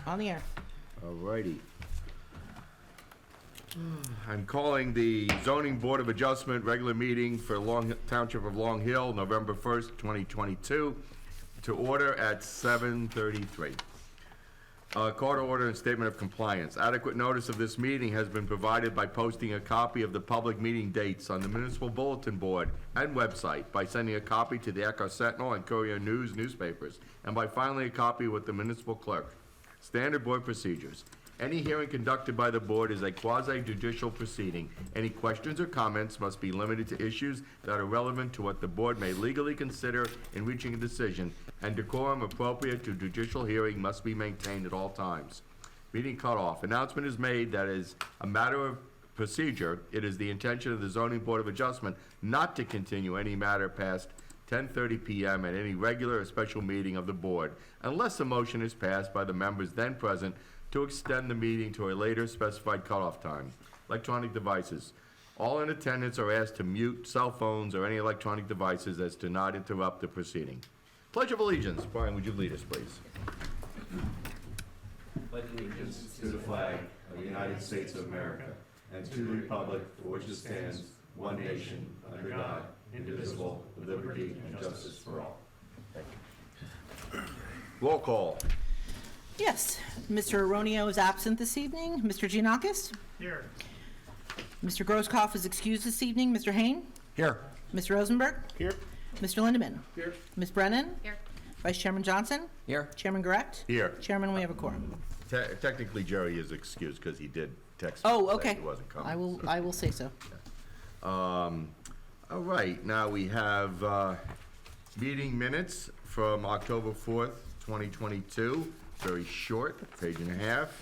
On the air. All righty. I'm calling the Zoning Board of Adjustment regular meeting for Township of Long Hill, November 1st, 2022, to order at 7:33. Call to order and statement of compliance. Adequate notice of this meeting has been provided by posting a copy of the public meeting dates on the municipal bulletin board and website, by sending a copy to the Echo Sentinel and Courier News newspapers, and by filing a copy with the municipal clerk. Standard board procedures. Any hearing conducted by the board is a quasi-judicial proceeding. Any questions or comments must be limited to issues that are relevant to what the board may legally consider in reaching a decision, and decorum appropriate to judicial hearing must be maintained at all times. Meeting cutoff. Announcement is made that is a matter of procedure. It is the intention of the Zoning Board of Adjustment not to continue any matter past 10:30 p.m. at any regular or special meeting of the board, unless a motion is passed by the members then present to extend the meeting to a later specified cutoff time. Electronic devices. All in attendance are asked to mute cell phones or any electronic devices as to not interrupt the proceeding. Pledge of Allegiance. Brian, would you lead us, please? Pledge allegiance to the flag of the United States of America and to the republic for which it stands, one nation, under God, indivisible, with liberty and justice for all. Roll call. Yes, Mr. Aronio is absent this evening. Mr. Giannakis? Here. Mr. Grosskopf is excused this evening. Mr. Hain? Here. Mr. Rosenberg? Here. Mr. Lindemann? Here. Ms. Brennan? Here. Vice Chairman Johnson? Here. Chairman Correct? Here. Chairman, we have a quorum. Technically, Jerry is excused because he did text me Oh, saying okay. he wasn't coming. I will say so. All right, now we have meeting minutes from October 4th, 2022. Very short, page and a half.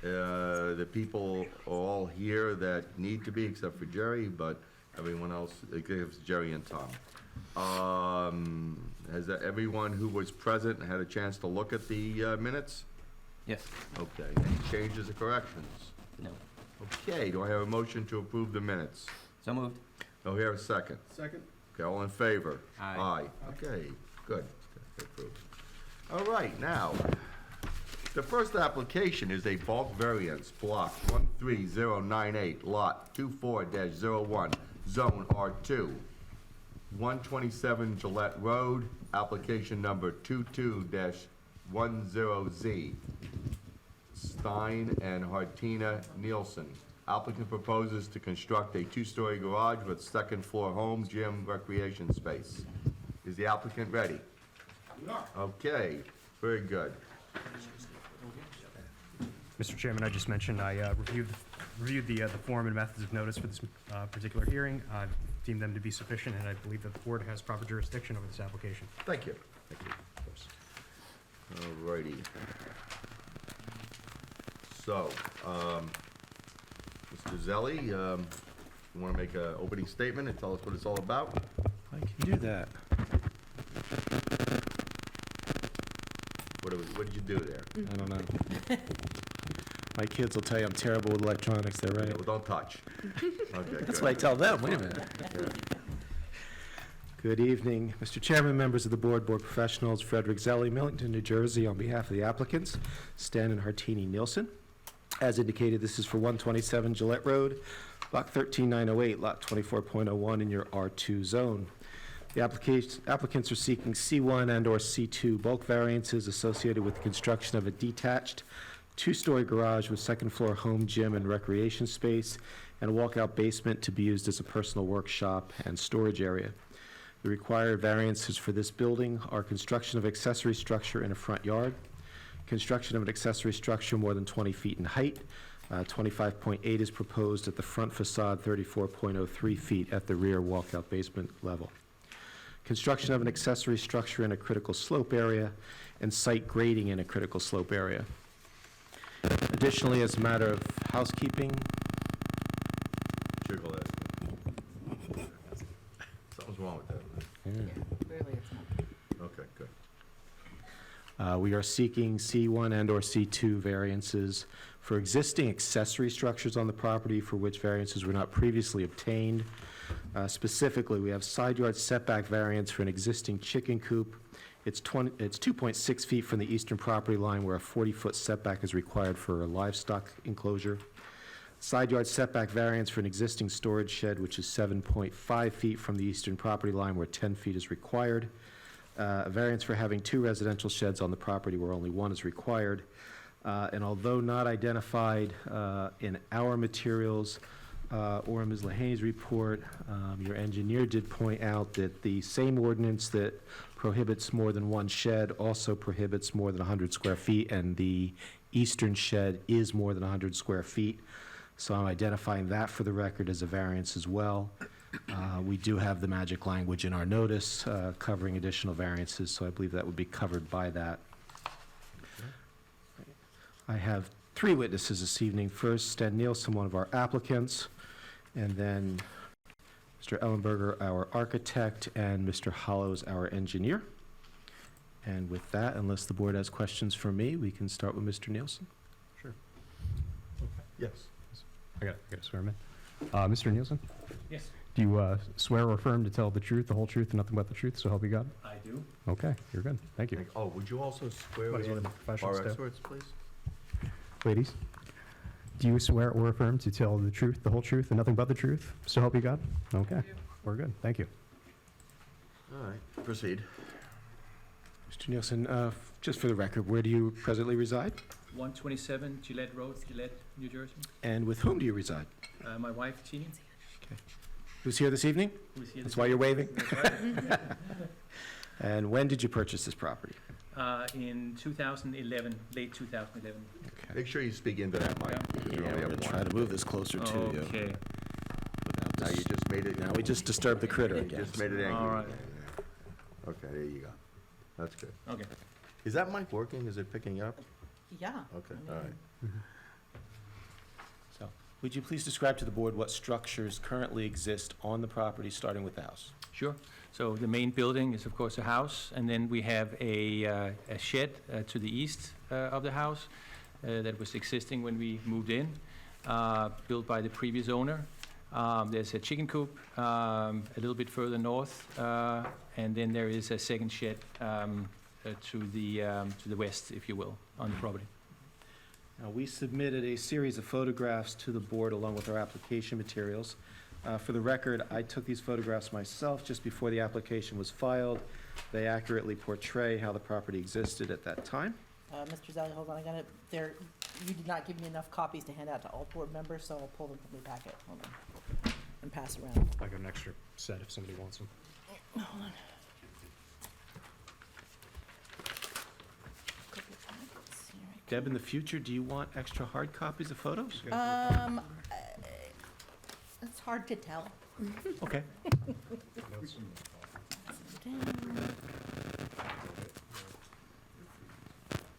The people are all here that need to be, except for Jerry, but everyone else, except Jerry and Tom. Has everyone who was present had a chance to look at the minutes? Yes. Okay, any changes or corrections? No. Okay, do I have a motion to approve the minutes? So moved. Do I hear a second? Second. Okay, all in favor? Aye. Okay, good. Okay, approved. All right, now, the first application is a bulk variance, block 13098, lot 24-01, zone R2, 127 Gillette Road, application number 22-10Z, Stein and Hartina Nielsen. Applicant proposes to construct a two-story garage with second-floor home, gym, recreation space. Is the applicant ready? We are. Okay, very good. Mr. Chairman, I just mentioned I reviewed the form and methods of notice for this particular hearing. I deemed them to be sufficient, and I believe that the board has proper jurisdiction over this application. Thank you. Thank you. Of course. All righty. So, Mr. Zelli, you want to make an opening statement and tell us what it's all about? I can do that. What did you do there? I don't know. My kids will tell you I'm terrible with electronics, they're right. Well, don't touch. Okay, That's good. what I tell them, wait a minute. Good evening, Mr. Chairman, members of the board, board professionals, Frederick Zelli, Millington, New Jersey, on behalf of the applicants, Stan and Hartini Nielsen. As indicated, this is for 127 Gillette Road, block 13908, lot 24.01 in your R2 zone. The applicants are seeking C1 and/or C2 bulk variances associated with the construction of a detached two-story garage with second-floor home gym and recreation space and a walkout basement to be used as a personal workshop and storage area. The required variances for this building are construction of accessory structure in a front yard, construction of an accessory structure more than 20 feet in height, 25.8 is proposed at the front facade, 34.03 feet at the rear walkout basement level. Construction of an accessory structure in a critical slope area, and site grading in a critical slope area. Additionally, as a matter of housekeeping, Jiggle that. Something's wrong with that. Clearly it's not. Okay, good. we are seeking C1 and/or C2 variances for existing accessory structures on the property for which variances were not previously obtained. Specifically, we have side yard setback variance for an existing chicken coop It's 2.6 feet from the eastern property line where a 40-foot setback is required for a livestock enclosure. Side yard setback variance for an existing storage shed, which is 7.5 feet from the eastern property line where 10 feet is required. A variance for having 2 residential sheds on the property where only 1 is required. And although not identified in our materials or in Ms. Lehaney's report, your engineer did point out that the same ordinance that prohibits more than 1 shed also prohibits more than 100 square feet, and the eastern shed is more than 100 square feet. So I'm identifying that for the record as a variance as well. We do have the magic language in our notice covering additional variances, so I believe that would be covered by that. I have 3 witnesses this evening. First, Stan Nielsen, one of our applicants, and then Mr. Ellenberger, our architect, and Mr. Hollows, our engineer. And with that, unless the board has questions for me, we can start with Mr. Nielsen. Yes. I got to swear him in. Mr. Nielsen, Yes, do you swear or affirm to tell the truth, the whole truth, and nothing but the truth, so help you God? I do. Okay, you're good. Thank you. Oh, would you also swear Might as well in be professionals our too. experts, please? Ladies, do you swear or affirm to tell the truth, the whole truth, and nothing but the truth, so help you God? Okay, we're good. Thank you. All right, proceed. Mr. Nielsen, just for the record, where do you presently reside? 127 Gillette Road, Gillette, New Jersey. And with whom do you reside? My wife, Jeannie, Who's here this evening? who is here. That's this why you're evening. waving? That's right. And when did you purchase this property? In 2011, late 2011. Make sure you speak into that mic. because we Yeah, only we're have gonna one. try to move this closer to you. Okay, Now you just made it. Now we just disturbed the critter You again. just made it angry. All right. Okay, there you go. That's good. okay. Is that mic working? Is it picking up? Yeah. Okay, all right. So, would you please describe to the board what structures currently exist on the property, starting with the house? Sure. So the main building is, of course, a house, and then we have a shed to the east of the house that was existing when we moved in, built by the previous owner. There's a chicken coop a little bit further north, and then there is a second shed to the west, if you will, on the property. Now, we submitted a series of photographs to the board along with our application materials. For the record, I took these photographs myself just before the application was filed. They accurately portray how the property existed at that time. Mr. Zelli, hold on, I got it. You did not give me enough copies to hand out to all board members, so I'll pull them from the packet. Hold on. And pass around. I got an extra set if somebody wants them. Hold on. Deb, in the future, do you want extra hard copies of photos? It's hard to tell. Okay.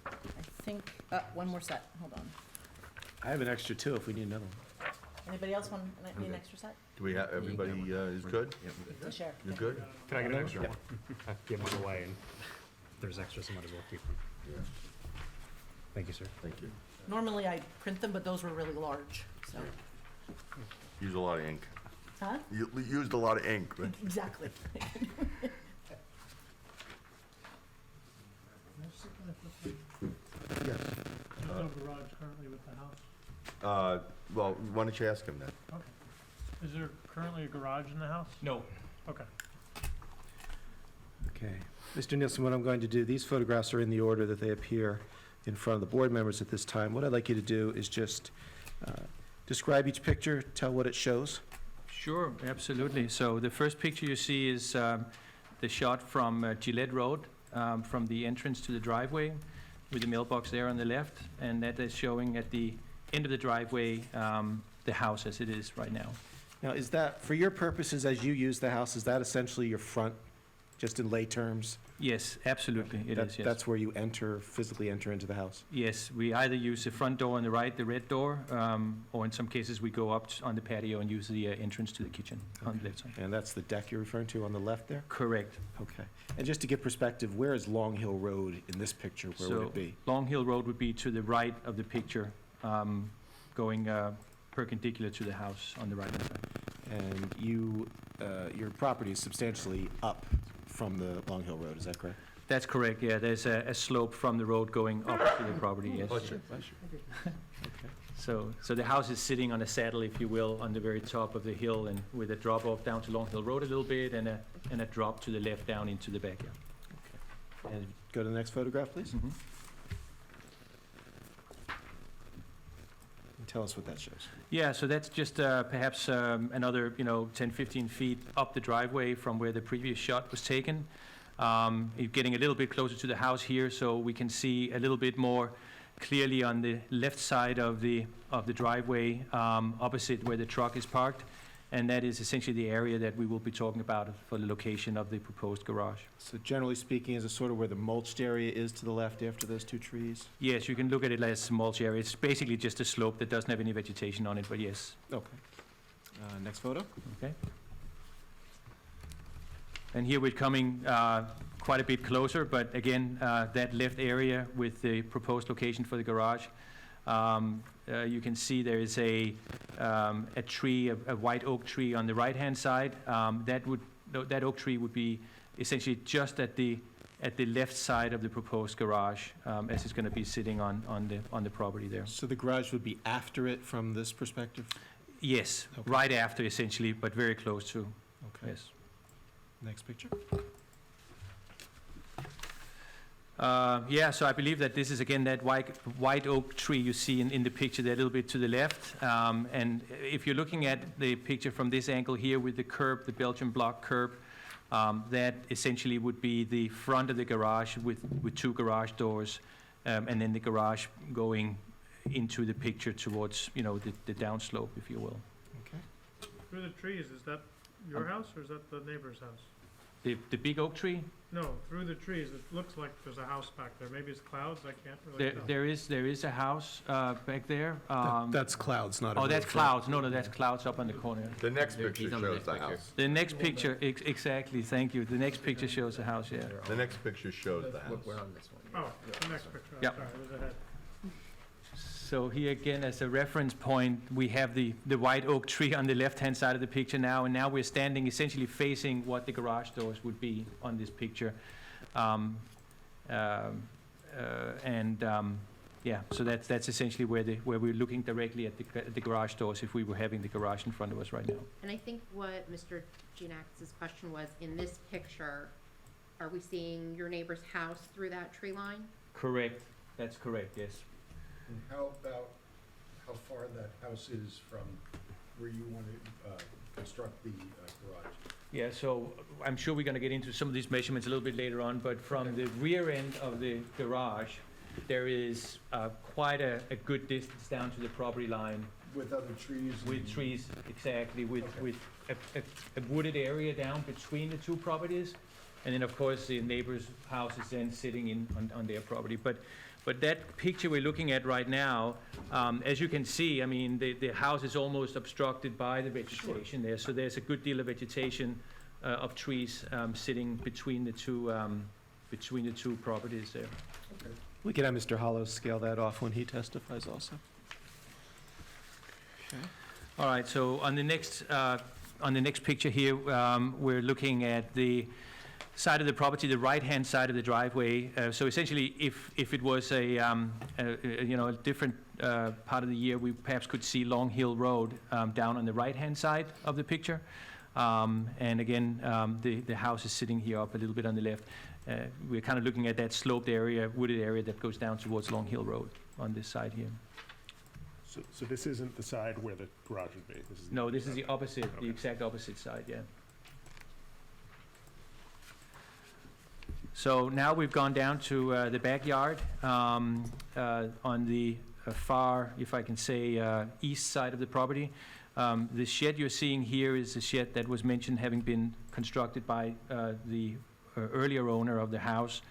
I think, one more set, hold on. I have an extra too if we need another one. Anybody else want, need an extra set Do we have, everybody is good? to share? You good? Can I get an extra one? I give one away, and if there's extras, I might as well keep them. Yeah, Thank you, sir. thank you. Normally I print them, but those were really large, so. Used a lot of ink. Huh? You used a lot of ink, but Exactly. yes. There's no garage currently with the house? Well, why don't you ask him that? Is there currently a garage in the house? No. Okay. Okay. Mr. Nielsen, what I'm going to do, these photographs are in the order that they appear in front of the board members at this time. What I'd like you to do is just describe each picture, tell what it shows. Sure, absolutely. So the first picture you see is the shot from Gillette Road, from the entrance to the driveway, with the mailbox there on the left, and that is showing at the end of the driveway the house as it is right now. Now, is that, for your purposes, as you use the house, is that essentially your front, just in lay terms? Yes, absolutely, it is, yes. That's where you enter, physically enter into the house? Yes, we either use the front door on the right, the red door, or in some cases, we go up on the patio and use the entrance to the kitchen on the left side. And that's the deck you're referring to on the left there? Correct. Okay. And just to give perspective, where is Long Hill Road in this picture? Where would it be? Long Hill Road would be to the right of the picture, going perpendicular to the house on the right-hand side. And you, your property is substantially up from the Long Hill Road, is that correct? That's correct, yeah. There's a slope from the road going up to the property, yes. Bless you. So the house is sitting on a saddle, if you will, on the very top of the hill, and with a drop off down to Long Hill Road a little bit, and a drop to the left down into the backyard. And go to the next photograph, please. Mhm. And tell us what that shows. Yeah, so that's just perhaps another, 10, 15 feet up the driveway from where the previous shot was taken. You're getting a little bit closer to the house here, so we can see a little bit more clearly on the left side of the driveway, opposite where the truck is parked. And that is essentially the area that we will be talking about for the location of the proposed garage. So generally speaking, is it sort of where the mulched area is to the left after those two trees? Yes, you can look at it as a mulch area. It's basically just a slope that doesn't have any vegetation on it, but yes. Okay. Next photo. Okay. And here we're coming quite a bit closer, but again, that left area with the proposed location for the garage, you can see there is a tree, a white oak tree on the right-hand side. That oak tree would be essentially just at the left side of the proposed garage, as it's going to be sitting on the property there. So the garage would be after it from this perspective? Yes, Okay. right after essentially, but very close to. Okay. Yes. Next picture. Yeah, so I believe that this is again that white oak tree you see in the picture there a little bit to the left. And if you're looking at the picture from this angle here with the curb, the Belgian block curb, that essentially would be the front of the garage with two garage doors, and then the garage going into the picture towards, the downslope, if you will. Okay. Through the trees, is that your house or is that the neighbor's house? The big oak tree, No, through the trees, it looks like there's a house back there. Maybe it's clouds, I can't really tell. there is a house back there. That's clouds, not a Oh, that's roof. clouds. No, that's clouds up on the corner. The next There- picture he's on the shows next the picture. house. The next picture, exactly, thank you. The next picture shows the house, yeah. The next picture shows the house. We're on this one. Oh, the next picture, I'm Yep. sorry, it was ahead. So here again, as a reference point, we have the white oak tree on the left-hand side of the picture now, and now we're standing essentially facing what the garage doors would be on this picture. Yeah, so that's essentially where we're looking directly at the garage doors if we were having the garage in front of us right now. And I think what Mr. Gianax's question was, in this picture, are we seeing your neighbor's house through that tree line? Correct, that's correct, yes. And how about how far that house is from where you want to construct the garage? Yeah, so I'm sure we're gonna get into some of these measurements a little bit later on, but from the rear end of the garage, there is quite a good distance down to the property line With other trees? with and- trees, exactly, with Okay. a wooded area down between the two properties. And then, of course, the neighbor's house is then sitting on their property. But that picture we're looking at right now, as you can see, I mean, the house is almost obstructed by the vegetation there. So there's a good deal of vegetation of trees sitting between the two properties there. Okay. We can have Mr. Hollow scale that off when he testifies also. All right, so on the next picture here, we're looking at the side of the property, the right-hand side of the driveway. So essentially, if it was a different part of the year, we perhaps could see Long Hill Road down on the right-hand side of the picture. And again, the house is sitting here up a little bit on the left. We're kind of looking at that sloped area, wooded area that goes down towards Long Hill Road on this side here. So this isn't the side where the garage would be? No, this is the opposite, the Okay. exact opposite side, yeah. So now we've gone down to the backyard on the far, if I can say, east side of the property. The shed you're seeing here is a shed that was mentioned having been constructed by the earlier owner of the house.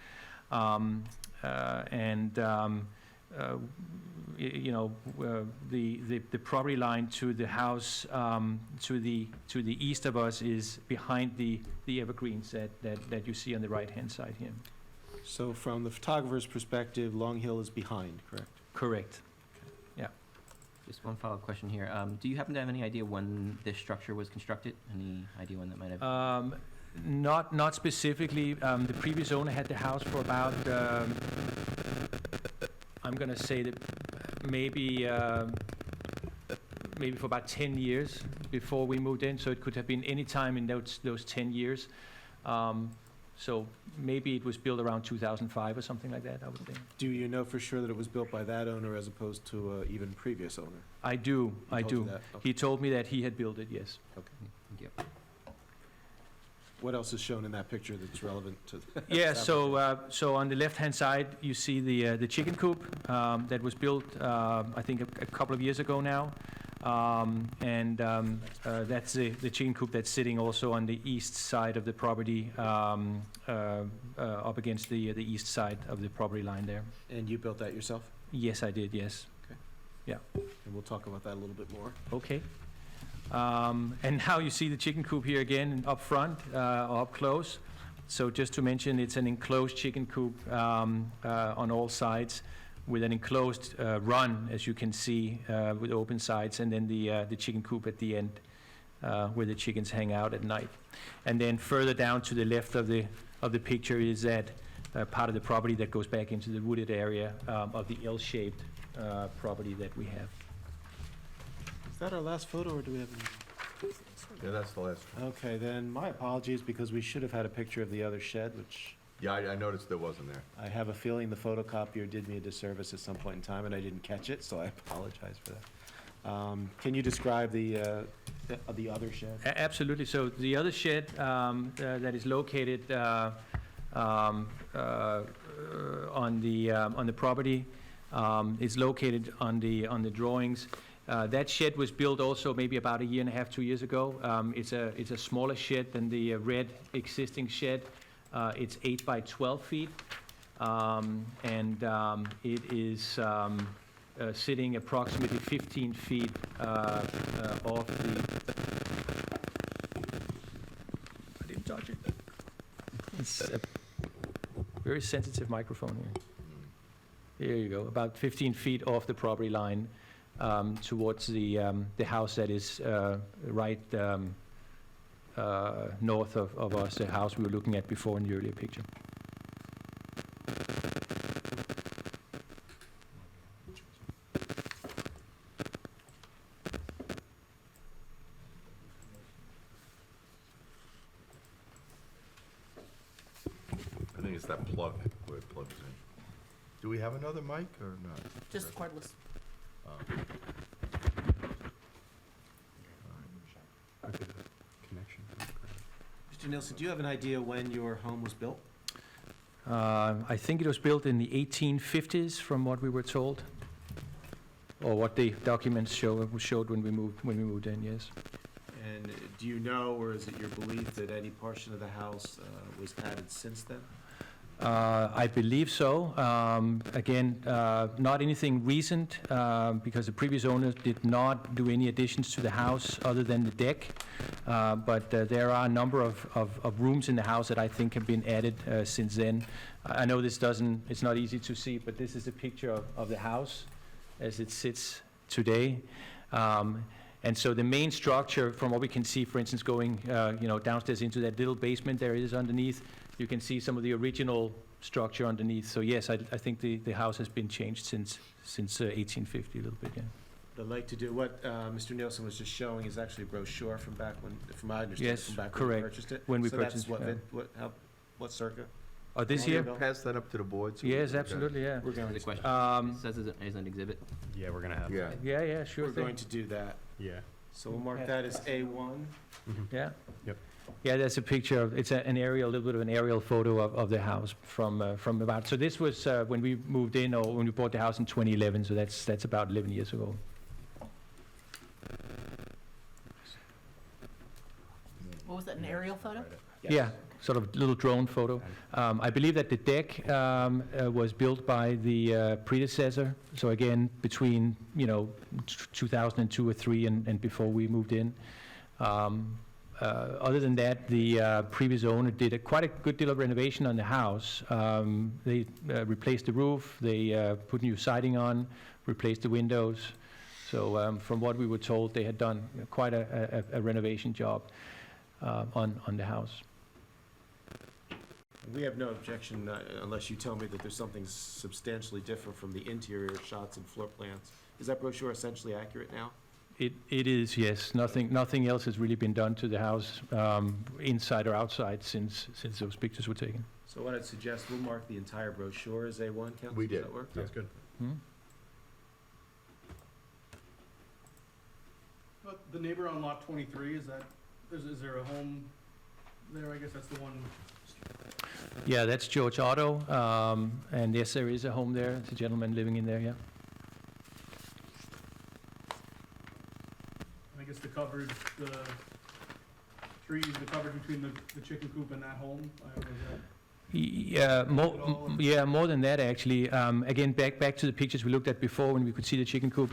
The property line to the house to the east of us is behind the evergreens that you see on the right-hand side here. So from the photographer's perspective, Long Hill is behind, correct? Correct. Just one follow-up question here. Do you happen to have any idea when this structure was constructed? Any idea when that might have? Not specifically. The previous owner had the house for about, I'm gonna say that maybe for about 10 years before we moved in, so it could have been any time in those 10 years. So maybe it was built around 2005 or something like that, I would think. Do you know for sure that it was built by that owner as opposed to even previous owner? I do. He told you that? Okay. He told me that he had built it, yes. Yep. What else is shown in that picture that's relevant to? Yeah, so on the left-hand side, you see the chicken coop that was built, I think, a couple of years ago now. That's the chicken coop that's sitting also on the east side of the property, up against the east side of the property line there. And you built that yourself? Yes, I did, yes. And we'll talk about that a little bit more. Okay. And now you see the chicken coop here again up front, or up close. So just to mention, it's an enclosed chicken coop on all sides with an enclosed run, as you can see, with open sides, and then the chicken coop at the end where the chickens hang out at night. And then further down to the left of the picture is that part of the property that goes back into the wooded area of the L-shaped property that we have. Is that our last photo, or do we have? Yeah, that's the last one. Okay, then my apologies, because we should have had a picture of the other shed, which Yeah, I noticed there wasn't there. I have a feeling the photocopier did me a disservice at some point in time, and I didn't catch it, so I apologize for that. Can you describe the other shed? Absolutely. So the other shed that is located on the property is located on the drawings. That shed was built also maybe about 1.5 years, 2 years ago. It's a smaller shed than the red existing shed. It's 8 by 12 feet, and it is sitting approximately 15 feet off the. I didn't touch it. It's a very sensitive microphone here. There you go, about 15 feet off the property line. Towards the house that is right north of us, the house we were looking at before in the earlier picture. I think it's that plug where it plugs in. Do we have another mic or not? Just cordless. Connection. Mr. Nielsen, do you have an idea when your home was built? I think it was built in the 1850s, from what we were told, or what the documents showed when we moved in. Yes. And do you know, or is it your belief that any portion of the house was added since then? I believe so. Again, not anything recent, because the previous owner did not do any additions to the house other than the deck. But there are a number of rooms in the house that I think have been added since then. I know it's not easy to see, but this is a picture of the house as it sits today. And so the main structure, from what we can see, for instance, going downstairs into that little basement there is underneath, you can see some of the original structure underneath. So yes, I think the house has been changed since 1850 a little bit, yeah. I'd like to do what Mr. Nielsen was just showing is actually a brochure from back when, from my understanding, Yes, from back when we correct. purchased it. When we So purchased, that's yeah. what circa? Oh, this Long here? ago? Pass that up to the board. so we Yes, can look at it. absolutely, yeah. We're going The to, question, it says as an exhibit. Yeah, we're gonna have. Yeah. Yeah, sure we're thing. going to do that. Yeah. So we'll mark that as A1. Yeah. Yep. Yeah, that's a picture of, it's an aerial, a little bit of an aerial photo of the house from about, so this was when we moved in, or when we bought the house in 2011, so that's about 11 years ago. What was that, an aerial photo? Yeah, sort of little drone photo. I believe that the deck was built by the predecessor, so again, between, 2002 or 3 and before we moved in. Other than that, the previous owner did quite a good deal of renovation on the house. They replaced the roof, they put new siding on, replaced the windows. So from what we were told, they had done quite a renovation job on the house. We have no objection unless you tell me that there's something substantially different from the interior shots and floor plans. Is that brochure essentially accurate now? It is, yes. Nothing else has really been done to the house, inside or outside, since those pictures were taken. So what I'd suggest, we'll mark the entire brochure as A1, Council. We Does did. that work? Sounds good. Hmm? But the neighbor on lot 23, is there a home there? I guess that's the one. Yeah, that's George Otto, and yes, there is a home there. There's a gentleman living in there, yeah. I guess the coverage, the trees, the coverage between the chicken coop and that home. I don't know, Yeah, more than that, actually. Again, back to the pictures we looked at before when we could see the chicken coop.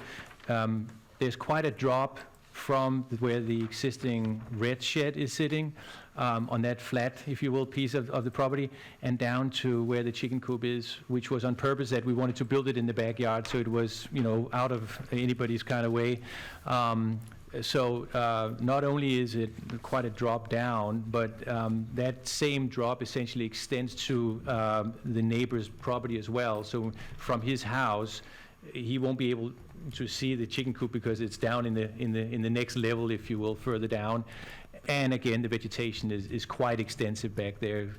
There's quite a drop from where the existing red shed is sitting, on that flat, if you will, piece of the property, and down to where the chicken coop is, which was on purpose that we wanted to build it in the backyard, so it was, out of anybody's kind of way. So not only is it quite a drop down, but that same drop essentially extends to the neighbor's property as well. So from his house, he won't be able to see the chicken coop because it's down in the next level, if you will, further down. And again, the vegetation is quite extensive back there,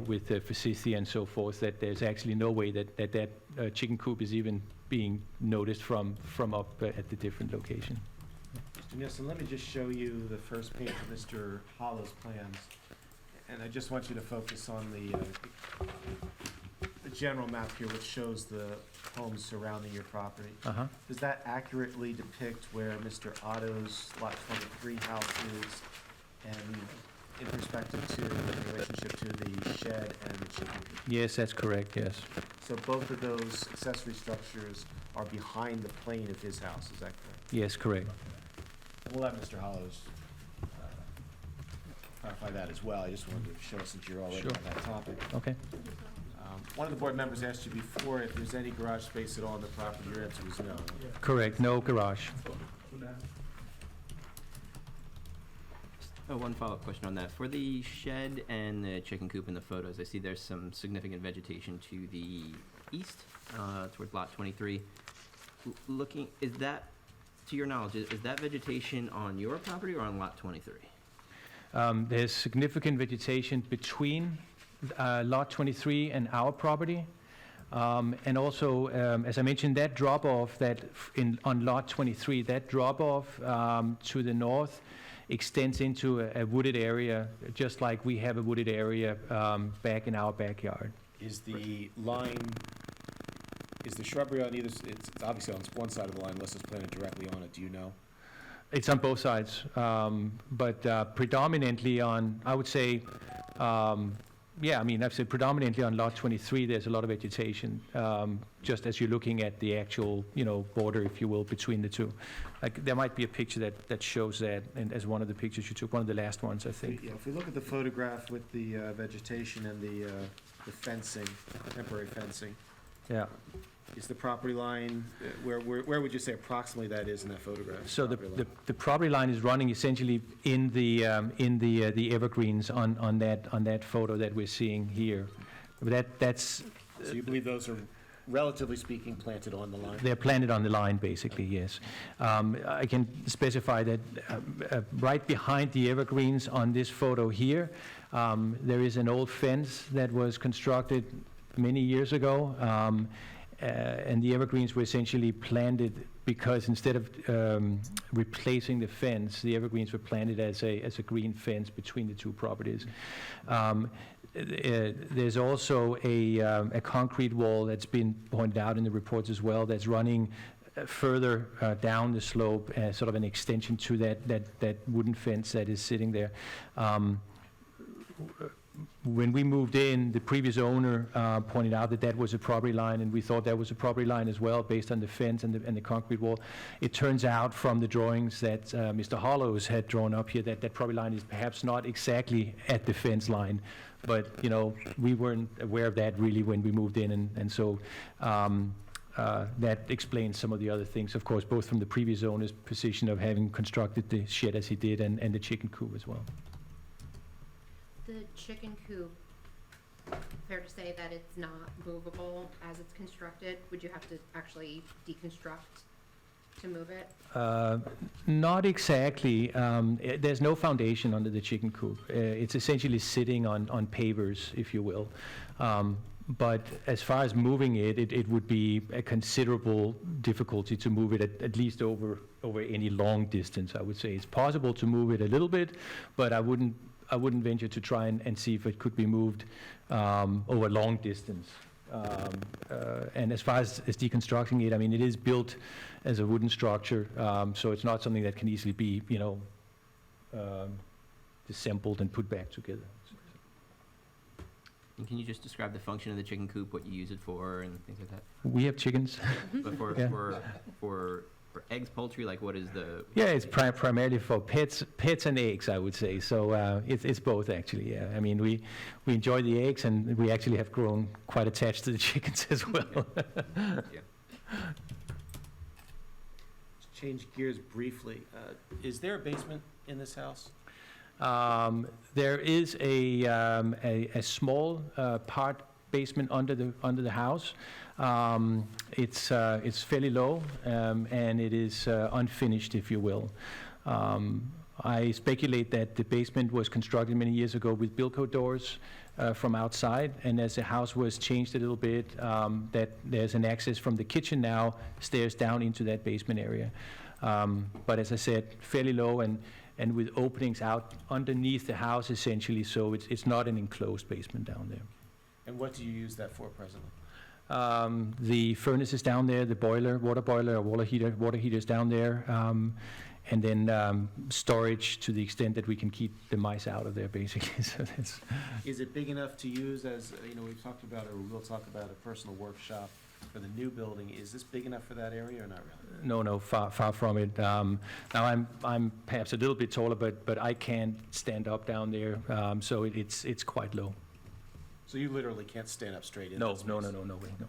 with the forsythia and so forth, that there's actually no way that chicken coop is even being noticed from up at the different location. Mr. Nielsen, let me just show you the first page of Mr. Hollow's plans. And I just want you to focus on the general map here, which shows the homes surrounding your property. Uh-huh. Does that accurately depict where Mr. Otto's lot 23 house is, and in perspective to the relationship to the shed and the chicken coop? Yes, that's correct, yes. So both of those accessory structures are behind the plane of his house, is that correct? Yes, correct. We'll have Mr. Hollows clarify that as well. I just wanted to show, since you're already Sure. on that topic. Okay. One of the board members asked you before if there's any garage space at all on the property. Your answer was no. Correct, no garage. Oh, one follow-up question on that. For the shed and the chicken coop in the photos, I see there's some significant vegetation to the east, towards lot 23. Is that, to your knowledge, is that vegetation on your property or on lot 23? There's significant vegetation between lot 23 and our property. And also, as I mentioned, that drop-off on lot 23, that drop-off to the north extends into a wooded area, just like we have a wooded area back in our backyard. Is the shrubbery on either, it's obviously on one side of the line unless it's planted directly on it, do you know? It's on both sides, but predominantly on, I would say, I've said predominantly on lot 23, there's a lot of vegetation, just as you're looking at the actual, border, if you will, between the two. Like, there might be a picture that shows that, and as one of the pictures you took, one of the last ones, I think. Yeah, if we look at the photograph with the vegetation and the fencing, temporary fencing, Yeah. is the property line, where would you say approximately that is in that photograph? So property line? the property line is running essentially in the evergreens on that photo that we're seeing here. That's So you believe those are, relatively speaking, planted on the line? they're planted on the line, basically, yes. I can specify that right behind the evergreens on this photo here, there is an old fence that was constructed many years ago, and the evergreens were essentially planted because instead of replacing the fence, the evergreens were planted as a green fence between the two properties. There's also a concrete wall that's been pointed out in the reports as well that's running further down the slope, sort of an extension to that wooden fence that is sitting there. When we moved in, the previous owner pointed out that was a property line, and we thought that was a property line as well, based on the fence and the concrete wall. It turns out from the drawings that Mr. Hollows had drawn up here that property line is perhaps not exactly at the fence line, but we weren't aware of that really when we moved in, and so that explains some of the other things, of course, both from the previous owner's position of having constructed the shed as he did and the chicken coop as well. The chicken coop, fair to say that it's not movable as it's constructed? Would you have to actually deconstruct to move it? Not exactly. There's no foundation under the chicken coop. It's essentially sitting on pavers, if you will. But as far as moving it, it would be a considerable difficulty to move it at least over any long distance, I would say. It's possible to move it a little bit, but I wouldn't venture to try and see if it could be moved over a long distance. And as far as deconstructing it, I mean, it is built as a wooden structure, so it's not something that can easily be, disassembled and put back together. And can you just describe the function of the chicken coop, what you use it for, and things like that? We have chickens. But Yeah. for eggs, poultry, like what is the? Yeah, it's primarily for pets and eggs, I would say. So it's both, actually. Yeah, I mean, we enjoy the eggs, and we actually have grown quite attached to the chickens as well. Yeah. Change gears briefly. Is there a basement in this house? There is a small part basement under the house. It's fairly low, and it is unfinished, if you will. I speculate that the basement was constructed many years ago with Bilco doors from outside, and as the house was changed a little bit, that there's an access from the kitchen now, stairs down into that basement area. But as I said, fairly low and with openings out underneath the house, essentially, so it's not an enclosed basement down there. And what do you use that for presently? The furnace is down there, the water boiler or water heater is down there, and then storage to the extent that we can keep the mice out of there, basically. So that's. Is it big enough to use as, we've talked about, or we'll talk about a personal workshop for the new building? Is this big enough for that area or not really? No, far from it. Now I'm perhaps a little bit taller, but I can't stand up down there, so it's quite low. So you literally can't stand up straight in No that space? way, no.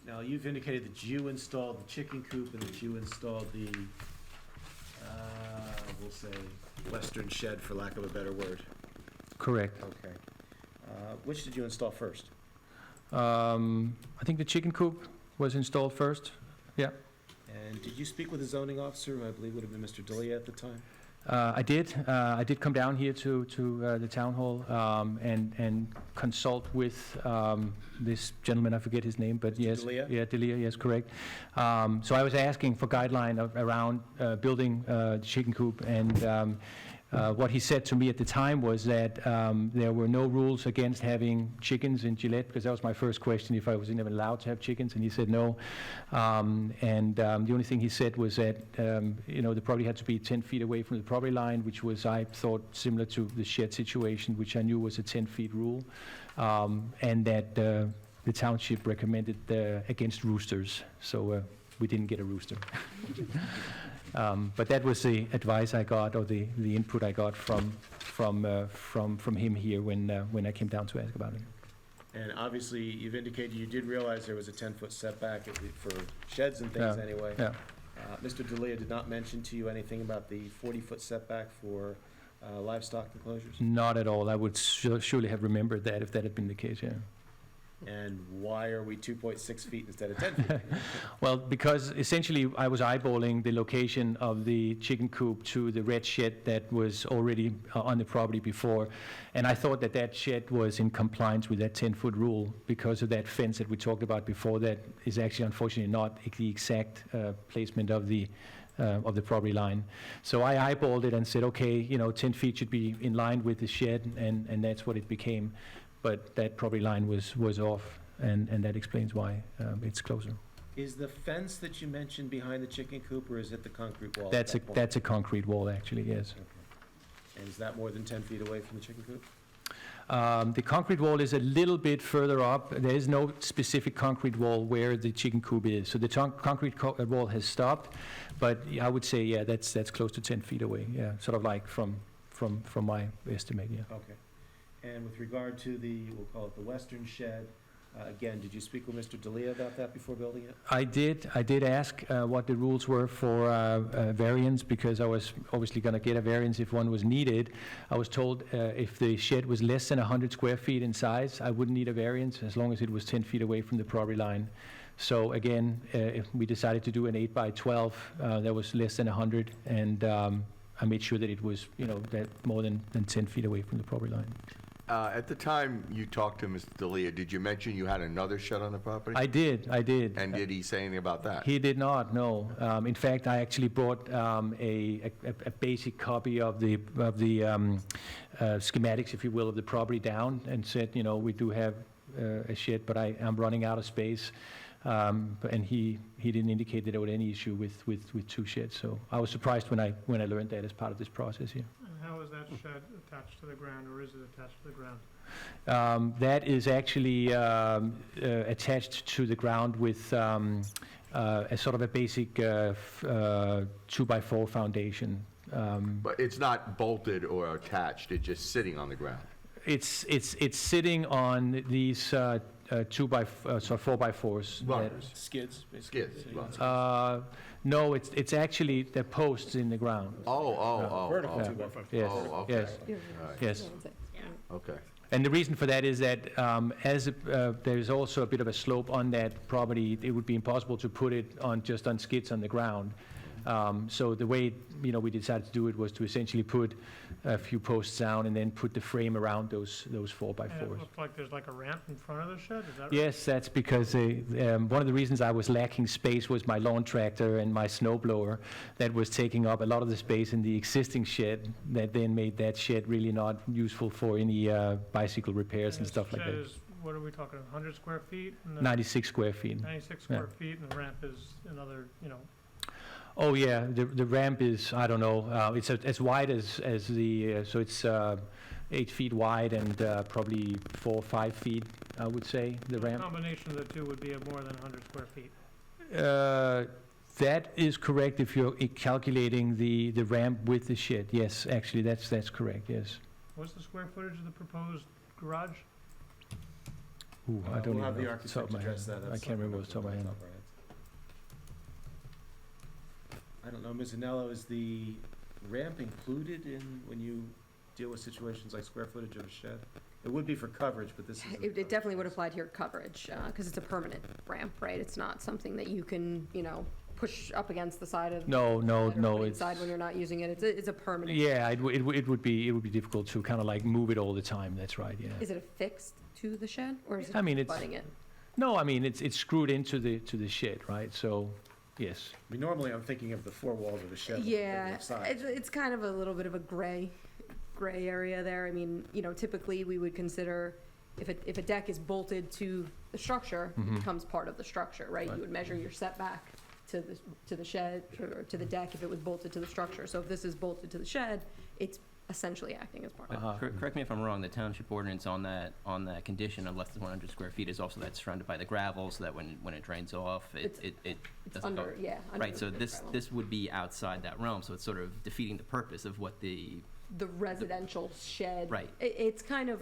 Now, you've indicated that you installed the chicken coop and that you installed the, we'll say, western shed, for lack of a better word. Correct. Okay. Which did you install first? I think the chicken coop was installed first. Yeah. And did you speak with the zoning officer, who I believe would have been Mr. D'Elia at the time? I did. I did come down here to the town hall and consult with this gentleman. I forget his name, but yes, D'Elia? yeah, D'Elia. Yes, correct. So I was asking for guideline around building the chicken coop, and what he said to me at the time was that there were no rules against having chickens in Gillette, because that was my first question, if I was even allowed to have chickens, and he said no. The only thing he said was that the property had to be 10 feet away from the property line, which was, I thought, similar to the shed situation, which I knew was a 10-feet rule, and that the township recommended against roosters, so we didn't get a rooster. But that was the advice I got, or the input I got from him here when I came down to ask about it. And obviously, you've indicated you did realize there was a 10-foot setback for sheds and things Yeah, anyway. yeah. Mr. D'Elia did not mention to you anything about the 40-foot setback for livestock enclosures? Not at all. I would surely have remembered that if that had been the case, yeah. And why are we 2.6 feet instead of 10 feet? Well, because essentially I was eyeballing the location of the chicken coop to the red shed that was already on the property before. And I thought that shed was in compliance with that 10-foot rule because of that fence that we talked about before that is actually unfortunately not the exact placement of the property line. So I eyeballed it and said, okay, 10 feet should be in line with the shed, and that's what it became. But that property line was off, and that explains why it's closer. Is the fence that you mentioned behind the chicken coop, or is it the concrete wall? That's a concrete wall, actually, yes. Okay. And is that more than 10 feet away from the chicken coop? The concrete wall is a little bit further up. There is no specific concrete wall where the chicken coop is. So the concrete wall has stopped, but I would say, yeah, that's close to 10 feet away, yeah, sort of like from my estimate, yeah. Okay. And with regard to we'll call it the western shed, Again, did you speak with Mr. D'Elia about that before building it? I did ask what the rules were for variance, because I was obviously going to get a variance if one was needed. I was told if the shed was less than 100 square feet in size, I wouldn't need a variance as long as it was 10 feet away from the property line. So again, if we decided to do an 8 by 12, that was less than 100, and I made sure that it was, that more than 10 feet away from the property line. At the time you talked to Mr. D'Elia, did you mention you had another shed on the property? I did. And did he say anything about that? He did not, no. In fact, I actually brought a basic copy of the schematics, if you will, of the property down, and said, we do have a shed, but I'm running out of space. And he didn't indicate that there was any issue with two sheds. So I was surprised when I learned that as part of this process here. And how is that shed attached to the ground, or is it attached to the ground? That is actually attached to the ground with a sort of a basic 2x4 foundation. But it's not bolted or attached, it's just sitting on the ground? It's sitting on these 4x4s. Runners? Skids, Skids, runners. No, it's actually, they're posts in the ground. Vertical Yeah. 2x4. Yes, Oh, okay. yes, All right. yes. Okay. And the reason for that is that there's also a bit of a slope on that property, it would be impossible to put it just on skids on the ground. So the way, we decided to do it was to essentially put a few posts down and then put the frame around those 4x4s. And it looks like there's like a ramp in front of the shed, is that right? Yes, that's because one of the reasons I was lacking space was my lawn tractor and my snow blower that was taking up a lot of the space in the existing shed, that then made that shed really not useful for any bicycle repairs and stuff like Shed that. is, what are we talking, 100 square feet? And the 96 square feet. 96 square feet, and the ramp is another, Oh, yeah, the ramp is, I don't know, it's as wide as the, so it's 8 feet wide and probably 4 or 5 feet, I would say, the the ramp. combination of the two would be more than 100 square feet. That is correct if you're calculating the ramp with the shed. Yes, actually, that's correct, yes. What's the square footage of the proposed garage? Ooh, I don't We'll have even the know off the top of architect my head. address that. I That's can't remember off the top of my head. I don't know, Ms. Anello, is the ramp included in when you deal with situations like square footage of a shed? It would be for coverage, but this is. It definitely would apply to your coverage, because it's a permanent ramp, right? It's not something that you can, push up against the side of. No, put it's. inside when you're not using it. It's a permanent. Yeah, it would be difficult to kind of like move it all the time, that's right, yeah. Is it affixed to the shed, or is it I mean, just it's- butting it? No, I mean, it's screwed into the shed, right? So, yes. I mean, normally I'm thinking of the four walls of a shed. with Yeah, the sides. it's kind of a little bit of a gray area there. I mean, typically we would consider if a deck is bolted to the structure, it Mhm. becomes part of the structure, right? Right. You would measure your setback to the shed or to the deck if it was bolted to the structure. So if this is bolted to the shed, it's essentially acting as part of it. Uh-huh. Correct me if I'm wrong, the township ordinance on that condition of less than 100 square feet is also that's surrounded by the gravel, so that when it drains off, it It's doesn't go. under, yeah. under Right, the so gravel. this would be outside that realm, so it's sort of defeating the purpose of what the, The residential shed. Right. It's kind of,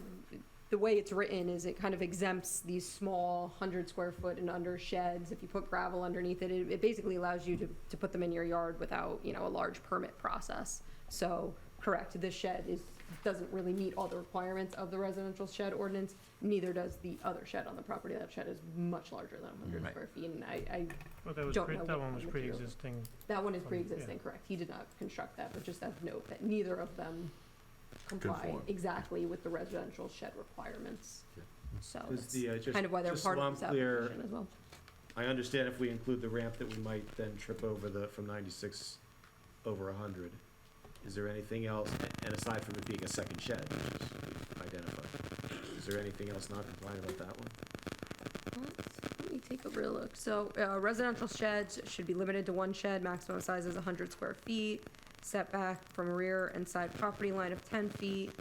the way it's written is it kind of exempts these small 100 square foot and under sheds. If you put gravel underneath it, it basically allows you to put them in your yard without, a large permit process. So, correct, this shed doesn't really meet all the requirements of the residential shed ordinance, neither does the other shed on the property. That shed is much larger than 100 Right. square feet, and I But that was, Don't know that what one was material. pre-existing. that one is Yeah. pre-existing, correct. He did not construct that, but just of note that neither of them comply Conform. exactly with the residential shed requirements. So Is that's the, kind of why they're just part so of I'm this clear, application as well. I understand if we include the ramp that we might then trip over from 96 over 100. Is there anything else, and aside from it being a second shed, which is identified, is there anything else not compliant about that one? Let me take a real look. So residential sheds should be limited to one shed, maximum size is 100 square feet, setback from rear and side property line of 10 feet.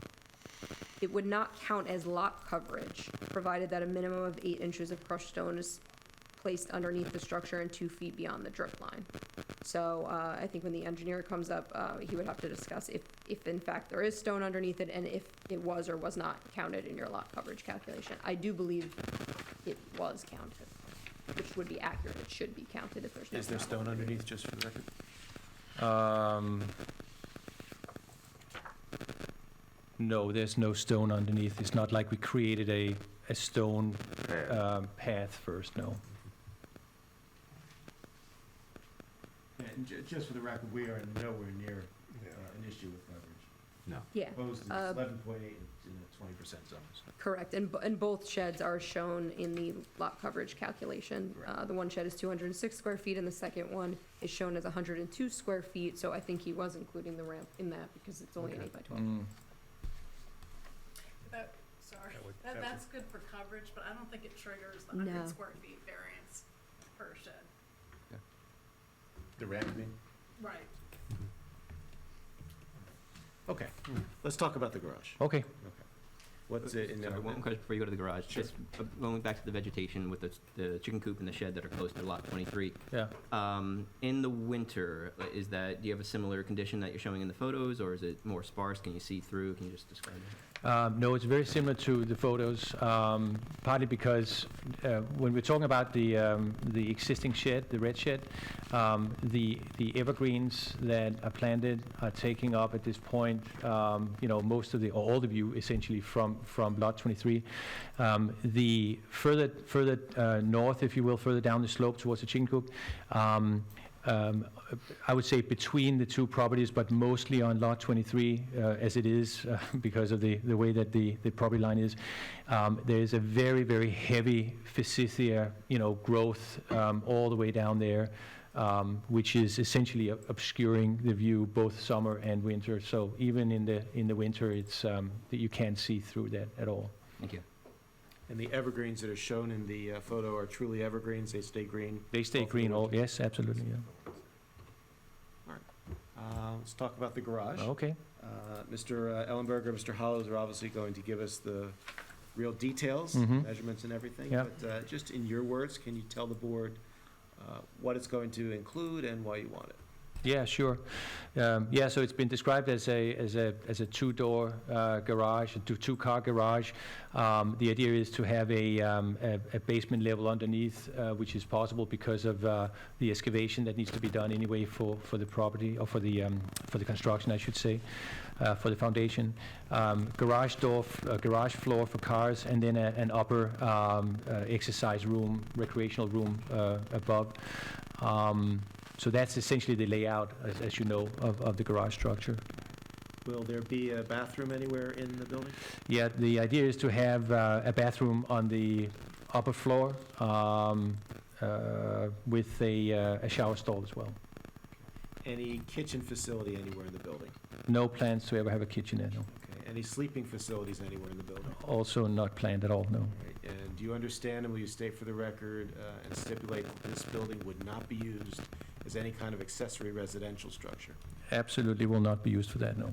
It would not count as lot coverage, provided that a minimum of 8 inches of crushed stone is placed underneath the structure and 2 feet beyond the drip line. So I think when the engineer comes up, he would have to discuss if in fact there is stone underneath it and if it was or was not counted in your lot coverage calculation. I do believe it was counted, which would be accurate. It should be counted if there's no. Is there gravel. stone underneath, just for the record? No, there's no stone underneath. It's not like we created a stone path first, no. And just for the record, we are nowhere near an issue with coverage. Yeah, Proposed is 11.8 in a 20% zone. correct. And both sheds are shown in the lot coverage calculation. The one shed is 206 square feet, and the second one is shown as 102 square feet. So I think he was including the ramp in that because it's only an 8 by 12. Sorry, That would- that's good for coverage, but I don't think it triggers the No. 100 square feet variance per shed. The ramp, you mean? Right. Okay, let's talk about the garage. Okay. What's it in there? Sorry, one question before you go to the garage. Sure. Just going back to the vegetation with the chicken coop and the shed that are close to lot 23. Yeah. In the winter, do you have a similar condition that you're showing in the photos, or is it more sparse? Can you see through? Can you just describe it? No, it's very similar to the photos, partly because when we're talking about the existing shed, the red shed, the evergreens that are planted are taking up at this point, most of or all the view essentially from lot 23. The further north, if you will, further down the slope towards the chicken coop, I would say between the two properties, but mostly on lot 23, as it is because of the way that the property line is. There is a very, very heavy forsythia, growth all the way down there, which is essentially obscuring the view both summer and winter. So even in the winter, it's that you can't see through that at all. Thank you. And the evergreens that are shown in the photo are truly evergreens, they stay green? They stay green. Yes, absolutely. Yeah. Let's talk about the garage. Okay. Mr. Ellenberger, Mr. Hollows are obviously going to give us the real details, Mhm. measurements and everything. Yeah. But just in your words, can you tell the board what it's going to include and why you want it? Yeah, sure. So it's been described as a two-door garage, a two-car garage. The idea is to have a basement level underneath, which is possible because of the excavation that needs to be done anyway for the property, or for the construction, I should say, for the foundation. Garage door, garage floor for cars, and then an upper exercise room, recreational room above. So that's essentially the layout, as you know, of the garage structure. Will there be a bathroom anywhere in the building? Yeah, the idea is to have a bathroom on the upper floor with a shower stall as well. Any kitchen facility anywhere in the building? No plans to ever have a kitchenette, no. Okay. Any sleeping facilities anywhere in the building? Also not planned at all, no. Right. And do you understand, and will you state for the record and stipulate that this building would not be used as any kind of accessory residential structure? Absolutely will not be used for that, no.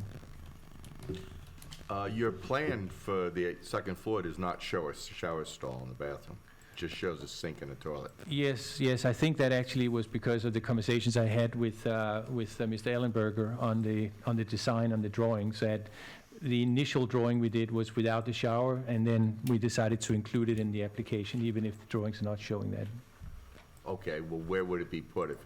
Your plan for the second floor does not show a shower stall in the bathroom. It just shows a sink and a toilet. Yes, I think that actually was because of the conversations I had with Mr. Ellenberger on the design, on the drawings, that the initial drawing we did was without the shower, and then we decided to include it in the application, even if the drawings are not showing that. Okay, well, where would it be put if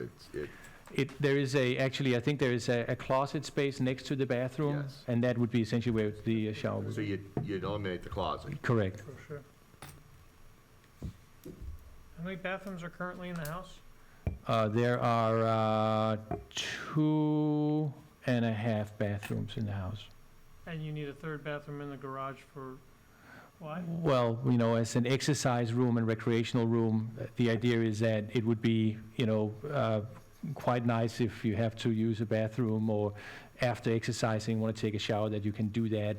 There is I think there is a closet space next to the bathroom, Yes. and that would be essentially where the shower would so be. you'd eliminate the closet? Correct. For sure. How many bathrooms are currently in the house? There are 2.5 bathrooms in the house. And you need a third bathroom in the garage for, why? Well, as an exercise room and recreational room, the idea is that it would be, quite nice if you have to use a bathroom, or after exercising, want to take a shower, that you can do that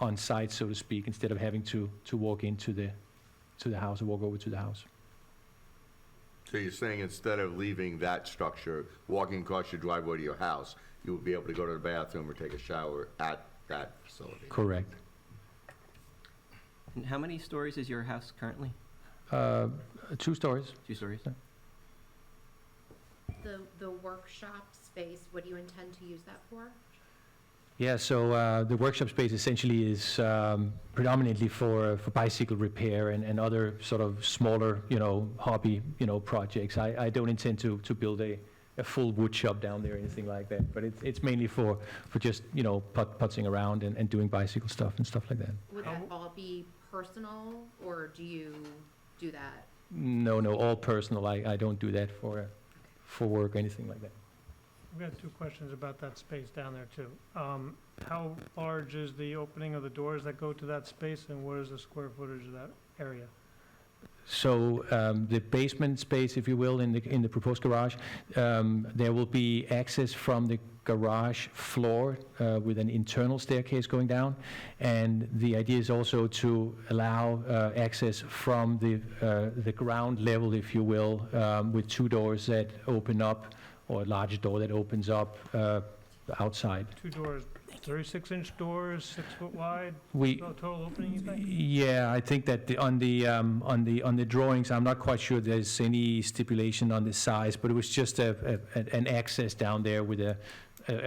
on site, so to speak, instead of having to walk into the house or walk over to the house. So you're saying instead of leaving that structure, walking across your driveway to your house, you would be able to go to the bathroom or take a shower at that facility? Correct. And how many stories is your house currently? 2 stories. 2 stories? The workshop space, what do you intend to use that for? Yeah, so the workshop space essentially is predominantly for bicycle repair and other sort of smaller, hobby, projects. I don't intend to build a full wood shop down there or anything like that, but it's mainly for just, putzing around and doing bicycle stuff and stuff like that. Would that all be personal, or do you do that? No, all personal. I don't do that for work or anything like that. I've got two questions about that space down there too. How large is the opening of the doors that go to that space, and what is the square footage of that area? So the basement space, if you will, in the proposed garage, there will be access from the garage floor with an internal staircase going down, and the idea is also to allow access from the ground level, if you will, with two doors that open up, or a larger door that opens up outside. Two doors, 36-inch doors, 6 foot wide, total opening, you think? Yeah, I think that on the drawings, I'm not quite sure there's any stipulation on the size, but it was just an access down there with a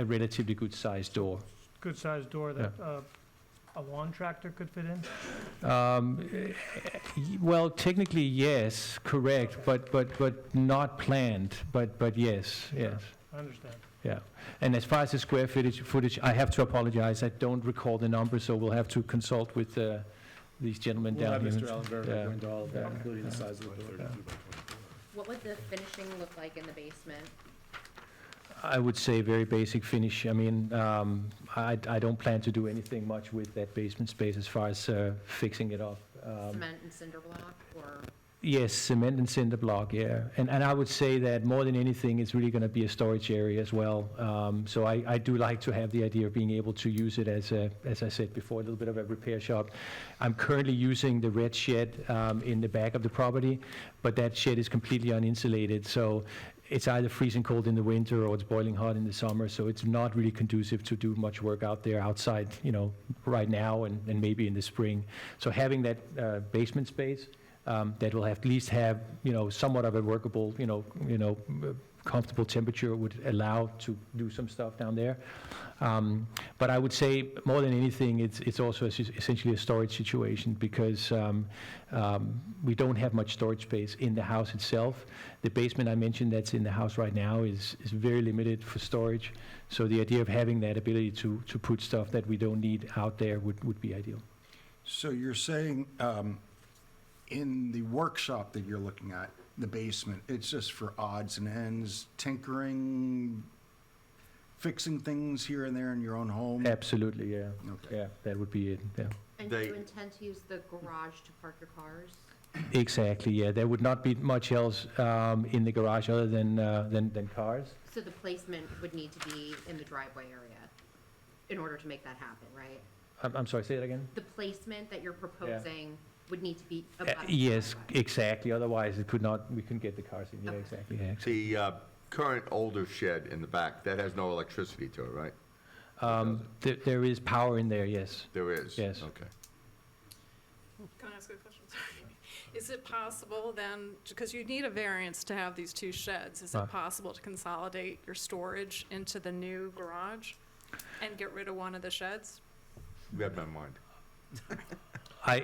relatively good sized door. Good sized door that a lawn tractor could fit in? Well, technically, yes, correct, but not planned, but yes. I understand. Yeah, and as far as the square footage, I have to apologize, I don't recall the number, so we'll have to consult with these gentlemen We'll down have here. Mr. Ellenberg Yeah. go into all of that, including the size of the door. What would the finishing look like in the basement? I would say very basic finish. I mean, I don't plan to do anything much with that basement space as far as fixing it up. Cement and cinder block, or? Yes, cement and cinder block, yeah. And I would say that more than anything, it's really going to be a storage area as well. So I do like to have the idea of being able to use it as I said before, a little bit of a repair shop. I'm currently using the red shed in the back of the property, but that shed is completely uninsulated. So it's either freezing cold in the winter or it's boiling hot in the summer, so it's not really conducive to do much work out there outside, right now and maybe in the spring. So having that basement space that will at least have, somewhat of a workable, comfortable temperature would allow to do some stuff down there. But I would say more than anything, it's also essentially a storage situation because we don't have much storage space in the house itself. The basement I mentioned that's in the house right now is very limited for storage. So the idea of having that ability to put stuff that we don't need out there would be ideal. So you're saying in the workshop that you're looking at, the basement, it's just for odds and ends, tinkering, fixing things here and there in your own home? Absolutely, yeah. Okay. Yeah, that would be it, yeah. And do you intend to use the garage to park your cars? Exactly, yeah. There would not be much else in the garage other than cars. So the placement would need to be in the driveway area in order to make that happen, right? I'm sorry, say that again? The placement that you're proposing would need to be above the Yes, driveway. exactly. Otherwise, we couldn't get the cars in. Yeah, Okay. exactly. Yeah, exactly. The current older shed in the back, that has no electricity to it, right? There is power in there, yes. There is? Yes. Okay. Can I ask a question? Sorry. Is it possible then, because you need a variance to have these two sheds, is it possible to consolidate your storage into the new garage and get rid of one of the sheds? Read my mind. I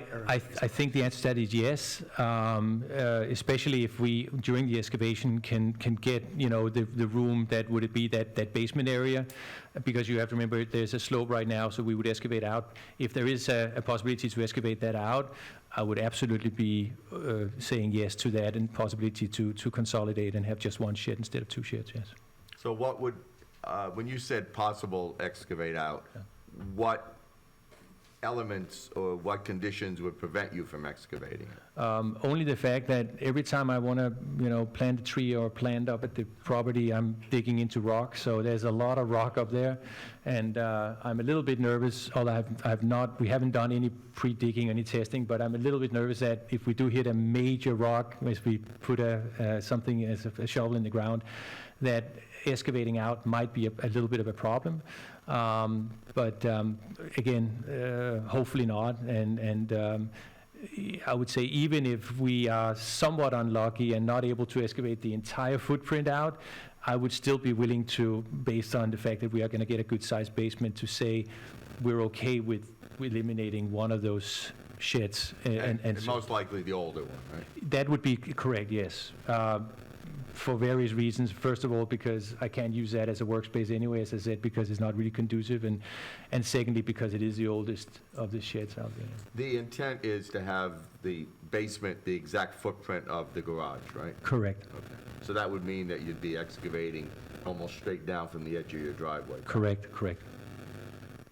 think the answer to that is yes, especially if we, during the excavation, can get, the room that would be that basement area, because you have to remember there's a slope right now, so we would excavate out. If there is a possibility to excavate that out, I would absolutely be saying yes to that and possibility to consolidate and have just one shed instead of two sheds, yes. So what would, when you said possible excavate out, what elements or what conditions would prevent you from excavating it? Only the fact that every time I want to, plant a tree or plant up at the property, I'm digging into rock. So there's a lot of rock up there, and I'm a little bit nervous. Although we haven't done any pre-digging, any testing, but I'm a little bit nervous that if we do hit a major rock, if we put something as a shovel in the ground, that excavating out might be a little bit of a problem. But again, hopefully not. And I would say even if we are somewhat unlucky and not able to excavate the entire footprint out, I would still be willing to, based on the fact that we are going to get a good-sized basement, to say we're okay with eliminating one of those sheds. And most likely the older one, right? That would be correct, yes. For various reasons. First of all, because I can't use that as a workspace anyway, as I said, because it's not really conducive, and secondly, because it is the oldest of the sheds out there. The intent is to have the basement the exact footprint of the garage, right? Correct. Okay. So that would mean that you'd be excavating almost straight down from the edge of your driveway. Correct, correct.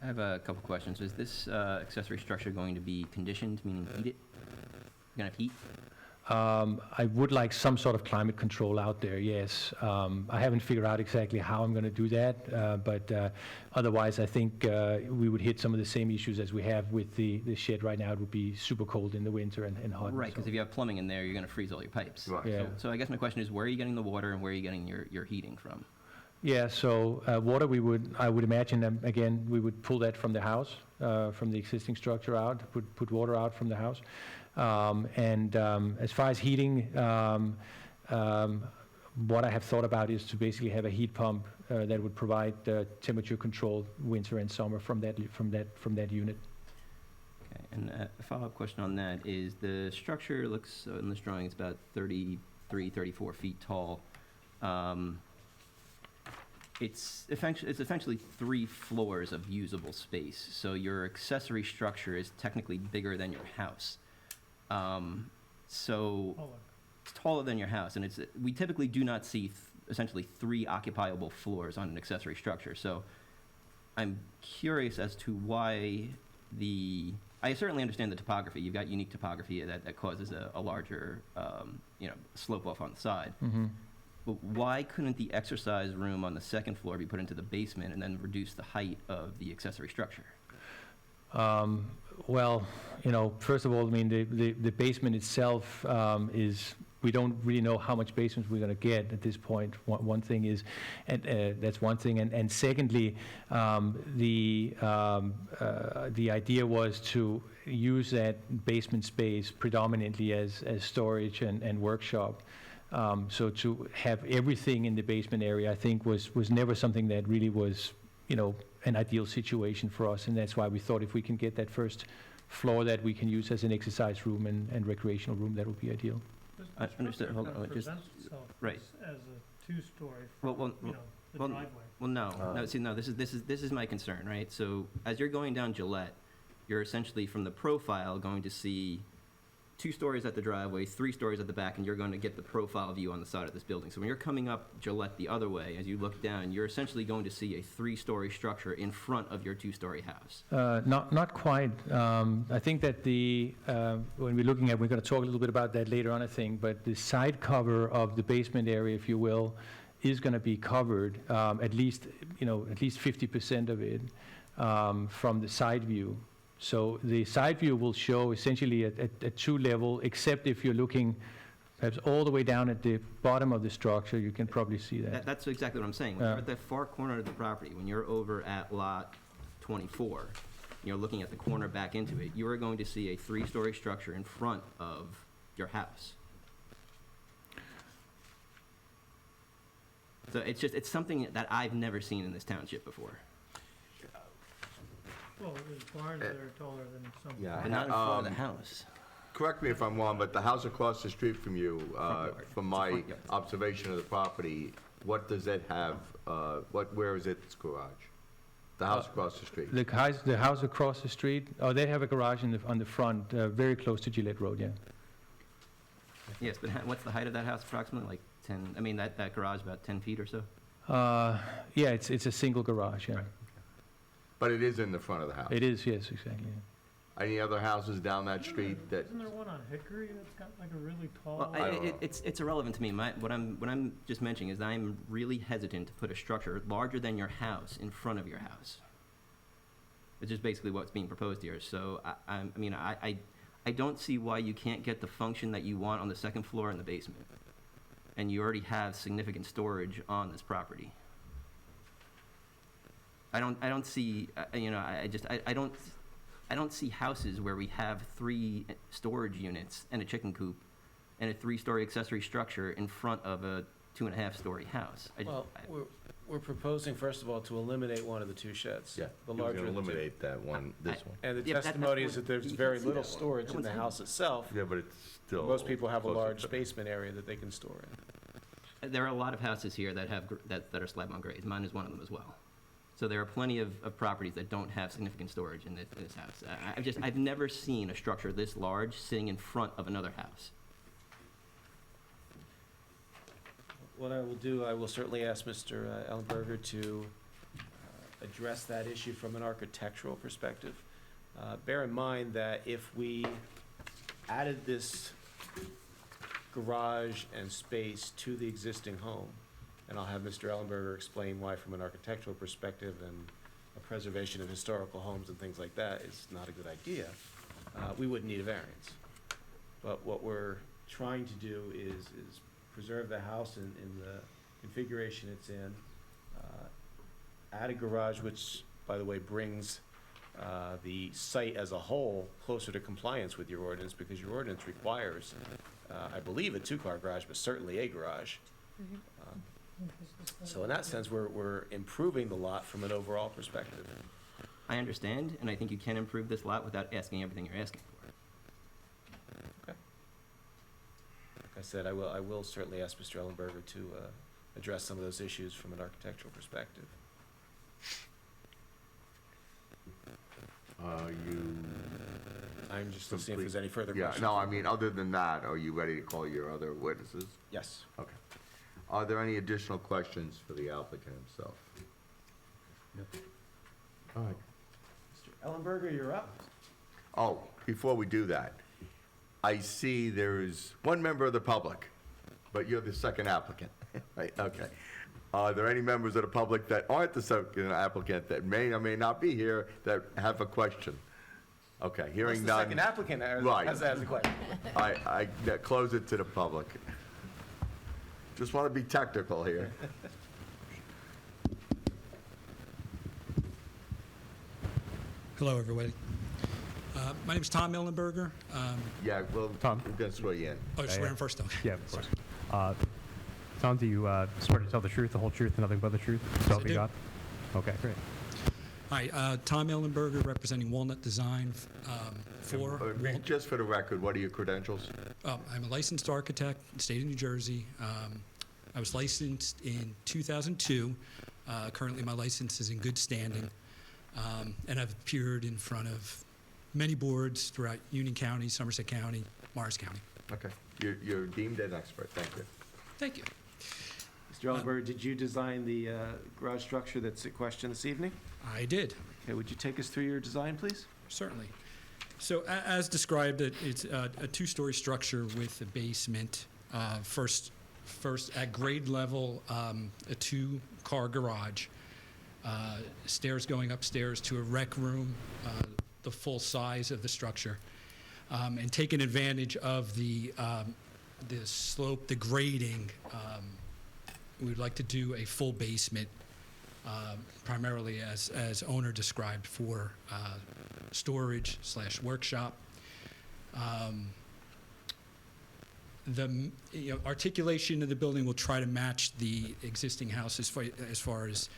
I have a couple questions. Is this accessory structure going to be conditioned, meaning heated? Going to have heat? I would like some sort of climate control out there, yes. I haven't figured out exactly how I'm going to do that, but otherwise I think we would hit some of the same issues as we have with the shed right now. It would be super cold in the winter and hot. Right, because if you have plumbing in there, you're going to freeze all your pipes. Right. Yeah. So I guess my question is, where are you getting the water and where are you getting your heating from? Yeah, so water, I would imagine, again, we would pull that from the house, from the existing structure out, put water out from the house. As far as heating, what I have thought about is to basically have a heat pump that would provide temperature control winter and summer from that unit. Okay, and a follow-up question on that is the structure looks, in this drawing, it's about 33, 34 feet tall. It's essentially 3 floors of usable space. So your accessory structure is technically bigger than your house. So it's taller than your house, and we typically do not see essentially 3 occupiable floors on an accessory structure. So I'm curious as to why I certainly understand the topography. You've got unique topography that causes a larger, slope off on the side. Mm-hmm. But why couldn't the exercise room on the second floor be put into the basement and then reduce the height of the accessory structure? Well, first of all, I mean, the basement itself we don't really know how much basement we're going to get at this point. One thing is, and that's one thing. And secondly, the idea was to use that basement space predominantly as storage and workshop. So to have everything in the basement area, I think, was never something that really was, an ideal situation for us. And that's why we thought if we can get that first floor that we can use as an exercise room and recreational room, that would be ideal. I understood. Hold on, presents itself right. as a 2-story Well, from, the well, driveway. Well, no. This is my concern, right? So as you're going down Gillette, you're essentially from the profile going to see 2 stories at the driveway, 3 stories at the back, and you're going to get the profile view on the side of this building. So when you're coming up Gillette the other way, as you look down, you're essentially going to see a 3-story structure in front of your 2-story house. Not quite. I think that when we're looking at, we're going to talk a little bit about that later on, I think, but the side cover of the basement area, if you will, is going to be covered, at least 50% of it from the side view. So the side view will show essentially at 2 level, except if you're looking perhaps all the way down at the bottom of the structure, you can probably see that. That's exactly what I'm saying. When you're at the far corner of the property, when you're over at lot 24, you're looking at the corner back into it, you are going to see a 3-story structure in front of your house. So it's something that I've never seen in this township before. Well, there's barns that are taller than some. Yeah. But not in front of the house. Correct me if I'm wrong, but the house across the street from you, from my front yard. observation of the property, what does it have, where is its garage? The house across the street? The house across the street, they have a garage on the front, very close to Gillette Road, yeah. Yes, but what's the height of that house approximately? Like 10, I mean, that garage about 10 feet or so? Yeah, it's a single garage, yeah. Right. But it is in the front of the house? It is, yes, exactly, yeah. Any other houses down that street that? Isn't there one on Hickory that's got like a really tall? Well, I don't know. it's irrelevant to me. What I'm just mentioning is I'm really hesitant to put a structure larger than your house in front of your house. It's just basically what's being proposed here. So I don't see why you can't get the function that you want on the second floor in the basement, and you already have significant storage on this property. I don't see, I don't. I don't see houses where we have 3 storage units and a chicken coop and a 3-story accessory structure in front of a 2.5-story house. Well, we're proposing, first of all, to eliminate one of the 2 sheds. Yeah, The he was larger gonna of the two. eliminate that one, this one. And the Yeah, but testimony that's is that what- there's you very can't see little that one. storage in Everyone's the saying house itself. Yeah, but it's still. Most people have a closer large to- basement area that they can store in. There are a lot of houses here that have, that are slab on grades. Mine is one of them as well. So there are plenty of properties that don't have significant storage in this house. I've never seen a structure this large sitting in front of another house. What I will do, I will certainly ask Mr. Ellenberger to address that issue from an architectural perspective. Bear in mind that if we added this garage and space to the existing home, and I'll have Mr. Ellenberger explain why from an architectural perspective and a preservation of historical homes and things like that is not a good idea, we wouldn't need a variance. But what we're trying to do is preserve the house in the configuration it's in, add a garage, which, by the way, brings the site as a whole closer to compliance with your ordinance, because your ordinance requires, I believe, a 2-car garage, but certainly a garage. So in that sense, we're improving the lot from an overall perspective. I understand, and I think you can improve this lot without asking everything you're asking for. Like I said, I will certainly ask Mr. Ellenberger to address some of those issues from an architectural perspective. I'm just seeing if there's any further Yeah, questions. no, I mean, other than that, are you ready to call your other witnesses? Yes. Okay. Are there any additional questions for the applicant himself? No. All right. Mr. Ellenberger, you're up. Oh, before we do that, I see there is one member of the public, but you're the second applicant, right? Okay. Are there any members of the public that aren't the second applicant that may or may not be here that have a question? Okay, hearing What's the none. second applicant Right. has a question? I close it to the public. Just want to be technical here. Hello, everybody. My name's Tom Ellenberger. Yeah, well, Tom? we're going to swear you in. Oh, swearing first, okay. Yeah, of course. Tom, do you swear to tell the truth, the whole truth, and nothing but the truth? So help I you do. God? Okay, great. Hi, Tom Ellenberger, representing Walnut Design for... Just for the record, what are your credentials? I'm a licensed architect in the state of New Jersey. I was licensed in 2002. Currently, my license is in good standing. And I've appeared in front of many boards throughout Union County, Somerset County, Morris County. Okay. You're deemed an expert. Thank you. Thank you. Mr. Ellenberger, did you design the garage structure that's at question this evening? I did. Okay, would you take us through your design, please? Certainly. So as described, it's a 2-story structure with a basement. First at grade level, a 2-car garage. Stairs going upstairs to a rec room, the full size of the structure. And taking advantage of the slope, the grading, we'd like to do a full basement, primarily as owner described, for storage / workshop. The articulation of the building will try to match the existing house as far as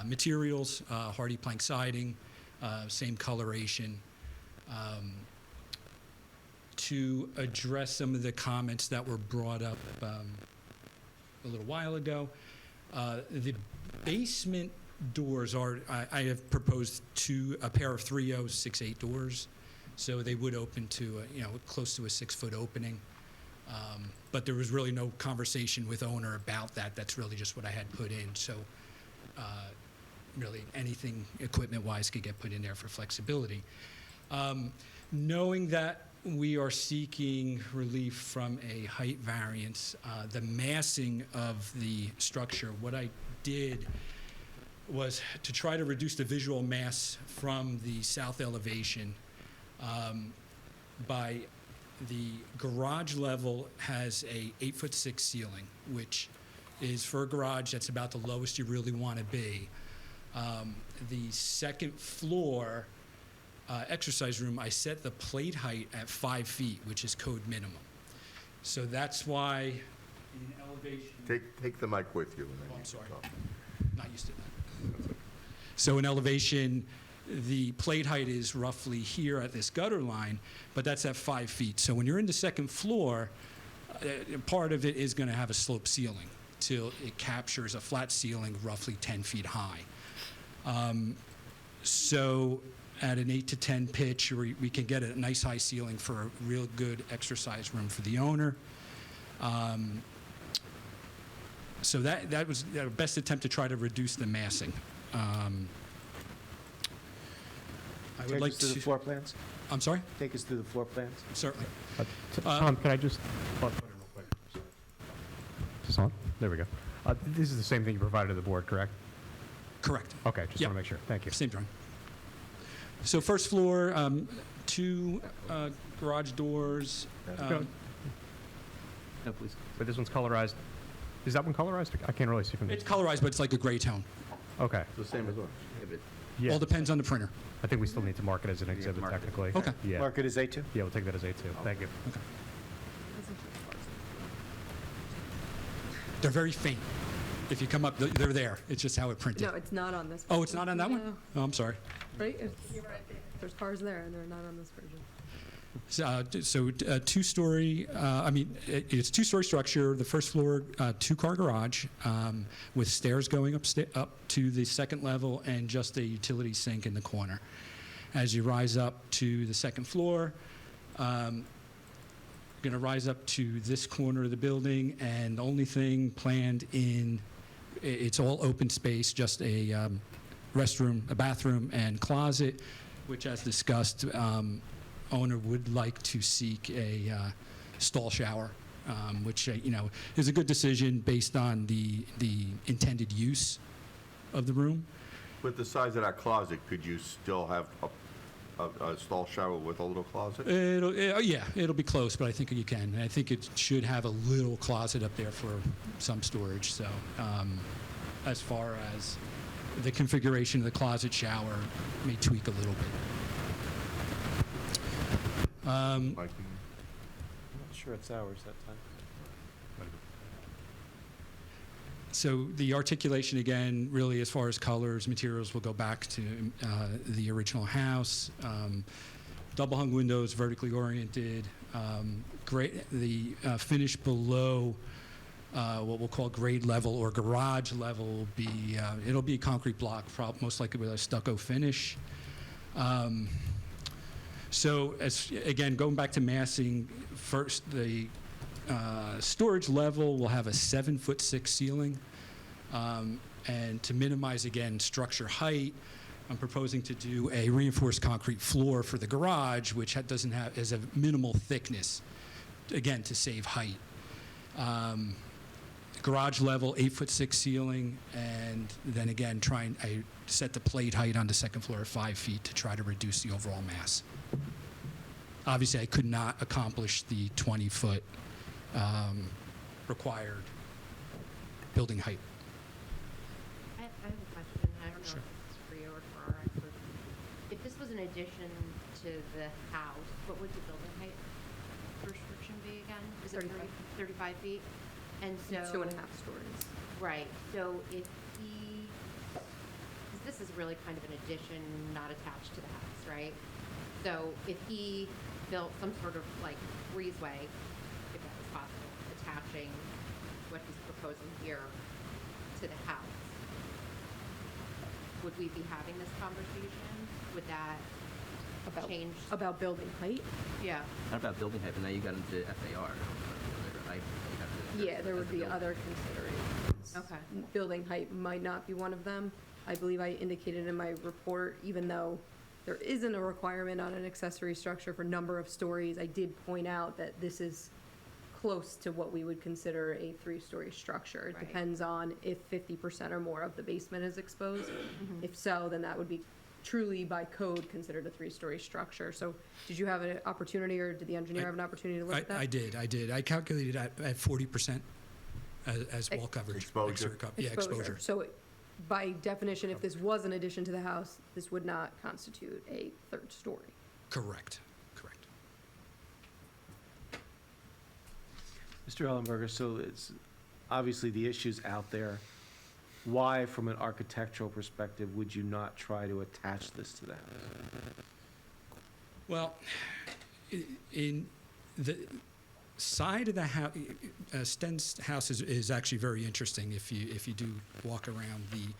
materials, hardy plank siding, same coloration. To address some of the comments that were brought up a little while ago, the basement doors are, I have proposed a pair of 3.0/6.8 doors, so they would open to close to a 6-foot opening. But there was really no conversation with owner about that. That's really just what I had put in. So really anything equipment-wise could get put in there for flexibility. Knowing that we are seeking relief from a height variance, the massing of the structure, what I did was to try to reduce the visual mass from the south elevation by the garage level has a 8'6" ceiling, which is for a garage, that's about the lowest you really want to be. The second floor exercise room, I set the plate height at 5 feet, which is code minimum. So that's why in elevation. Take the mic with you. and then Oh, you I'm can sorry. talk. Not used to that. So in elevation, the plate height is roughly here at this gutter line, but that's at 5 feet. So when you're in the second floor, part of it is going to have a slope ceiling till it captures a flat ceiling roughly 10 feet high. So at an 8 to 10 pitch, we can get a nice high ceiling for a real good exercise room for the owner. So that was our best attempt to try to reduce the massing. I would Take like us through the floor plans? I'm sorry? Take us through the floor plans? Certainly. Tom, can I just plug it in real quick? Just on? There we go. This is the same thing you provided to the board, correct? Correct. Okay, just Yep. want to make sure. Thank you. Same drawing. So first floor, 2 garage doors. Go. No, please. But this one's colorized. Is that one colorized? I can't really see from It's this. colorized, but it's like a gray tone. Okay. It's the same as ours. Yeah. All depends on the printer. I think we still need to mark it as an exhibit mark it. technically. Okay. Yeah. Mark it as A2? Yeah, we'll take that as A2. Thank you. They're very faint. If you come up, they're there. It's just how it printed. No, it's not on this. Oh, it's not on that one? No. Oh, I'm sorry. Right? There's cars there, and they're not on this version. So, two-story, it's two-story structure. The first floor, 2-car garage with stairs going up to the second level and just a utility sink in the corner. As you rise up to the second floor, you're going to rise up to this corner of the building, and the only thing planned it's all open space, just a restroom, a bathroom, and closet, which, as discussed, owner would like to seek a stall shower, which is a good decision based on the intended use of the room. With the size of that closet, could you still have a stall shower with a little closet? It'll be close, but I think you can. And I think it should have a little closet up there for some storage. So, as far as the configuration of the closet shower, may tweak a little bit. Like, I'm not sure it's ours that time. So the articulation, again, really as far as colors, materials, will go back to the original house. Double hung windows, vertically oriented. The finish below what we'll call grade level or garage level will be, it'll be a concrete block, most likely with a stucco finish. So, again, going back to massing, first the storage level will have a 7'6" ceiling, and to minimize, again, structure height, I'm proposing to do a reinforced concrete floor for the garage, which doesn't have as a minimal thickness, again, to save height. Garage level, 8'6" ceiling, and then again, I set the plate height on the second floor at 5 feet to try to reduce the overall mass. Obviously, I could not accomplish the 20-foot required building height. I have a question. I don't know if it's for you or for our expert. If this was an addition to the house, what would the building height restriction be again? Is it 35 feet? And so 2.5 stories. Right. So if he, because this is really kind of an addition, not attached to the house, right? So if he built some sort of like breezeway, if that was possible, attaching what he's proposing here to the house, would we be having this conversation? Would that change? About building height? Yeah. Not about building height, but now you got into FAR. Yeah, there would be other considerations. Okay. Building height might not be one of them. I believe I indicated in my report, even though there isn't a requirement on an accessory structure for number of stories, I did point out that this is close to what we would consider a 3-story structure. It Right. depends on if 50% or more of the basement is exposed. If so, then that would be truly by code considered a 3-story structure. So did you have an opportunity, or did the engineer have an opportunity to look at that? I did. I calculated at 40% as wall coverage. Exposure. Exposure. Yeah, exposure. So by definition, if this was an addition to the house, this would not constitute a third story. Correct, correct. Mr. Ellenberger, so it's, obviously the issue's out there. Why, from an architectural perspective, would you not try to attach this to the house? Well, in the side of the house, Sten's house is actually very interesting if you do walk around. The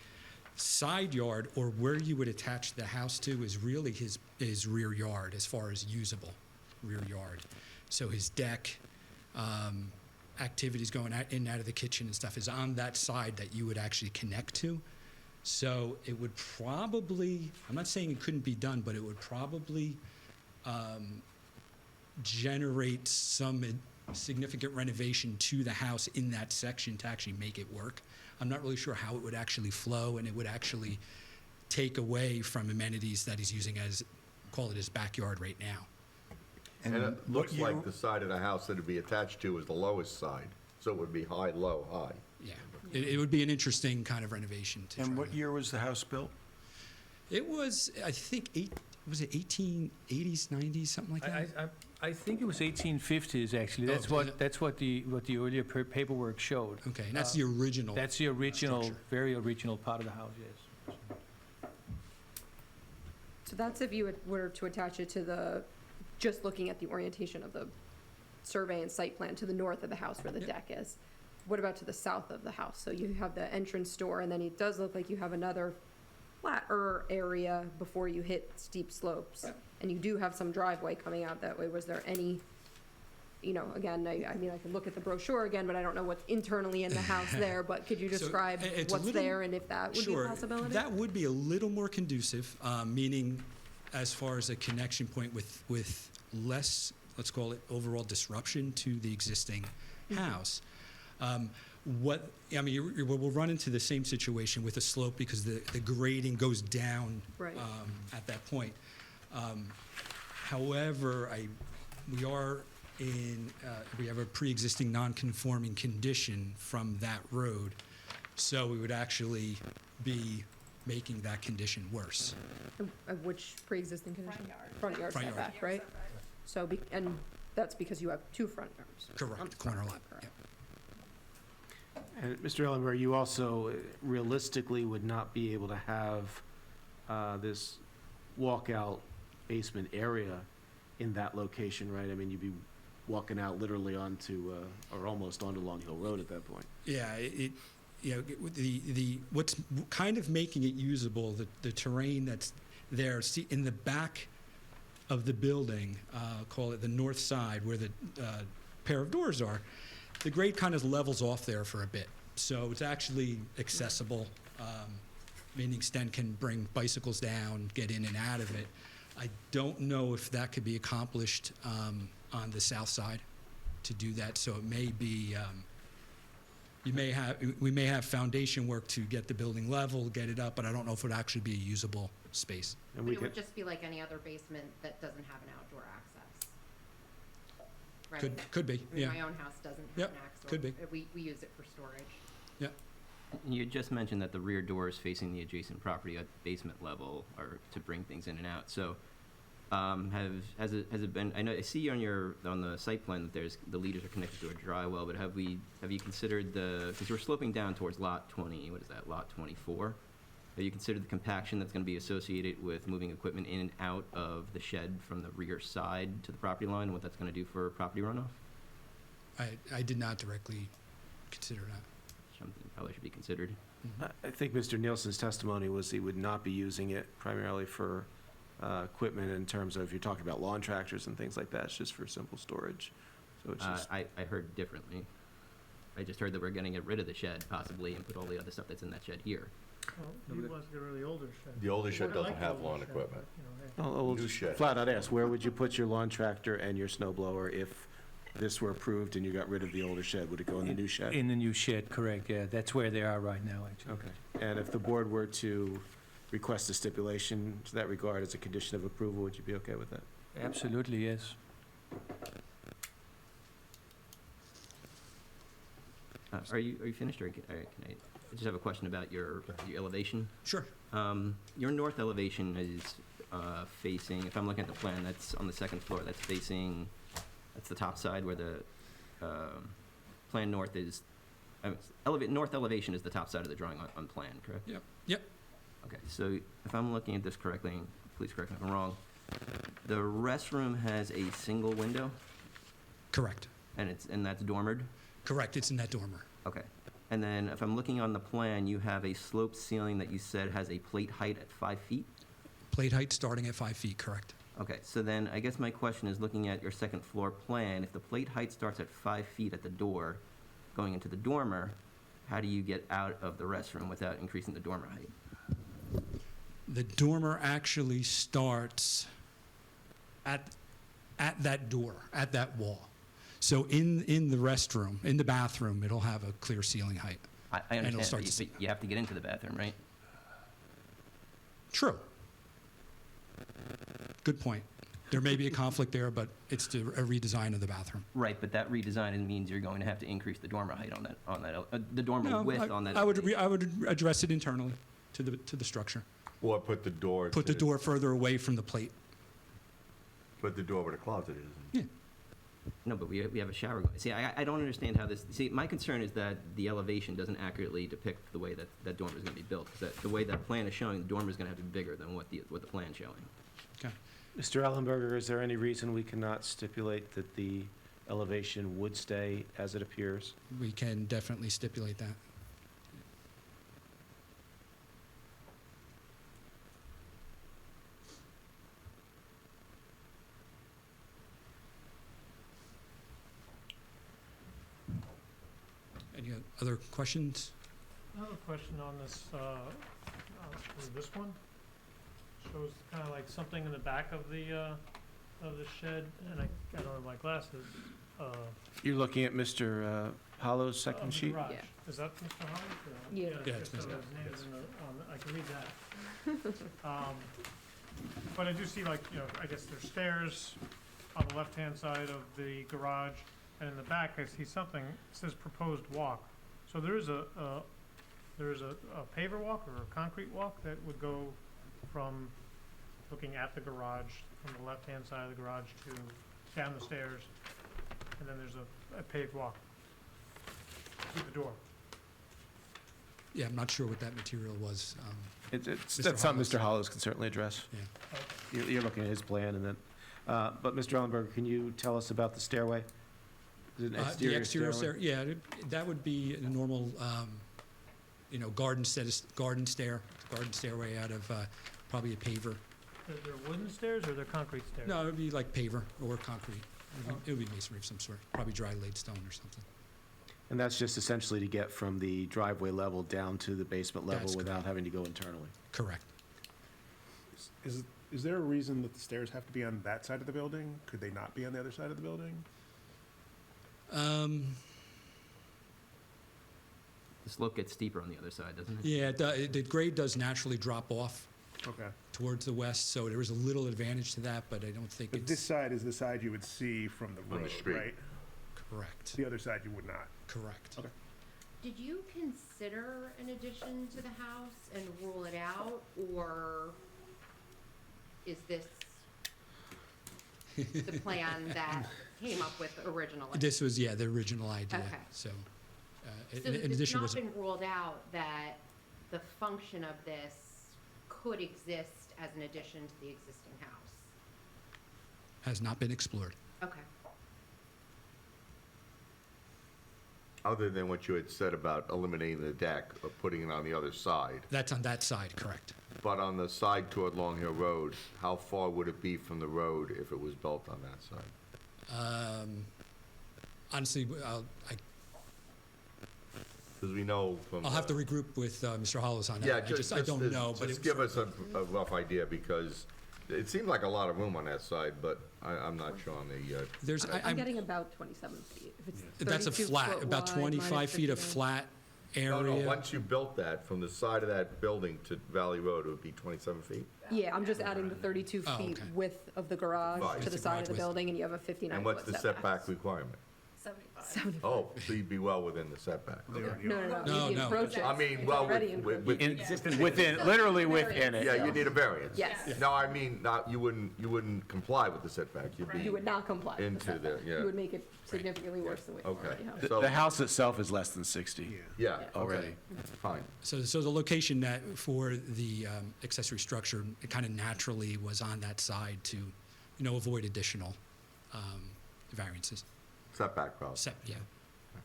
side yard, or where you would attach the house to, is really his rear yard as far as usable rear yard. So his deck, activities going out in and out of the kitchen and stuff is on that side that you would actually connect to. So it would probably, I'm not saying it couldn't be done, but it would probably generate some significant renovation to the house in that section to actually make it work. I'm not really sure how it would actually flow, and it would actually take away from amenities that he's using as, call it his backyard right now. And it looks like the side of the house that it'd be attached to is the lowest side, so it would be high, low, high. Yeah, it would be an interesting kind of renovation to And try what to- year was the house built? It was, I think, was it 1880s, 90s, something like that? I think it was 1850s, actually. Oh, That's is what, it? that's what the earlier paperwork showed. Okay, and that's the original. That's the original, structure. very original part of the house, yes. So that's if you were to attach it to the, just looking at the orientation of the survey and site plan to the north of the house where the Yep. deck is. What about to the south of the house? So you have the entrance door, and then it does look like you have another flatter area before you hit steep slopes. Yep. And you do have some driveway coming out that way. Was there any, again, I mean, I can look at the brochure again, but I don't know what's internally in the house there, but could you So, describe it's a what's little- there and if that would be a Sure, possibility? that would be a little more conducive, meaning as far as a connection point with less, let's call it, overall disruption to the existing house. We'll run into the same situation with a slope because the grading goes down Right. at that point. However, we have a pre-existing non-conforming condition from that road, so we would actually be making that condition worse. Which pre-existing condition? Front yard. Front yard Front yard. setback, right? So, and that's because you have two front yards. Correct, corner lot, yeah. And Mr. Ellenberger, you also realistically would not be able to have this walkout basement area in that location, right? I mean, you'd be walking out literally onto, or almost onto Long Hill Road at that point. Yeah, what's kind of making it usable, the terrain that's there, see, in the back of the building, call it the north side where the pair of doors are, the grade kind of levels off there for a bit. So it's actually accessible, meaning Sten can bring bicycles down, get in and out of it. I don't know if that could be accomplished on the south side to do that, so it may be, we may have foundation work to get the building level, get it up, but I don't know if it would actually be a usable space. And But we it would could, just be like any other basement that doesn't have an outdoor access. Right? Could be, I mean, yeah. my own house doesn't have Yep, an access. could be. We use it for storage. You just mentioned that the rear door is facing the adjacent property at basement level, or to bring things in and out. So, has it been? I see on the site plan that the leaders are connected to a dry well, but have you considered because we're sloping down towards lot 20? What is that? Lot 24. Have you considered the compaction that's going to be associated with moving equipment in and out of the shed from the rear side to the property line, and what that's going to do for property runoff? I did not directly consider that. Something that probably should be considered. I think Mr. Nielsen's testimony was he would not be using it primarily for equipment in terms of, you're talking about lawn tractors and things like that, it's just for simple storage. So it's just, I heard differently. I just heard that we're going to get rid of the shed possibly and put all the other stuff that's in that shed here. Well, he wants to get rid of the older shed. The older shed I doesn't like the have older lawn shed, equipment. but, hey. we'll New just shed. flat out ask, where would you put your lawn tractor and your snow blower if this were approved and you got rid of the older shed? Would it go in the new shed? In the new shed, correct, yeah. That's where they are right now, actually. Okay. And if the board were to request a stipulation to that regard as a condition of approval, would you be okay with that? Absolutely, yes. Are you finished, or can I just have a question about your elevation? Sure. Your north elevation is facing, if I'm looking at the plan, that's on the second floor, that's facing, that's the top side where the plan north is, north elevation is the top side of the drawing on plan, correct? Yep. Okay, so if I'm looking at this correctly, and please correct me if I'm wrong, the restroom has a single window, Correct. and that's dormered? Correct, it's in that dormer. Okay. And then if I'm looking on the plan, you have a sloped ceiling that you said has a plate height at 5 feet? Plate height starting at 5 feet, correct. Okay, so then I guess my question is, looking at your second floor plan, if the plate height starts at 5 feet at the door, going into the dormer, how do you get out of the restroom without increasing the dormer height? The dormer actually starts at that door, at that wall. So in the restroom, in the bathroom, it'll have a clear ceiling height. I And it'll understand, start but you have to get into the bathroom, right? True. Good point. There may be a conflict there, but it's a redesign of the bathroom. Right, but that redesign means you're going to have to increase the dormer height the dormer width on that. I would address it internally to the structure. Or put the door. Put the door further away from the plate. Put the door where the closet is. Yeah. No, but we have a shower going. See, I don't understand how this, see, my concern is that the elevation doesn't accurately depict the way that dormer is going to be built. Because the way that plan is showing, the dormer is going to have to be bigger than what the plan's showing. Okay. Mr. Ellenberger, is there any reason we cannot stipulate that the elevation would stay as it appears? We can definitely stipulate that. Any other questions? I have a question on this, this one. Shows kind of like something in the back of the shed, and I don't have my glasses. You're looking at Mr. Hollow's second the sheet? garage. Yeah. Is that Mr. Holland? Yeah. Yeah, it's just, Mr. his name is in the, I can read that. But I do see, like, I guess there's stairs on the left-hand side of the garage, and in the back I see something, it says proposed walk. So there's a paver walk or a concrete walk that would go from looking at the garage, from the left-hand side of the garage to down the stairs, and then there's a paved walk to the door. Yeah, I'm not sure what that material was. That's something Mr. Hollows can certainly address. Yeah. You're looking at his plan, and then, but Mr. Ellenberger, can you tell us about the stairway? Is it an The exterior stairway? stair, yeah, that would be a normal, garden stairway out of probably a paver. They're wooden stairs or they're concrete stairs? No, it would be like paver or concrete. It would be masonry of some sort, probably dry laid stone or something. And that's just essentially to get from the driveway level down to the basement level That's without correct. having to go internally? Correct. Is there a reason that the stairs have to be on that side of the building? Could they not be on the other side of the building? The slope gets steeper on the other side, doesn't it? Yeah, the grade does naturally drop off Okay. towards the west, so there is a little advantage to that, but I don't think But this it's side is the side you would see from the From the road, street. right? correct. The other side you would not. Correct. Okay. Did you consider an addition to the house and rule it out, or is this the plan that came up with originally? This was, the original idea, Okay. so, So in it's addition not was, been ruled out that the function of this could exist as an addition to the existing house? has not been explored. Okay. Other than what you had said about eliminating the deck or putting it on the other side. That's on that side, correct. But on the side toward Long Hill Road, how far would it be from the road if it was built on that side? Honestly, Because we know from. I'll have to regroup with Mr. Hollis on that. Yeah, I don't know, but just give us a rough idea, because it seemed like a lot of room on that side, but I'm not sure on the, there's, I'm getting about 27 feet. If it's that's a 32 flat, foot about wide, 25 minus feet of 59. flat no, area. once you built that, from the side of that building to Valley Road, it would be 27 feet? Yeah, I'm just adding the 32 Oh, feet okay. width of the garage Right. to the The side of garage the width. building, and you have a 59 And foot what's the setback. setback requirement? Oh, so you'd be well within the setback. They Okay. already No, are. no, no, No, you'd be no. encroaching. I mean, It's well, already with, encroaching. Literally within it. yeah, you need a variance. Yes. No, I mean, not, you wouldn't comply with the setback, you'd be You would not comply with the into the, setback. yeah. You would make it significantly worse than what you Okay. already have. The So- the house itself is less than 60 Yeah, already. okay, fine. So the location that for the accessory structure, it kind of naturally was on that side to, avoid additional variances. Setback problem. Yeah.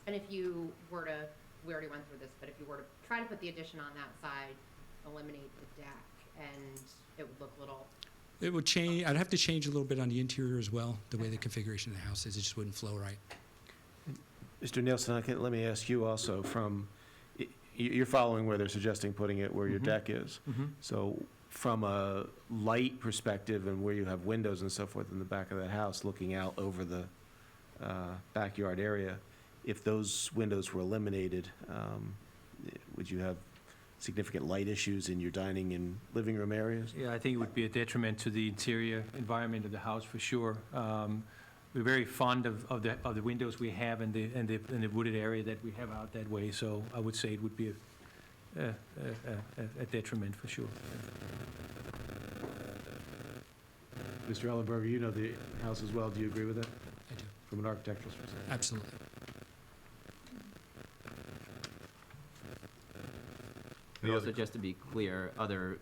And if you were to, we already went through this, but if you were to try to put the addition on that side, eliminate the deck, and it would look a little, It would change, I'd have to change a little bit on the interior as well, the way the configuration of the house is, it just wouldn't flow right. Mr. Nielsen, let me ask you also you're following where they're suggesting putting it where your deck is. So from a light perspective and where you have windows and so forth in the back of that house, looking out over the backyard area, if those windows were eliminated, would you have significant light issues in your dining and living room areas? Yeah, I think it would be a detriment to the interior environment of the house for sure. We're very fond of the windows we have and the wooded area that we have out that way, so I would say it would be a detriment for sure. Mr. Ellenberger, you know the house as well. Do you agree with that I do, from an architectural perspective? absolutely. Any Also, other- just to be clear, other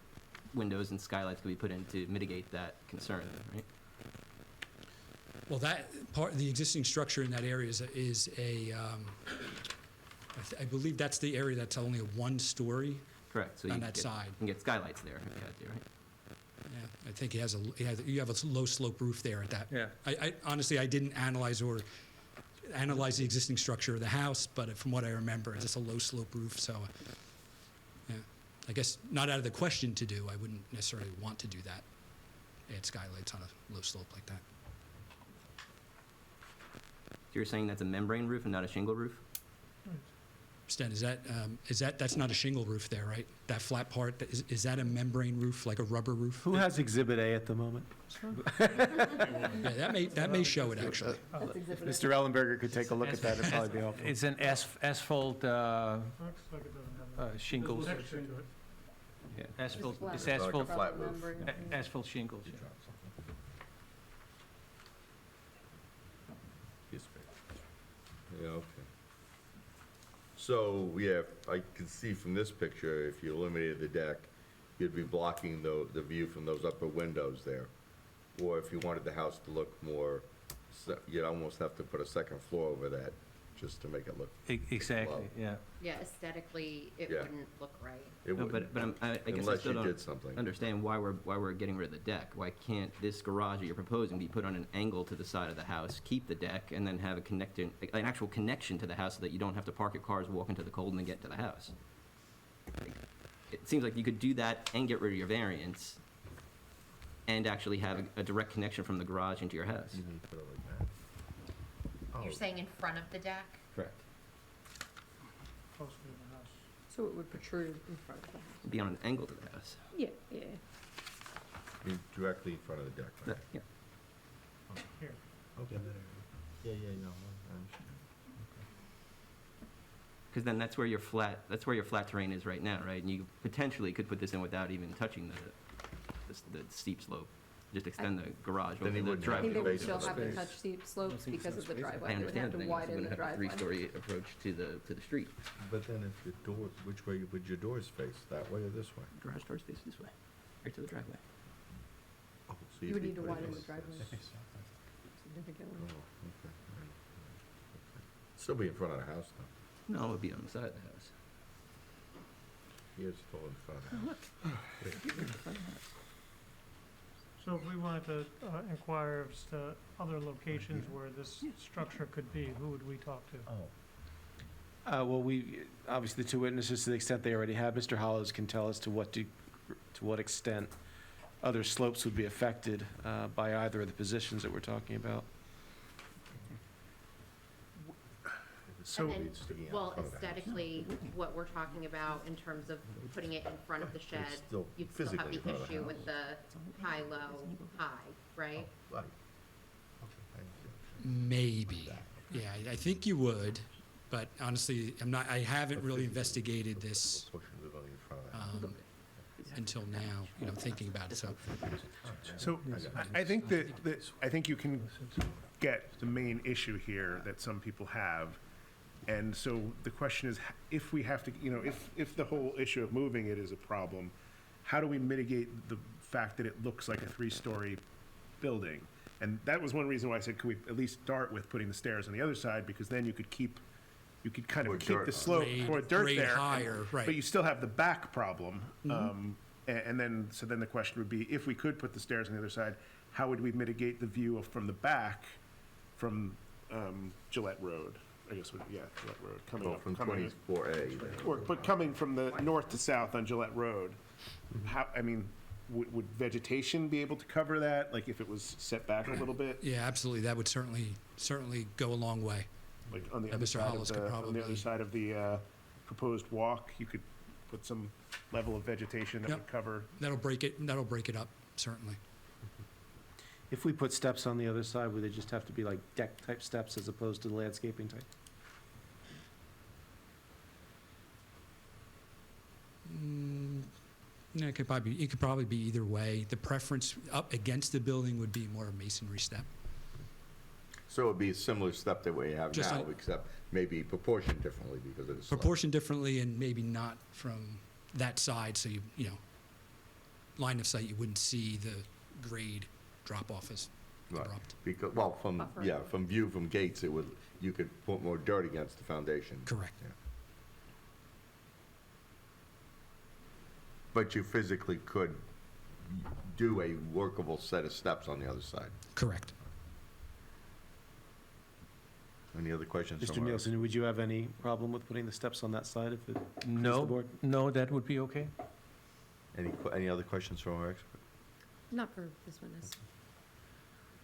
windows and skylights could be put in to mitigate that concern, right? Well, the existing structure in that area is I believe that's the area that's only a one-story. Correct. So On you that get- side. You can get skylights there if you had to, right? Yeah, I think you have a low slope roof there at that. Yeah. I honestly, I didn't analyze the existing structure of the house, but from what I remember, it's just a low slope roof, so, yeah. I guess not out of the question to do, I wouldn't necessarily want to do that. Add skylights on a low slope like that. You're saying that's a membrane roof and not a shingle roof? Stan, that's not a shingle roof there, right? That flat part, is that a membrane roof, like a rubber roof? Who has Exhibit A at the moment? Yeah, that may show it, actually. Mr. Ellenberger could take a look at that. It'd probably be helpful. It's an asphalt looks like it doesn't have shingles. a texture to it. Yeah, asphalt, flat. it's Like a asphalt, flat roof. asphalt shingles, yeah. Yeah, okay. So, yeah, I can see from this picture, if you eliminated the deck, you'd be blocking the view from those upper windows there. Or if you wanted the house to look more, you'd almost have to put a second floor over that, just to make it look, Exactly, Wow. yeah. yeah, aesthetically, it Yeah. wouldn't look right. it No, wouldn't, but I guess I unless still you don't did something. understand why we're getting rid of the deck. Why can't this garage that you're proposing be put on an angle to the side of the house, keep the deck, and then have an actual connection to the house so that you don't have to park your cars, walk into the cold, and then get to the house? It seems like you could do that and get rid of your variance, and actually have a direct connection from the garage into your house. You can put it like that. You're Oh. saying in front of the deck? Correct. Close to the house. So it would protrude in front of the house. Be on an angle to the house. Yeah, yeah. Be directly in front of the deck, right? Yeah. Here. Okay. Yeah, no, I understand. Because then that's where your flat terrain is right now, right? And you potentially could put this in without even touching the steep slope. Just extend the garage Then over you the wouldn't I have think the they would base still of the have to space. touch steep slopes because of the driveway. I They would understand have that, to you're widen gonna the have a driveway. three-story approach to the street. But then if your door, which way would your doors face, that way or this way? Garage doors face this way, right to the driveway. Oh, so You you'd would be need to putting widen the this- driveway this- significantly. Oh, okay. Still be in front of the house, though. No, it would be on the side of the house. He is still in front of the house. So if we wanted to inquire as to other locations where this structure could be, who would we talk to? Well, obviously, the two witnesses, to the extent they already have, Mr. Hollows can tell us to what extent other slopes would be affected by either of the positions that we're talking about. So And then, it's sticking out well, in front of the house. aesthetically, what we're talking about in terms of putting it in front of the shed, still you'd still have physically the in front of the issue house. with the high, low, high, right? Right. Okay, I understand. Maybe. Yeah, I think you would, but honestly, I haven't really investigated this until now, thinking about it, so. So I think I think you can get the main issue here that some people have. And so the question is, if we have to, if the whole issue of moving it is a problem, how do we mitigate the fact that it looks like a 3-story building? And that was one reason why I said, could we at least start with putting the stairs on the other side, because then you could kind of Or keep dirt the on it. slope or dirt Grade there. higher, right. But you still have the back problem. And then the question would be, if we could put the stairs on the other side, how would we mitigate the view from the back from Gillette Road? I guess, Gillette Road, coming up. From coming- 24A. But coming from the north to south on Gillette Road, would vegetation be able to cover that? Like if it was set back a little bit? Yeah, absolutely, that would certainly go a long way. Like on the Yeah, other Mr. side of Hollis could on the other probably- side of the proposed walk, you could put some level of vegetation that Yep. would cover. That'll break it up, certainly. If we put steps on the other side, would they just have to be like deck-type steps as opposed to landscaping type? Yeah, it could probably be either way. The preference up against the building would be more a masonry step. So it'd be a similar step that we have Just now, like- except maybe proportioned differently because of the slope. Proportioned differently and maybe not from that side, so line of sight, you wouldn't see the grade drop off as Right. abrupt. Because, from Buffer. view from Gates, you could put more dirt against the foundation. Correct. Yeah. But you physically could do a workable set of steps on the other side. Correct. Any other questions? Mr. from our- Nielsen, would you have any problem with putting the steps on that side if it pleased the No, board? no, that would be okay. Any other questions from our expert? Not for this witness.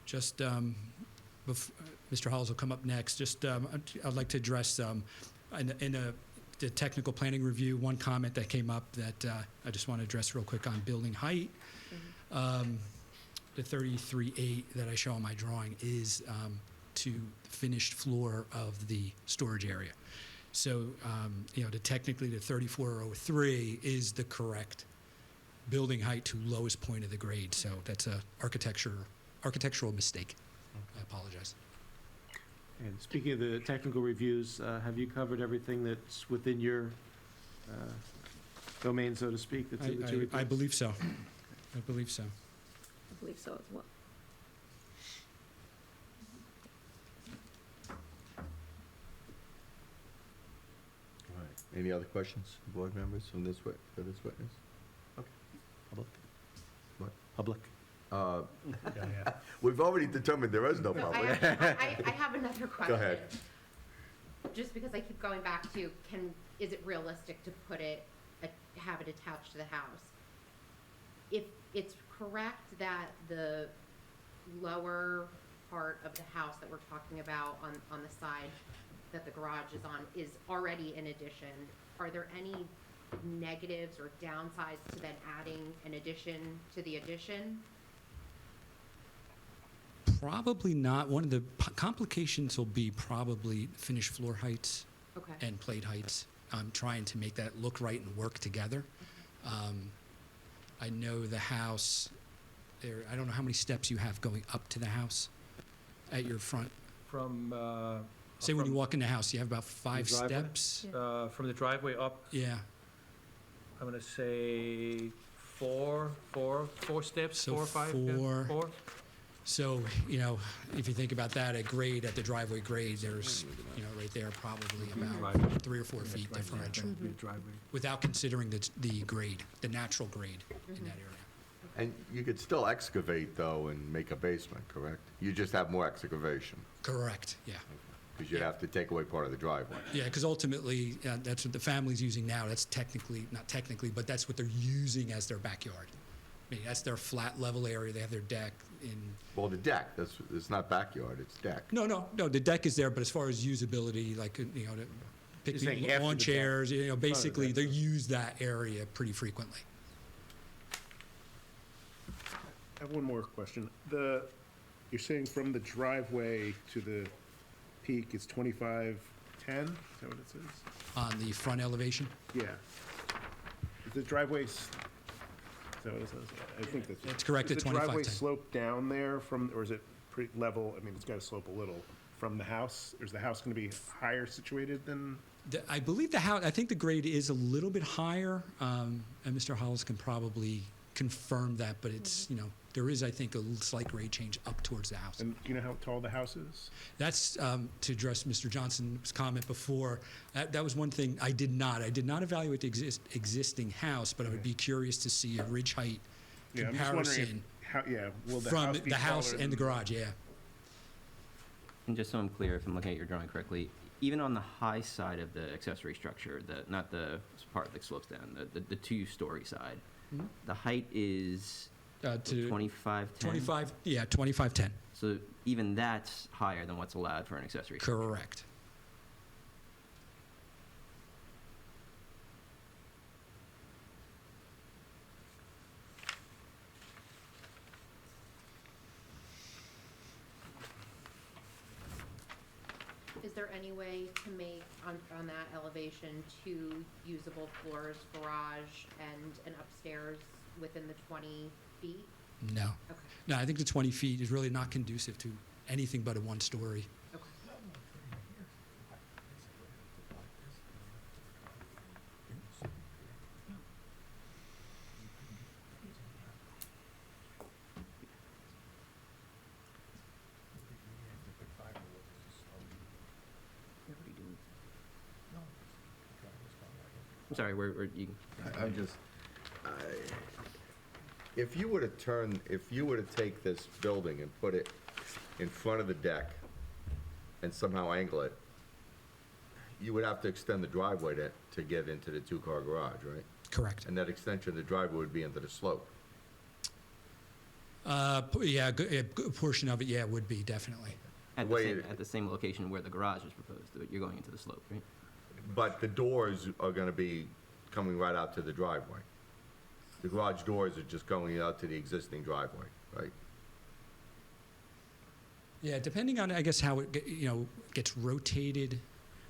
Just, Mr. Halls will come up next. Just, I'd like to address, in the technical planning review, one comment that came up that I just want to address real quick on building height. The 33.8 that I show on my drawing is to the finished floor of the storage area. So, technically, the 3403 is the correct building height to lowest point of the grade. So that's a architectural mistake. I apologize. And speaking of the technical reviews, have you covered everything that's within your domain, so to speak, that's in the two I reports? believe so. I believe so. I believe so as well. All right. Any other questions, board members, for this witness? Public? What? Public? We've already determined there is no So public. I have another question. Go ahead. Just because I keep going back to, is it realistic to have it attached to the house? If it's correct that the lower part of the house that we're talking about on the side that the garage is on is already an addition, are there any negatives or downsides to then adding an addition to the addition? Probably not. One of the complications will be probably finished floor heights Okay. and plate heights. I'm trying to make that look right and work together. I know the house, I don't know how many steps you have going up to the house at your front. From, Say when you walk in the house, you have about 5 driveway? steps? from the driveway up, Yeah. I'm gonna say four steps, So 4 or 5? yeah, four. 4? So, if you think about that, at the driveway grade, there's, right there, probably about 3 or 4 feet differential, without considering the grade, the natural grade in that area. And you could still excavate, though, and make a basement, correct? You just have more excavation, Correct, yeah. because you'd have to take away part of the driveway. Yeah, because ultimately, that's what the family's using now. That's not technically, but that's what they're using as their backyard. I mean, that's their flat level area. They have their deck in. Well, the deck, it's not backyard, it's deck. No, the deck is there, but as far as usability, like, to pick saying me after lawn the deck. chairs, basically, deck. they use that area pretty frequently. I have one more question. You're saying from the driveway to the peak is 2510, is that what it says? On the front elevation, Yeah. Is the driveway, is that what it says? I think that's. It's correct at Is the driveway 2510. slope down there from, or is it pretty level? I mean, it's gotta slope a little from the house. Or is the house gonna be higher situated than? I believe the house, I think the grade is a little bit higher, and Mr. Hollis can probably confirm that, but it's, there is, I think, a slight grade change up towards the house. And do you know how tall the house is? That's to address Mr. Johnson's comment before. That was one thing I did not. I did not evaluate the existing house, but I would be curious to see a ridge height Yeah, I'm just wondering comparison if, how, yeah, will the from house be the house taller and the than- garage. Yeah. And just so I'm clear, if I'm looking at your drawing correctly, even on the high side of the accessory structure, not the part that slopes down, the two-story side, Mhm. the height is To 2510? 2510. So even that's higher than what's allowed for an accessory structure. Correct. Is there any way to make, on that elevation, two usable floors, garage and an upstairs within the 20 feet? No. Okay. No, I think the 20 feet is really not conducive to anything but a one-story. Okay. I'm sorry, you, I'm just, if you were to take this building and put it in front of the deck and somehow angle it, you would have to extend the driveway to get into the two-car garage, right? Correct. And that extension of the driveway would be into the slope. Yeah, a good portion of it, yeah, would be, definitely. at Wait. the same location where the garage is proposed, you're going into the slope, right? But the doors are gonna be coming right out to the driveway. The garage doors are just going out to the existing driveway, right? Yeah, depending on, I guess, how it, gets rotated.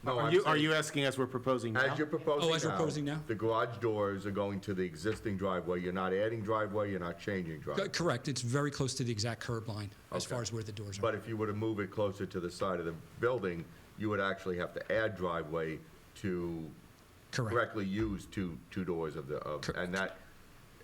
No, Are I'm you saying, asking as we're proposing now? as you're proposing Oh, as we're proposing now? the garage doors are going to the existing driveway. You're not adding driveway, you're not changing driveway. Correct, it's very close to the exact curb line as Okay. far as where the doors are. But if you were to move it closer to the side of the building, you would actually have to add driveway to Correct. correctly use two doors Cor- and that,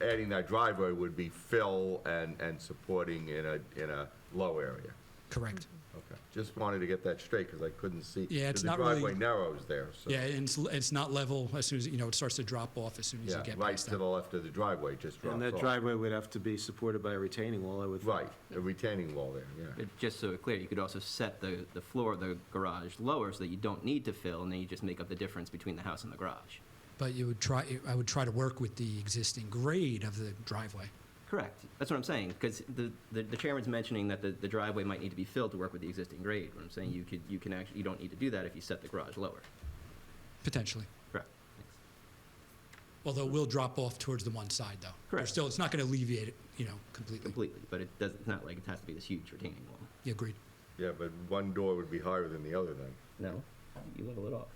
adding that driveway would be fill and supporting in a low area. Correct. Okay, just wanted to get that straight, because I couldn't see. Yeah, it's 'cause not the really- driveway narrows there, so. Yeah, and it's not level as soon as, it starts to drop off as soon as you Yeah, get right past to that. the left of the driveway, just drops And that off. driveway would have to be supported by a retaining wall, I would think. Right, a retaining wall there, yeah. But just so we're clear, you could also set the floor of the garage lower so that you don't need to fill, and then you just make up the difference between the house and the garage. But I would try to work with the existing grade of the driveway. Correct. That's what I'm saying, because the chairman's mentioning that the driveway might need to be filled to work with the existing grade. What I'm saying, you can actually, you don't need to do that if you set the garage lower. Potentially. Correct. Although it will drop off towards the one side, though. Correct. Still, it's not going to alleviate it, completely. Completely, but it's not like it has to be this huge retaining wall. Yeah, agreed. Yeah, but one door would be higher than the other then. No, you level it off,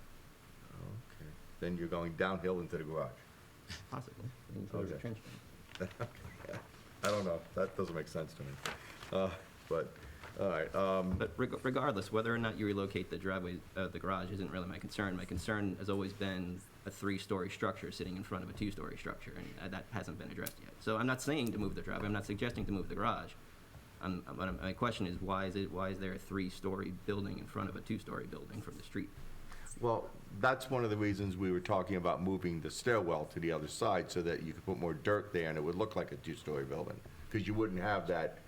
Okay. Then you're going downhill into the garage. possibly. Then you put a Okay. trench drain. I don't know, that doesn't make sense to me. But, all right, But regardless, whether or not you relocate the driveway, the garage isn't really my concern. My concern has always been a three-story structure sitting in front of a two-story structure, and that hasn't been addressed yet. So I'm not saying to move the driveway, I'm not suggesting to move the garage. My question is, why is there a three-story building in front of a two-story building from the street? well, that's one of the reasons we were talking about moving the stairwell to the other side, so that you could put more dirt there and it would look like a two-story building. Because you wouldn't have that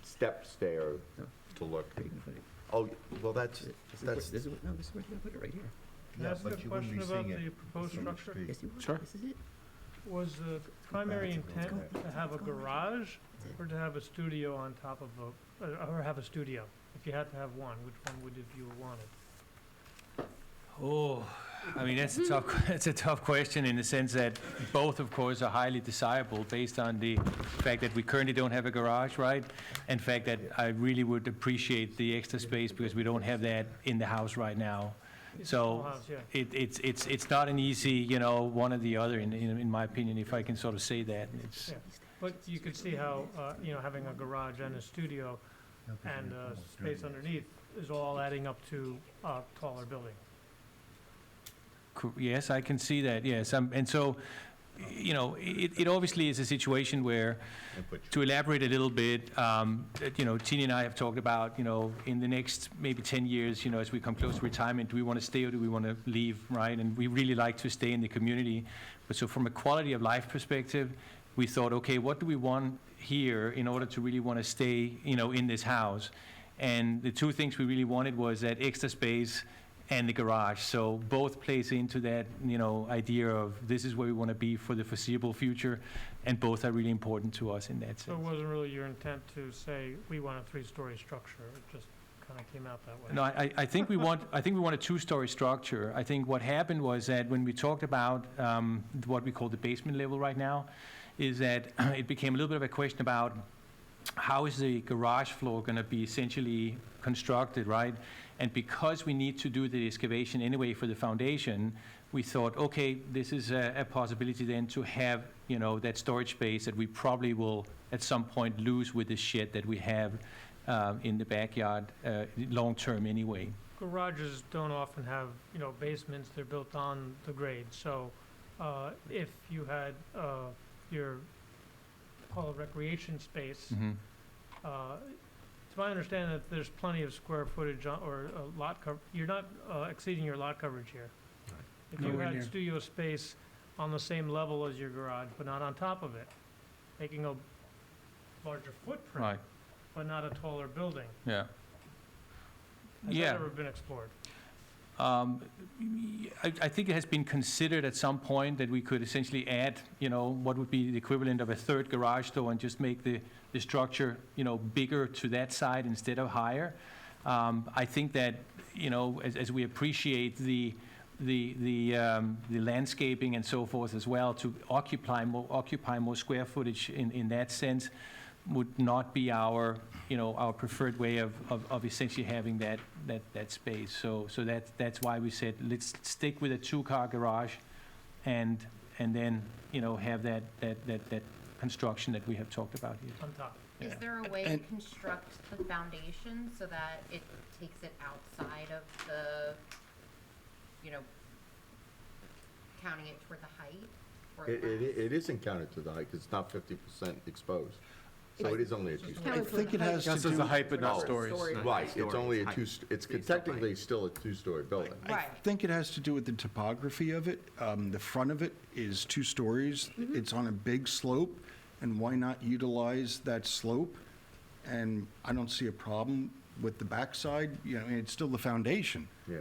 step stair to look. Where you gonna put it? Oh, well, that's, This is where you're gonna put it, right here. Can I ask a question about the proposed structure? Yes, you would. Sure. This is it. Was the primary intent to have a garage or to have a studio on top of or have a studio? If you had to have one, which one would have you wanted? Oh, I mean, that's a tough question in the sense that both, of course, are highly desirable based on the fact that we currently don't have a garage, right? And fact that I really would appreciate the extra space because we don't have that in the house right now. It's a small So house, yeah. it's not an easy, one or the other, in my opinion, if I can sort of say that. It's, Yeah. But you could see how, having a garage and a studio and space underneath is all adding up to a taller building. Yes, I can see that, yes. And so, it obviously is a situation where, to elaborate a little bit, Tini and I have talked about, in the next maybe 10 years, as we come close to retirement, do we want to stay or do we want to leave, right? And we really like to stay in the community. But so from a quality of life perspective, we thought, okay, what do we want here in order to really want to stay, in this house? And the two things we really wanted was that extra space and the garage. So both plays into that, idea of this is where we want to be for the foreseeable future, and both are really important to us in that So it sense. wasn't really your intent to say, we want a 3-story structure, it just kind of came out that way? No, I think we want a two-story structure. I think what happened was that when we talked about what we call the basement level right now, is that it became a little bit of a question about how is the garage floor going to be essentially constructed, right? And because we need to do the excavation anyway for the foundation, we thought, okay, this is a possibility then to have, that storage space that we probably will at some point lose with the shed that we have in the backyard long-term anyway. Garages don't often have, basements, they're built on the grade. So if you had your, call it recreation space, it's my understanding that there's plenty of square footage or lot cover, you're not exceeding your lot coverage here. If you Nowhere had near. studio space on the same level as your garage, but not on top of it, making a larger footprint, Right, but not a taller building. yeah. Has Yeah. that ever been explored? I think it has been considered at some point that we could essentially add, what would be the equivalent of a third garage door and just make the structure, bigger to that side instead of higher. I think that, as we appreciate the landscaping and so forth as well, to occupy more square footage in that sense would not be our preferred way of essentially having that space. So that's why we said, let's stick with a 2-car garage and then, have that construction that we have talked about here. On top. Is there a way to construct the foundation so that it takes it outside of the, counting it toward the height? Or It isn't counted to the height, 'cause it's not 50% exposed. So it is only a two-story. I think it has to Just as do, the height, but not No. stories. Right, it's only a Height. it's Based on technically height. still a two-story building. I Right. think it has to do with the topography of it. The front of it is 2 stories. It's on a big slope, and why not utilize that slope? And I don't see a problem with the backside, it's still the foundation. Yeah.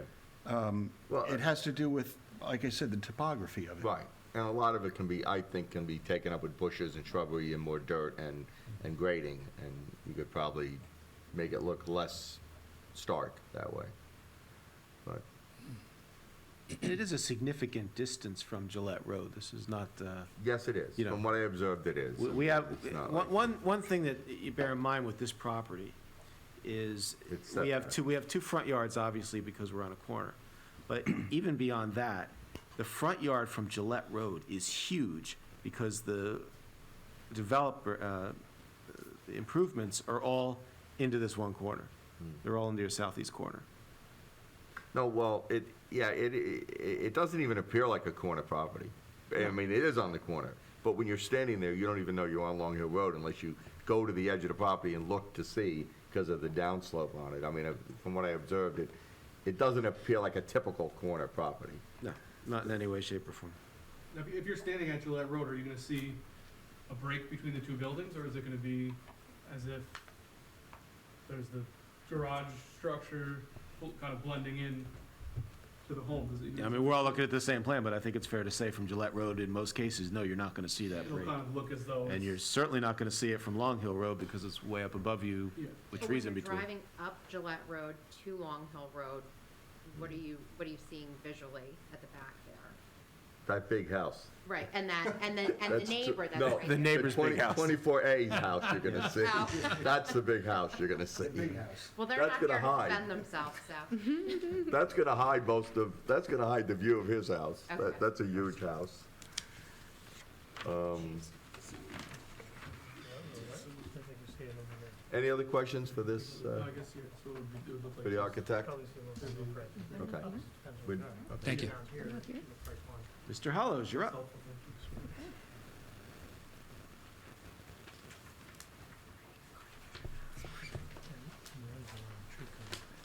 Well, it has to do with, like I said, the topography of it. Right, and a lot of it can be taken up with bushes and shrubbery and more dirt and grading, and you could probably make it look less stark that way. But, And it is a significant distance from Gillette Road. This is not, yes, it is. From what I observed, it is. We have, It's not like- one thing that you bear in mind with this property is It's we have setback. two front yards, obviously, because we're on a corner. But even beyond that, the front yard from Gillette Road is huge because the developer, the improvements are all into this one corner. They're all into your southeast corner. No, well, it doesn't even appear like a corner property. I mean, it is on the corner, but when you're standing there, you don't even know you're on Long Hill Road unless you go to the edge of the property and look to see because of the downslope on it. I mean, from what I observed, it doesn't appear like a typical corner property. No, not in any way, shape, or form. Now, if you're standing at Gillette Road, are you gonna see a break between the 2 buildings, or is it gonna be as if there's the garage structure kind of blending in to the home? I mean, we're all looking at the same plan, but I think it's fair to say from Gillette Road, in most cases, no, you're not gonna see that It'll break. kind of look as though And it's- you're certainly not gonna see it from Long Hill Road because it's way up above you Yeah. with So trees in when you're between. driving up Gillette Road to Long Hill Road, what are you seeing visually at the back there? That big house. Right, and the That's neighbor that's no, right the there. neighbor's big 20 house. 24A's house you're gonna see. Oh. That's the big house you're gonna see. Well, they're That's not gonna here to hide. defend themselves, so. That's gonna hide that's gonna hide the view of his house. Okay. That's a huge house. Any other questions for this, No, I guess, yeah, so it would look like. for the architect? Okay. Okay. Would- Thank you. Mr. Hollows, you're up.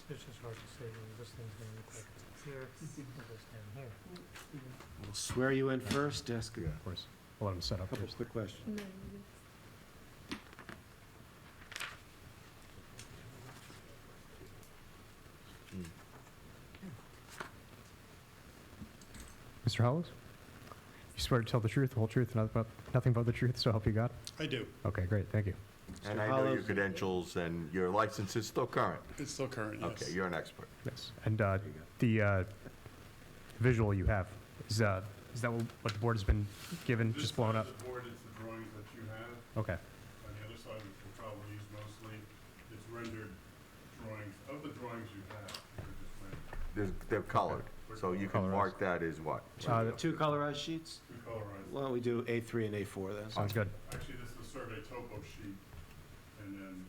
It's just hard to say, this thing's gonna look like it's here, or this down here. We'll swear you in first, ask a Of course. We'll let them set up couple first. quick questions. Mr. Hollows? You swear to tell the truth, the whole truth, and nothing but the truth, so help you God? I do. Okay, great, thank you. And Mr. I know your Hollows? credentials and your license is still current. It's still current, yes. Okay, you're an expert. Yes. And the visual you have, is that what the board has been given, just blown up? The board, it's the drawings that you have. Okay. On the other side, which we'll probably use mostly, it's rendered drawings of the drawings you have. They're just rendered. They're colored, so you can Colorized. mark that as what? Two colorized sheets? We colorize. Why don't we do A3 and A4 then? Sounds good. Actually, this is the survey topo sheet, and then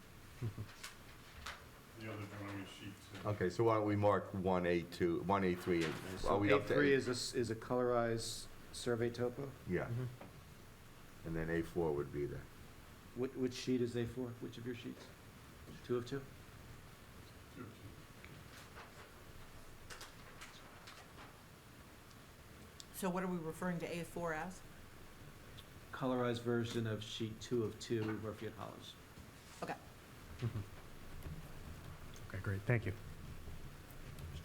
the other drawing is sheet 2. Okay, so why don't we mark 1A2, 1A3, and So are we up to A3 A? is a colorized survey topo? Yeah. And then A4 would be there. Which sheet is A4? Which of your sheets? 2 of 2? 2. So what are we referring to A4 as? Colorized version of sheet 2 of 2, Murphy and Hollows. Okay. Okay, great, thank you.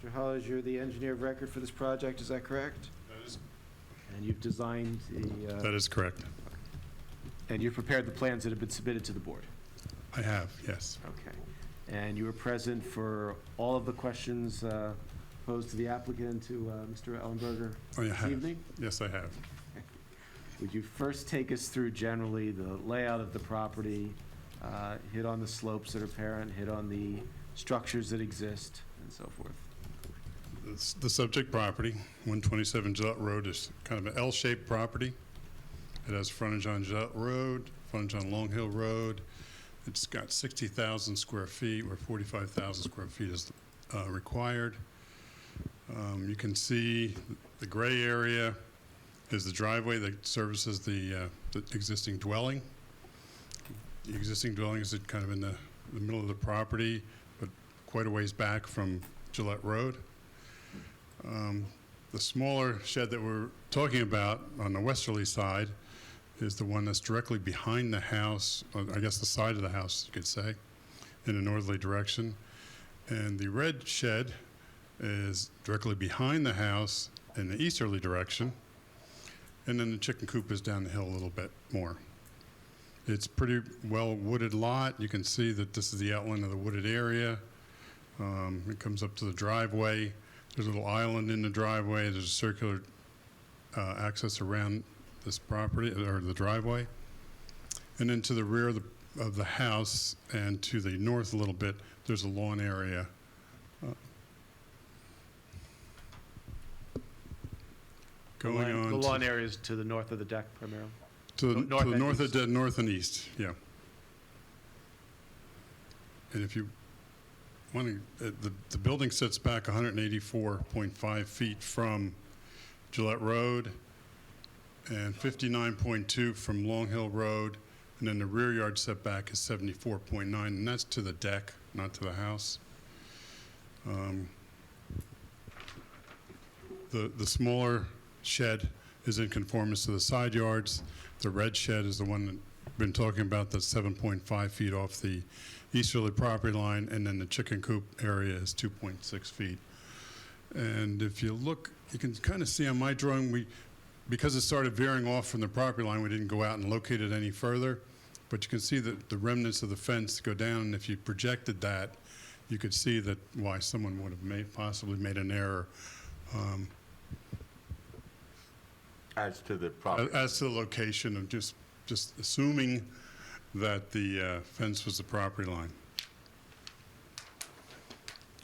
Mr. Hollows, you're the engineer of record for this project, is that correct? That is, And you've designed the, that is correct. and you've prepared the plans that have been submitted to the board? I have, yes. Okay. And you were present for all of the questions posed to the applicant, to Mr. Ellenberger Oh, you this have? evening? Yes, I have. Would you first take us through generally the layout of the property, hit on the slopes that are apparent, hit on the structures that exist, and so forth? The subject property, 127 Gillette Road, is kind of an L-shaped property. It has frontage on Gillette Road, frontage on Long Hill Road. It's got 60,000 square feet, where 45,000 square feet is required. You can see the gray area is the driveway that services the existing dwelling. The existing dwelling is kind of in the middle of the property, but quite a ways back from Gillette Road. The smaller shed that we're talking about on the westerly side is the one that's directly behind the house, or I guess the side of the house, you could say, in a northerly direction. And the red shed is directly behind the house in the easterly direction. And then the chicken coop is down the hill a little bit more. It's pretty well wooded lot. You can see that this is the outline of the wooded area. It comes up to the driveway. There's a little island in the driveway. There's a circular access around this property, or the driveway. And then to the rear of the house and to the north a little bit, there's a lawn area. Going on The lawn area is to the north of the deck primarily? to the north and north, east. north and east, yeah. And if you want to, the building sits back 184.5 feet from Gillette Road and 59.2 from Long Hill Road, and then the rear yard setback is 74.9, and that's to the deck, not to the house. The smaller shed is in conformance to the side yards. The red shed is the one that I've been talking about, that's 7.5 feet off the easterly property line, and then the chicken coop area is 2.6 feet. And if you look, you can kind of see on my drawing, because it started veering off from the property line, we didn't go out and locate it any further. But you can see that the remnants of the fence go down, and if you projected that, you could see that why someone would have possibly made an error As to the property. as to the location of just assuming that the fence was the property line.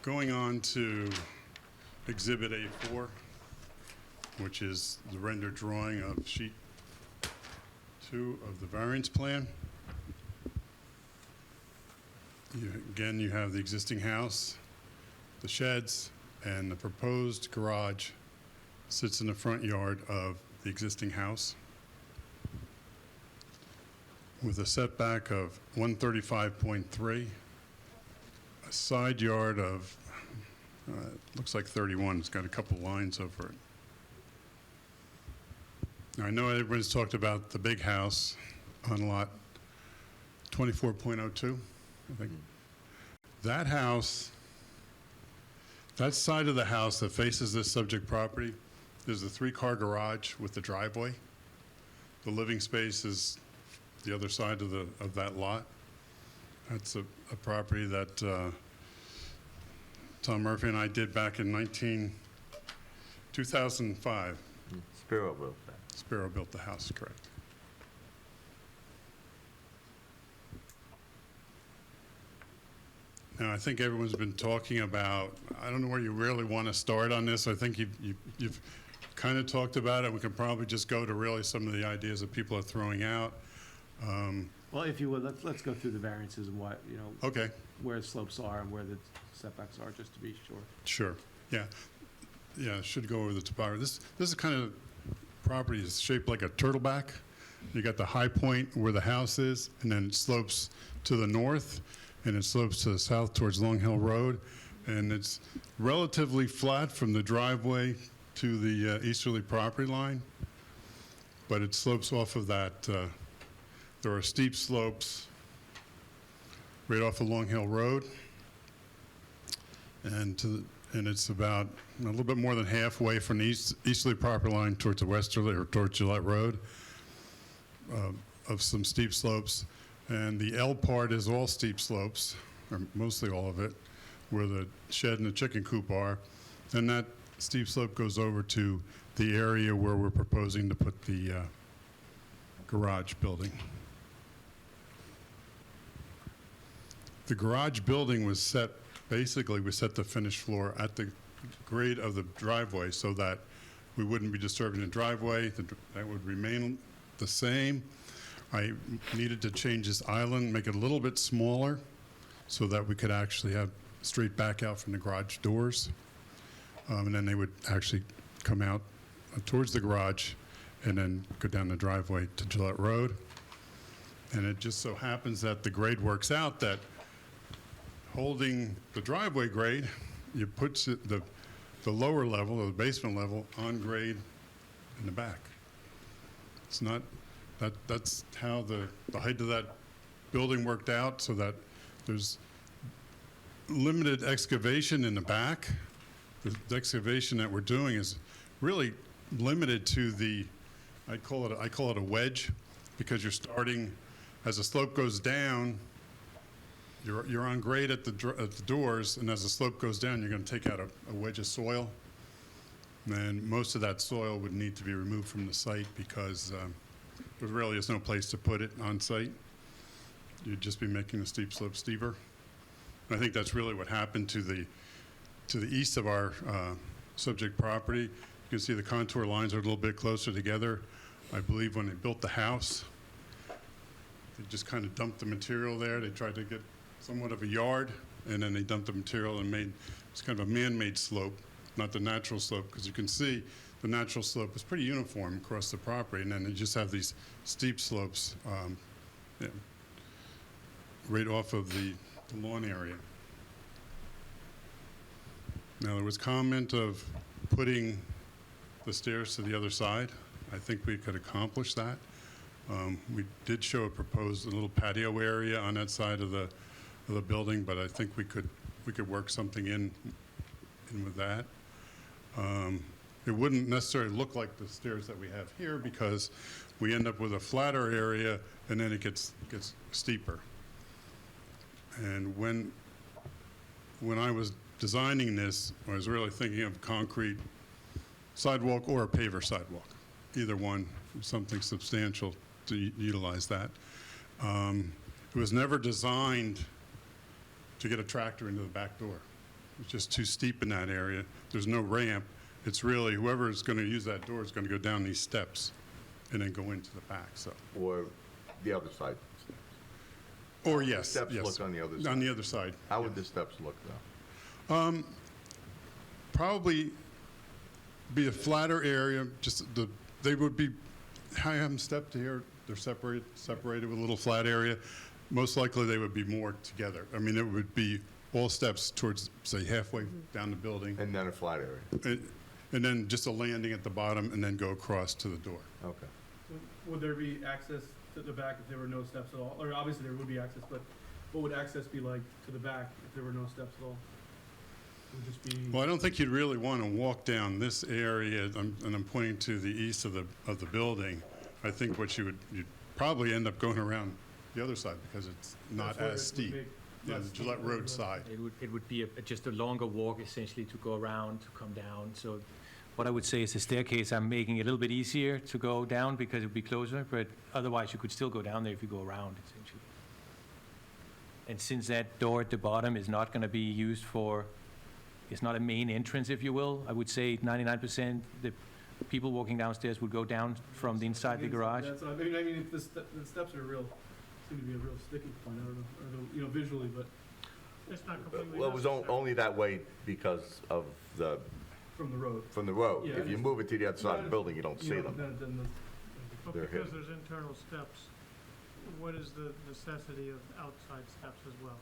Going on to Exhibit A4, which is the rendered drawing of sheet 2 of the variance plan. Again, you have the existing house, the sheds, and the proposed garage sits in the front yard of the existing house with a setback of 135.3, a side yard of, looks like 31. It's got a couple lines over it. Now, I know everybody's talked about the big house on lot 24.02, I think. That house, that side of the house that faces this subject property, there's a 3-car garage with the driveway. The living space is the other side of that lot. That's a property that Tom Murphy and I did back in 2005. Spiro built that. Spiro built the house, correct. Now, I think everyone's been talking about, I don't know where you really want to start on this. I think you've kind of talked about it. We can probably just go to really some of the ideas that people are throwing out. Well, if you would, let's go through the variances and what, you know, Okay, where the slopes are and where the setbacks are, just to be sure. sure, yeah. Yeah, should go over the topography. This is kind of property is shaped like a turtleback. You got the high point where the house is, and then it slopes to the north, and it slopes to the south towards Long Hill Road, and it's relatively flat from the driveway to the easterly property line, but it slopes off of that. There are steep slopes right off of Long Hill Road, and it's about a little bit more than halfway from the easterly property line towards the westerly or towards Gillette Road of some steep slopes. And the L part is all steep slopes, or mostly all of it, where the shed and the chicken coop are. Then that steep slope goes over to the area where we're proposing to put the garage building. The garage building was set, basically we set the finished floor at the grade of the driveway so that we wouldn't be disturbing the driveway. That would remain the same. I needed to change this island, make it a little bit smaller so that we could actually have straight back out from the garage doors. And then they would actually come out towards the garage and then go down the driveway to Gillette Road. And it just so happens that the grade works out that holding the driveway grade, you put the lower level or the basement level on grade in the back. It's not, that's how the height of that building worked out so that there's limited excavation in the back. The excavation that we're doing is really limited to the, I call it a wedge, because you're starting, as the slope goes down, you're on grade at the doors, and as the slope goes down, you're going to take out a wedge of soil. And most of that soil would need to be removed from the site because there really is no place to put it on site. You'd just be making the steep slope steeper. And I think that's really what happened to the east of our subject property. You can see the contour lines are a little bit closer together. I believe when they built the house, they just kind of dumped the material there. They tried to get somewhat of a yard, and then they dumped the material and made, it's kind of a man-made slope, not the natural slope, because you can see the natural slope is pretty uniform across the property, and then they just have these steep slopes right off of the lawn area. Now, there was comment of putting the stairs to the other side. I think we could accomplish that. We did show a proposed little patio area on that side of the building, but I think we could work something in with that. It wouldn't necessarily look like the stairs that we have here because we end up with a flatter area and then it gets steeper. And when when I was designing this, I was really thinking of concrete sidewalk or a paver sidewalk, either one, something substantial to utilize that. It was never designed to get a tractor into the back door. It's just too steep in that area. There's no ramp. It's really, whoever is going to use that door is going to go down these steps and then go into the back, so. Or the other side? Or yes, Steps yes. look on the other side? On the other side. How would the steps look, though? Probably be a flatter area, they would be, I have them stepped here, they're separated with a little flat area. Most likely they would be more together. I mean, it would be all steps towards, say, halfway down the building. And then a flat area? And then just a landing at the bottom and then go across to the door. Okay. So would there be access to the back if there were no steps at all? Or obviously there would be access, but what would access be like to the back if there were no steps at all? It would just be. Well, I don't think you'd really want to walk down this area, and I'm pointing to the east of the building. I think you'd probably end up going around the other side because it's not That's where as it would steep. make Yeah, less the Gillette steep. Road side. It would be just a longer walk essentially to go around, to come down. So what I would say is the staircase, I'm making it a little bit easier to go down because it would be closer, but otherwise you could still go down there if you go around essentially. And since that door at the bottom is not going to be used for, it's not a main entrance, if you will, I would say 99% the people walking downstairs would go down from the inside the garage. That's what I mean, if the steps are seem to be a real sticking point, I don't know, or visually, but It's not completely Well, it was necessary. only that way because of from the road. from the road. Yeah, If you it's- move it to the other side of the building, you don't see know, them. then But They're because hidden. there's internal steps, what is the necessity of outside steps as well?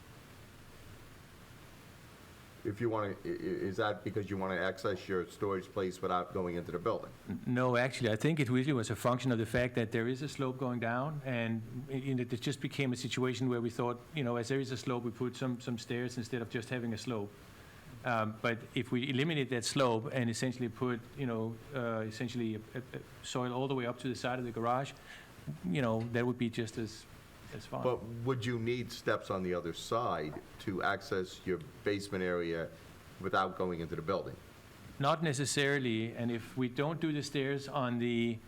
If you want to, is that because you want to access your storage place without going into the building? No, actually, I think it really was a function of the fact that there is a slope going down, and it just became a situation where we thought, as there is a slope, we put some stairs instead of just having a slope. But if we eliminate that slope and essentially put, essentially soil all the way up to the side of the garage, that would be just as fine. But would you need steps on the other side to access your basement area without going into the building? Not necessarily, and if we don't do the stairs on the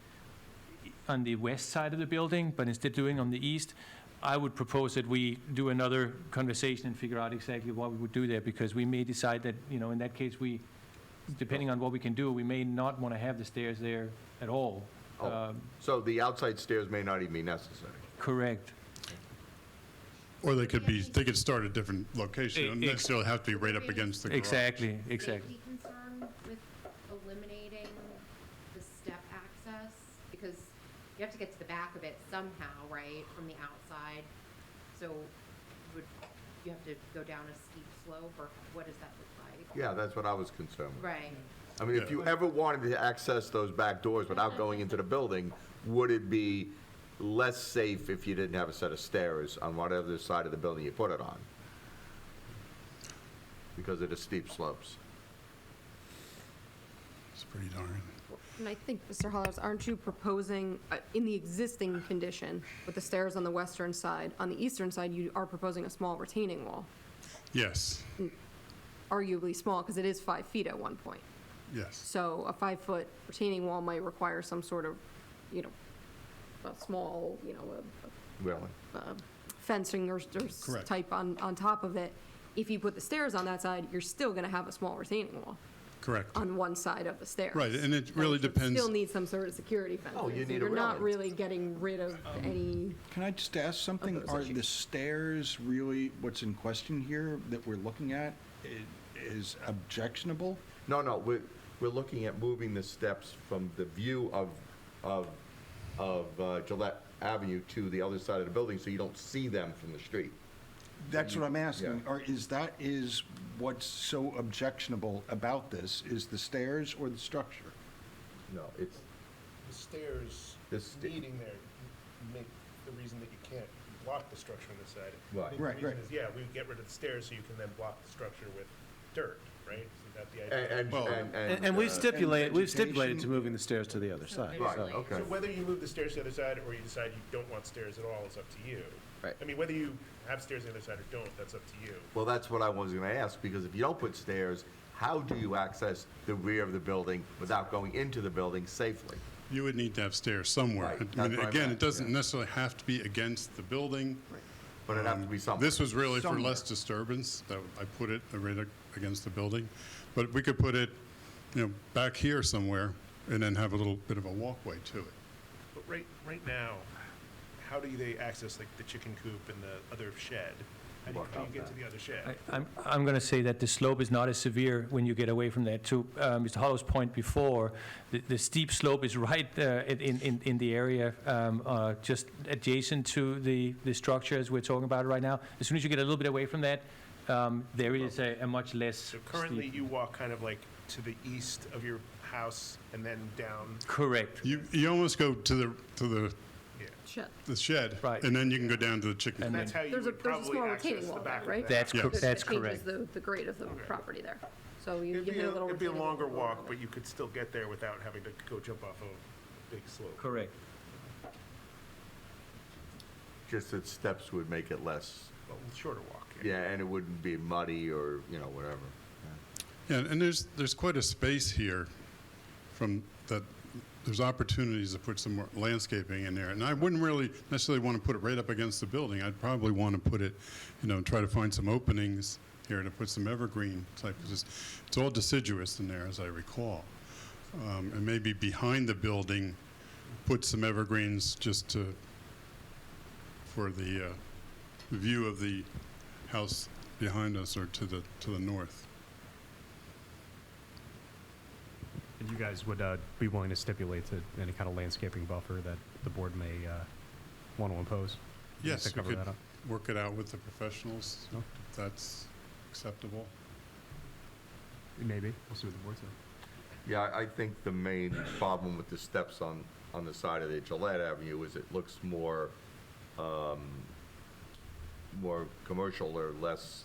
west side of the building, but instead doing on the east, I would propose that we do another conversation and figure out exactly what we would do there, because we may decide that, in that case, depending on what we can do, we may not want to have the stairs there at all. So the outside stairs may not even be necessary? Correct. Or they could start at different locations. They don't necessarily have to be right up against the garage. Exactly. Safety concern with eliminating the step access? Because you have to get to the back of it somehow, right, from the outside? So would you have to go down a steep slope, or what does that look like? Yeah, that's what I was concerned with. Right. I mean, if you ever wanted to access those back doors without going into the building, would it be less safe if you didn't have a set of stairs on whatever side of the building you put it on? Because of the steep slopes. It's pretty darn. And I think, Mr. Hollers, aren't you proposing, in the existing condition, with the stairs on the western side, on the eastern side, you are proposing a small retaining wall? Yes, Arguably small, because it is 5 feet at one point. yes. So a 5-foot retaining wall might require some sort of, a small, Really? fencing or Correct. type on top of it. If you put the stairs on that side, you're still gonna have a small retaining wall Correct. on one side of the stairs. Right, and it really depends. Still need some sort of security fence. Oh, you need a You're not railing. really getting rid of any, Can I just ask something? those Are issues. the stairs really what's in question here that we're looking at is objectionable? No, we're looking at moving the steps from the view of Gillette Avenue to the other side of the building, so you don't see them from the street. That's what I'm asking. Yeah. Or is what's so objectionable about this, is the stairs or the structure? No, it's, The stairs needing there make the reason that you can't block the structure on this side. Right. I think Right, the right. reason is, we get rid of the stairs so you can then block the structure with dirt. right? Isn't that the idea? And we've stipulated vegetation. to moving the stairs to the other side. Right, so- okay. So whether you move the stairs to the other side or you decide you don't want stairs at all is up to you. Right. I mean, whether you have stairs on the other side or don't, that's up to you. Well, that's what I was gonna ask, because if you don't put stairs, how do you access the rear of the building without going into the building safely? You would need to have stairs somewhere. Right, I that's mean, what I again, meant, it doesn't yeah. necessarily have to be against the building. But it'd have to be somewhere. This was really for Somewhere. less disturbance, that I put it right against the building. But we could put it, back here somewhere, and then have a little bit of a walkway to it. But right now, how do they access like the chicken coop and the other shed? How do you get to the other shed? I'm going to say that the slope is not as severe when you get away from that. To Mr. Hollow's point before, the steep slope is right in the area just adjacent to the structure as we're talking about it right now. As soon as you get a little bit away from that, there is a much less So currently steep. you walk kind of like to the east of your house and then down. Correct. You almost go to the Shed. shed, Right. and then you can go down to the chicken And coop. That's how you There's a would probably small access retaining the wall back there, of right? the That's house. cor- That that's changes correct. the grade of the property there. So you It'd you be hit a little it'd be a retaining wall longer along walk, the but you could still get there without having to go jump off a big slope. Correct. Just that steps would make it less, Well, shorter walk. yeah, and it wouldn't be muddy or, whatever. Yeah, and there's quite a space here from that, there's opportunities to put some more landscaping in there. And I wouldn't really necessarily want to put it right up against the building. I'd probably want to put it, try to find some openings here to put some evergreen type, because it's all deciduous in there, as I recall. And maybe behind the building, put some evergreens just for the view of the house behind us or to the north. And you guys would be willing to stipulate to any kind of landscaping buffer that the board may want to impose? Yes, To we cover could that up? work it out with the professionals, Oh. if that's acceptable. Maybe. We'll see what the board says. Yeah, I think the main problem with the steps on the side of the Gillette Avenue is it looks more commercial or less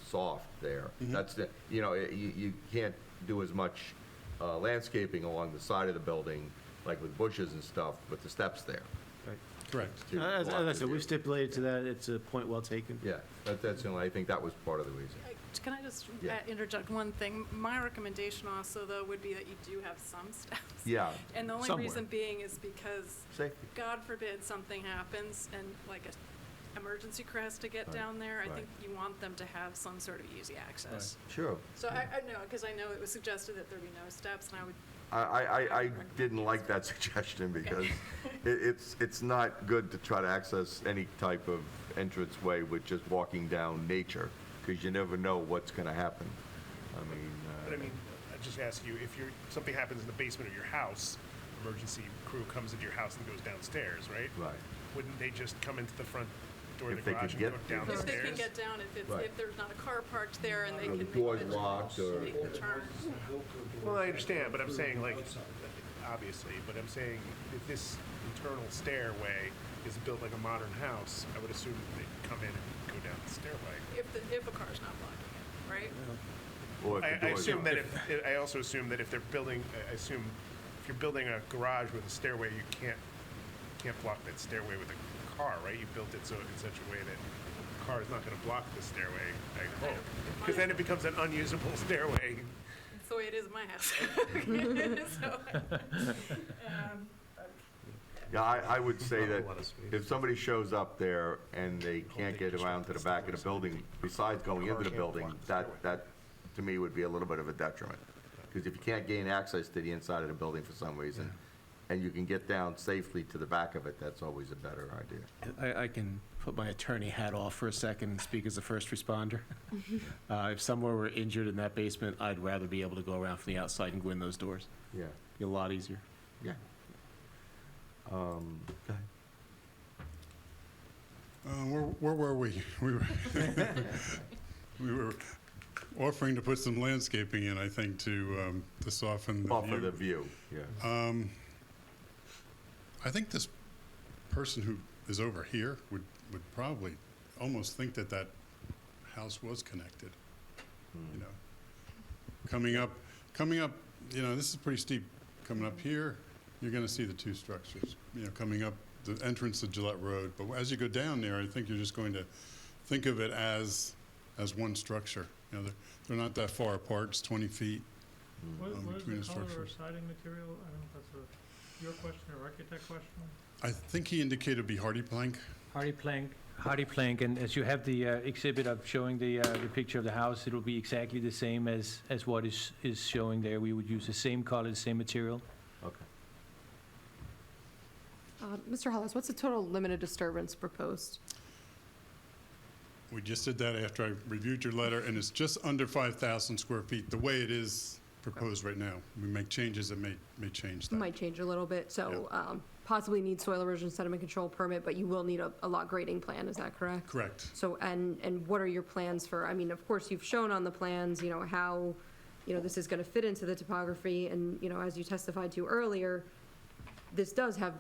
soft there. Mhm. That's you can't do as much landscaping along the side of the building, like with bushes and stuff, with the steps there. Correct. to As block I the said, view. we've stipulated to that. It's a point well taken. Yeah, that's the only, I think that was part of the reason. Can I just Yeah. interject one thing? My recommendation also, though, would be that you do have some steps. Yeah, And the only somewhere. reason being is because, Safety. God forbid, something happens and like an emergency crew has to get Right, down there, I right. think you want them to have some sort of easy access. Sure. So I know, because I know it was suggested that there be no steps, and I would, I didn't like that suggestion because it's not good to try to access any type of entranceway with just walking down nature, because you never know what's going to happen. But I mean, I just ask you, if something happens in the basement of your house, emergency crew comes into your house and goes downstairs, right? Right. Wouldn't they just come into the front door of If the they garage could and go get down the if they stairs? can get down, Right. if there's not a car parked there and they Or can the make door's the locked or- make the turn. Well, I understand, but I'm saying like, obviously, but I'm saying if this internal stairway is built like a modern house, I would assume they'd come in and go down the stairway. If a car's not blocking it, right? Or if the I door's assume locked. that I also assume that if they're building, I assume if you're building a garage with a stairway, you can't block that stairway with a car, right? You built it so in such a way that the car is not gonna block the stairway, I hope. Because then it becomes an unusable stairway. That's the way it is in my house. So, Yeah, I would say that if somebody shows up there and they can't get around to the back of the building, besides going into the building, that to me would be a little bit of a detriment. Because if you can't gain access to the inside of the building for some reason, and you can get down safely to the back of it, that's always a better idea. I can put my attorney hat off for a second and speak as a first responder. If someone were injured in that basement, I'd rather be able to go around from the outside and go in those doors. Yeah. Be a lot easier. Yeah. Go ahead. Where were we? We were offering to put some landscaping in, I think, to soften the view. Buffer the view, yeah. I think this person who is over here would probably almost think that house was connected, you know? Coming up, this is pretty steep. Coming up here, you're going to see the two structures, coming up the entrance to Gillette Road. But as you go down there, I think you're just going to think of it as one structure. They're not that far apart. It's 20 feet What is between the the color or structures. siding material? I don't know if that's your question or architect question. I think he indicated it'd be hardy plank. Hardy plank, and as you have the exhibit of showing the picture of the house, it'll be exactly the same as what is showing there. We would use the same color, the same material. Okay. Mr. Hollis, what's the total limited disturbance proposed? We just did that after I reviewed your letter, and it's just under 5,000 square feet, the way it is proposed right now. We make changes that may change that. Might change a little bit, so possibly need soil erosion sediment control permit, but you will need a lot grading plan, is that correct? Correct. So, and what are your plans for, I mean, of course, you've shown on the plans, how, this is gonna fit into the topography, and, as you testified to earlier, this does have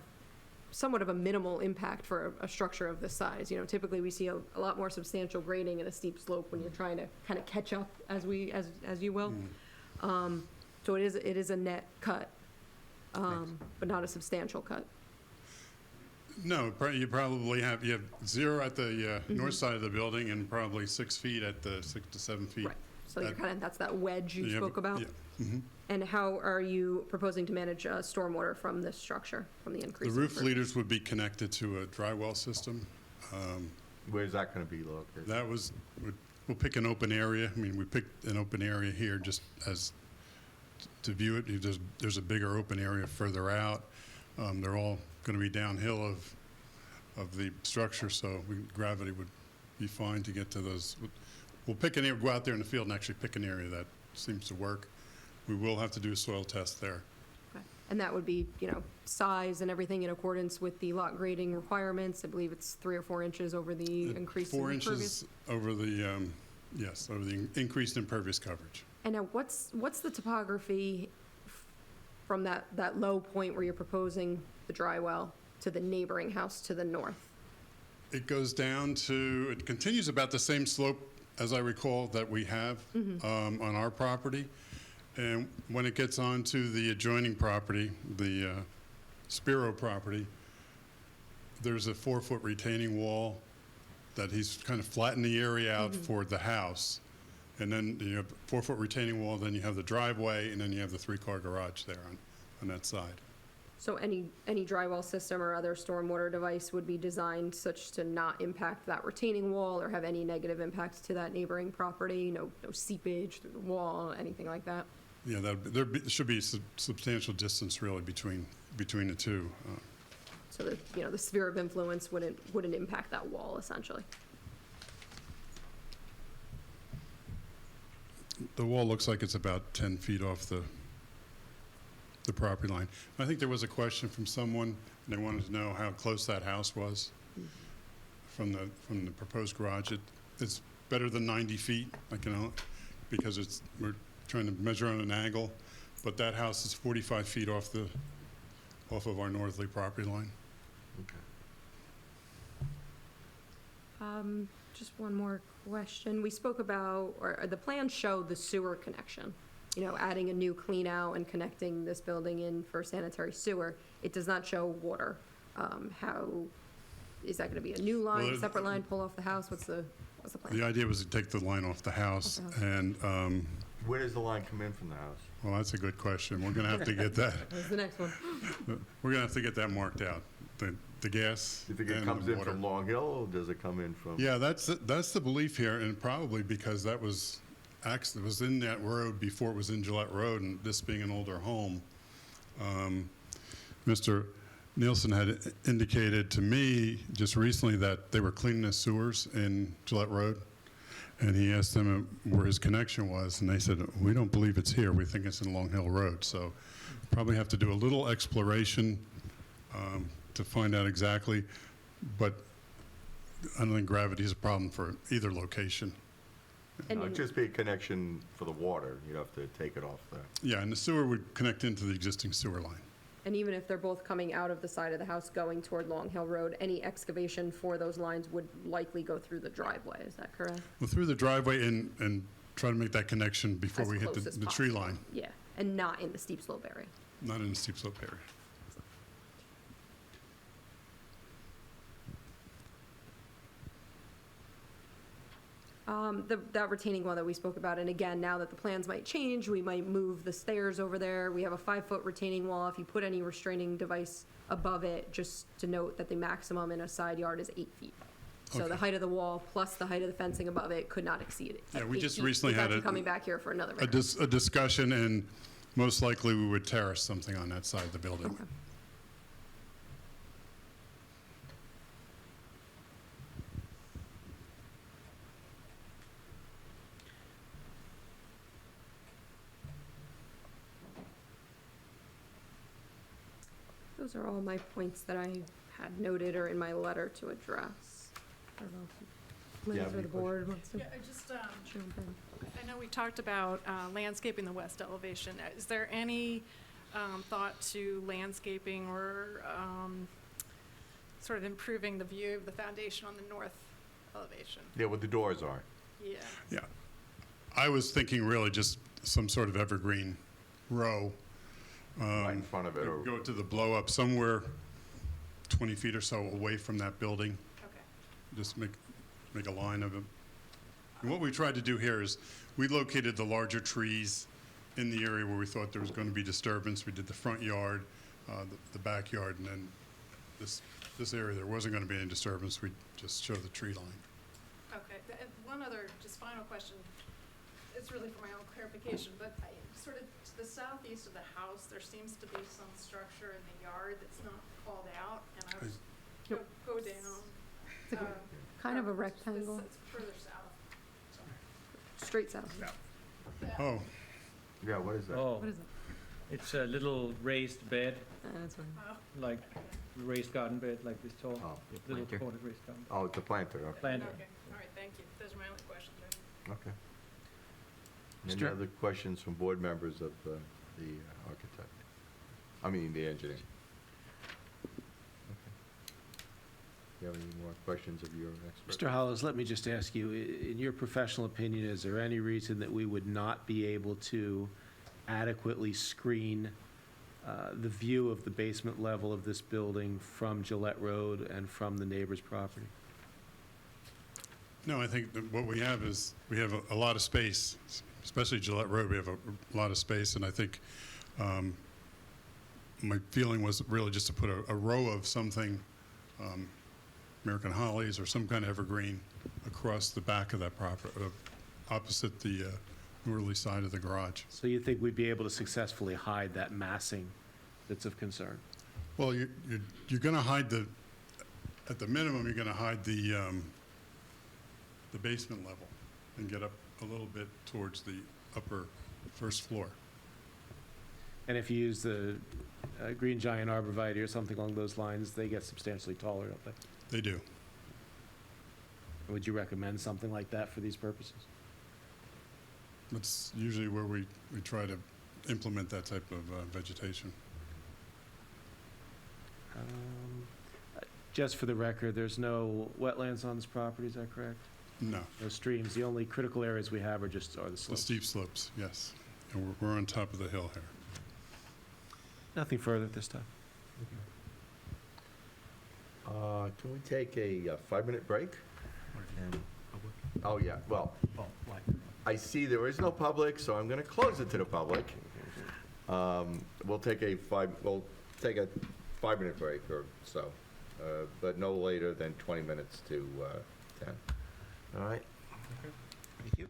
somewhat of a minimal impact for a structure of this size. Typically, we see a lot more substantial grading and a steep slope when you're trying to kind of catch up, as you will. So it is a net cut, but not a substantial cut. No, you probably have, you have 0 at the north side of the building and probably 6 feet at the 6 to 7 feet. Right, so you're that's that wedge you Yeah, spoke about? Yeah. Mhm. And how are you proposing to manage stormwater from this structure, from the increase? The roof leaders would be connected to a dry well system. Where's that going to be located? We'll pick an open area. I mean, we picked an open area here just as to view it. There's a bigger open area further out. They're all going to be downhill of the structure, so gravity would be fine to get to those. We'll pick an area, go out there in the field and actually pick an area that seems to work. We will have to do a soil test there. Okay. And that would be, size and everything in accordance with the lot grading requirements? I believe it's 3 or 4 inches over the increased 4 impervious. inches over the, over the increased impervious coverage. And now, what's the topography from that low point where you're proposing the dry well to the neighboring house to the north? It goes down to, it continues about the same slope, as I recall, that we have on our property. And when it gets onto the adjoining property, the Spiro property, there's a 4-foot retaining wall that he's kind of flattened the area out for the house. And then you have a 4-foot retaining wall, then you have the driveway, and then you have the 3-car garage there on that side. So any drywall system or other stormwater device would be designed such to not impact that retaining wall or have any negative impacts to that neighboring property? No seepage through the wall, anything like that? Yeah, there should be substantial distance really between the two. So that, the sphere of influence wouldn't impact that wall, essentially. The wall looks like it's about 10 feet off the property line. I think there was a question from someone, and they wanted to know how close that house was from the proposed garage. It's better than 90 feet, because we're trying to measure on an angle, but that house is 45 feet off of our northerly property line. Just one more question. We spoke about, or the plans show the sewer connection, adding a new clean out and connecting this building in for sanitary sewer. It does not show water. How, is that gonna be a new line, Well, separate line, pull off the house? What's the plan? The idea was to take the line off the house, and, Where does the line come in from the house? well, that's a good question. We're gonna have to get that, What's the next one? we're gonna have to get that marked out, the gas Do you think and it the comes in water. from Long Hill, or does it come in from? Yeah, that's the belief here, and probably because it was in that road before it was in Gillette Road, and this being an older home. Mr. Nielsen had indicated to me just recently that they were cleaning the sewers in Gillette Road, and he asked them where his connection was, and they said, we don't believe it's here, we think it's in Long Hill Road. So probably have to do a little exploration to find out exactly, but I don't think gravity is a problem for either location. No, it'd just be a connection for the water. You'd have to take it off there. Yeah, and the sewer would connect into the existing sewer line. And even if they're both coming out of the side of the house going toward Long Hill Road, any excavation for those lines would likely go through the driveway, is that correct? Well, through the driveway and try to make that connection before As we hit close as the tree possible. line, Yeah, and not in the steep slope area. not in the steep slope area. That retaining wall that we spoke about, and again, now that the plans might change, we might move the stairs over there. We have a 5-foot retaining wall. If you put any restraining device above it, just to note that the maximum in a side yard is 8 feet. So the Okay. height of the wall plus the height of the fencing above it could not exceed it. Yeah, we 8 just feet recently without had you a- coming back here for another A variance. discussion, and most likely we would terrace something on that side of the building. Okay. Those are all my points that I had noted or in my letter to address. I don't know if Yeah, Liz or any the board wants to Yeah, I just, jump in. I know we talked about landscaping the west elevation. Is there any thought to landscaping or sort of improving the view of the foundation on the north elevation? Yeah, what the doors are. Yeah. Yeah. I was thinking really just some sort of evergreen row. Right in front of it, or- Go to the blow up somewhere 20 feet or so away from that building. Okay. Just make a line of them. And what we tried to do here is, we located the larger trees in the area where we thought there was going to be disturbance. We did the front yard, the backyard, and then this area, there wasn't going to be any disturbance. We just showed the tree line. Okay, and one other, just final question. It's really for my own clarification, but sort of to the southeast of the house, there seems to be some structure in the yard that's not called out, and I was, go down. It's like kind of a rectangle, It's further south. straight south. Oh, Yeah, what is that? Oh, What is it? it's a little raised bed, That's fine. like raised garden bed, like this tall, Oh, little planter. corner raised garden. oh, it's a planter, okay. Planter. Okay, all right, thank you. Those are my only questions. Okay. Any Mr. other questions from board members of the architect? I mean, the engineer? Okay. You have any more questions of your expert? Mr. Hollows, let me just ask you, in your professional opinion, is there any reason that we would not be able to adequately screen the view of the basement level of this building from Gillette Road and from the neighbor's property? no, I think that what we have is, we have a lot of space, especially Gillette Road, we have a lot of space, and I think my feeling was really just to put a row of something, American hollies or some kind of evergreen across the back of that property, opposite the northerly side of the garage. So you think we'd be able to successfully hide that massing that's of concern? Well, you're going to hide at the minimum, you're going to hide the basement level and get up a little bit towards the upper first floor. And if you use the green giant arborvitae or something along those lines, they get substantially taller, don't they? They do. Would you recommend something like that for these purposes? That's usually where we try to implement that type of vegetation. Just for the record, there's no wetlands on this property, is that correct? No, No streams, the only critical areas we have are the the slopes. steep slopes, yes. And we're on top of the hill here. Nothing further at this time. Can we take a 5-minute break? And- Oh, yeah, well, I see there is no public, so I'm going to close it to the public. We'll take a 5-minute break or so, but no later than 20 minutes to 10. All right? Thank you.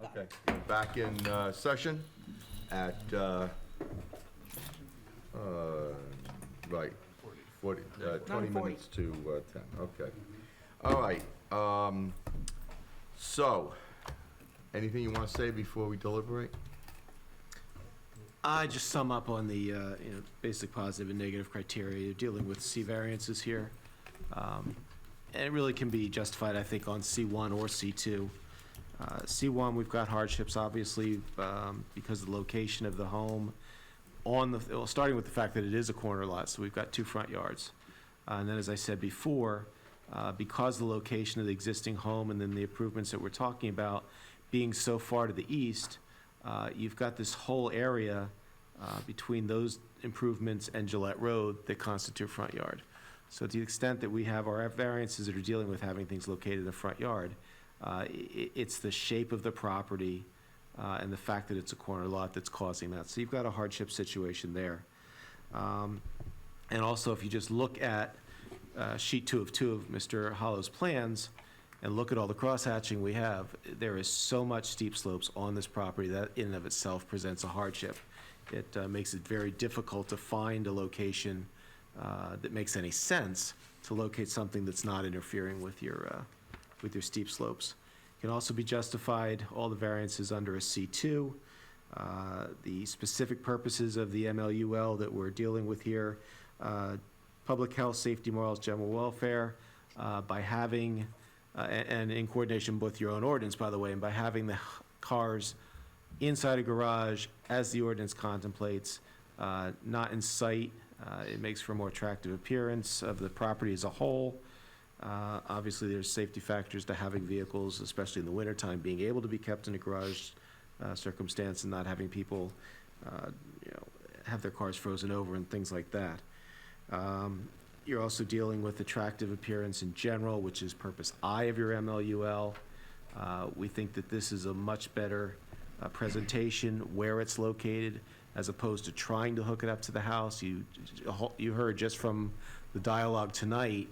Back on. Okay, we're back in session at, right, 20 9:40. minutes to 10, okay. All right, so, anything you want to say before we deliberate? I just sum up on the, basic positive and negative criteria. You're dealing with C variances here. And it really can be justified, I think, on C1 or C2. C1, we've got hardships, obviously, because of the location of the home starting with the fact that it is a corner lot, so we've got 2 front yards. And then, as I said before, because the location of the existing home and then the improvements that we're talking about being so far to the east, you've got this whole area between those improvements and Gillette Road that constitute front yard. So to the extent that we have our variances that are dealing with having things located in the front yard, it's the shape of the property and the fact that it's a corner lot that's causing that. So you've got a hardship situation there. And also, if you just look at sheet 2 of Mr. Hollow's plans and look at all the crosshatching we have, there is so much steep slopes on this property that in and of itself presents a hardship. It makes it very difficult to find a location that makes any sense to locate something that's not interfering with your steep slopes. Can also be justified, all the variances under a C2. The specific purposes of the MLUL that we're dealing with here, public health, safety, morals, general welfare, by having, and in coordination with your own ordinance, by the way, and by having the cars inside a garage as the ordinance contemplates, not in sight, it makes for a more attractive appearance of the property as a whole. Obviously, there's safety factors to having vehicles, especially in the wintertime, being able to be kept in a garage circumstance and not having people, have their cars frozen over and things like that. You're also dealing with attractive appearance in general, which is purpose I of your MLUL. We think that this is a much better presentation where it's located, as opposed to trying to hook it up to the house. You heard just from the dialogue tonight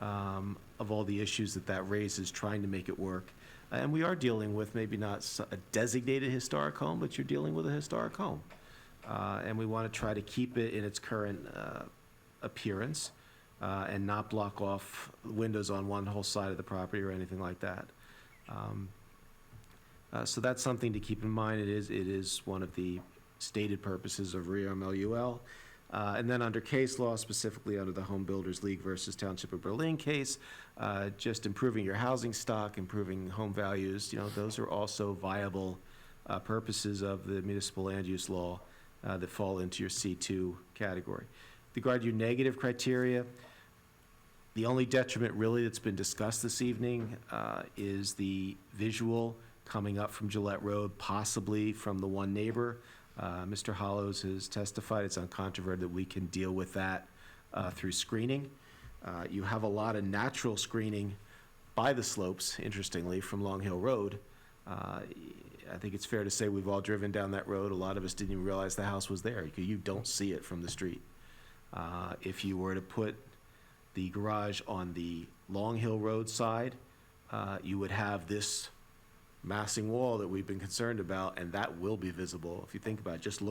of all the issues that raises trying to make it work. And we are dealing with maybe not a designated historic home, but you're dealing with a historic home. And we want to try to keep it in its current appearance and not block off windows on one whole side of the property or anything like that. So that's something to keep in mind. It is one of the stated purposes of REMLUL. And then under case law, specifically under the Home Builders League versus Township of Berlin case, just improving your housing stock, improving home values, those are also viable purposes of the municipal land use law that fall into your C2 category. With regard to your negative criteria, the only detriment really that's been discussed this evening is the visual coming up from Gillette Road, possibly from the one neighbor. Mr. Hollows has testified, it's uncontroverted, that we can deal with that through screening. You have a lot of natural screening by the slopes, interestingly, from Long Hill Road. I think it's fair to say we've all driven down that road. A lot of us didn't even realize the house was there. You don't see it from the street. If you were to put the garage on the Long Hill Road side, you would have this massing wall that we've been concerned about, and that will be visible. If you think about it, just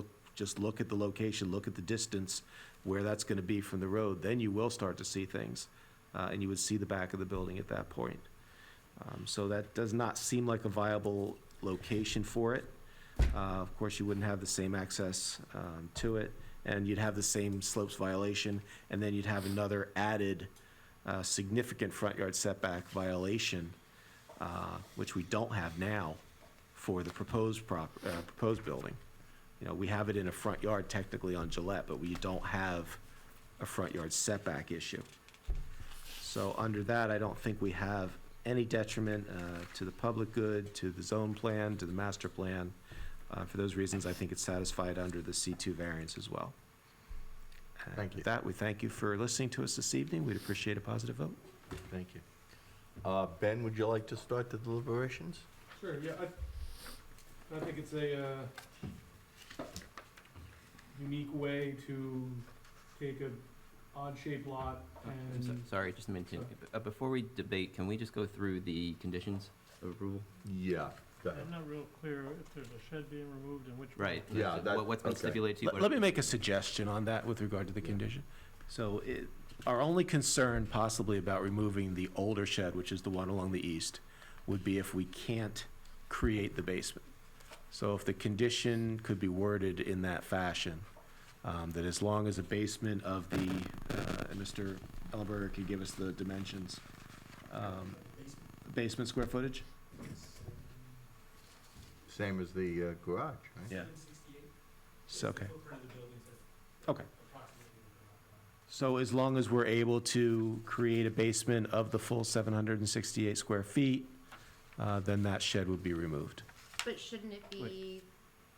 look at the location, look at the distance where that's going to be from the road, then you will start to see things, and you would see the back of the building at that point. So that does not seem like a viable location for it. Of course, you wouldn't have the same access to it, and you'd have the same slopes violation, and then you'd have another added significant front yard setback violation, which we don't have now for the proposed building. We have it in a front yard technically on Gillette, but we don't have a front yard setback issue. So under that, I don't think we have any detriment to the public good, to the zone plan, to the master plan. For those reasons, I think it's satisfied under the C2 variance as well. Thank you. With that, we thank you for listening to us this evening. We'd appreciate a positive vote. Thank you. Ben, would you like to start the deliberations? Sure, yeah, I think it's a unique way to take a odd-shaped lot and... Sorry, just a minute. Before we debate, can we just go through the conditions of approval? Yeah. Go ahead. I'm not real clear if there's a shed being removed and which. Right. Yeah, that- What's been okay. stipulated to you? Let me make a suggestion on that with regard to the condition. So our only concern possibly about removing the older shed, which is the one along the east, would be if we can't create the basement. So if the condition could be worded in that fashion, that as long as the basement of the, and Mr. Ellenberger could give us the dimensions, basement square footage? Same as the garage, right? Yeah. So, okay. Okay. So as long as we're able to create a basement of the full 768 square feet, then that shed would be removed. But shouldn't it be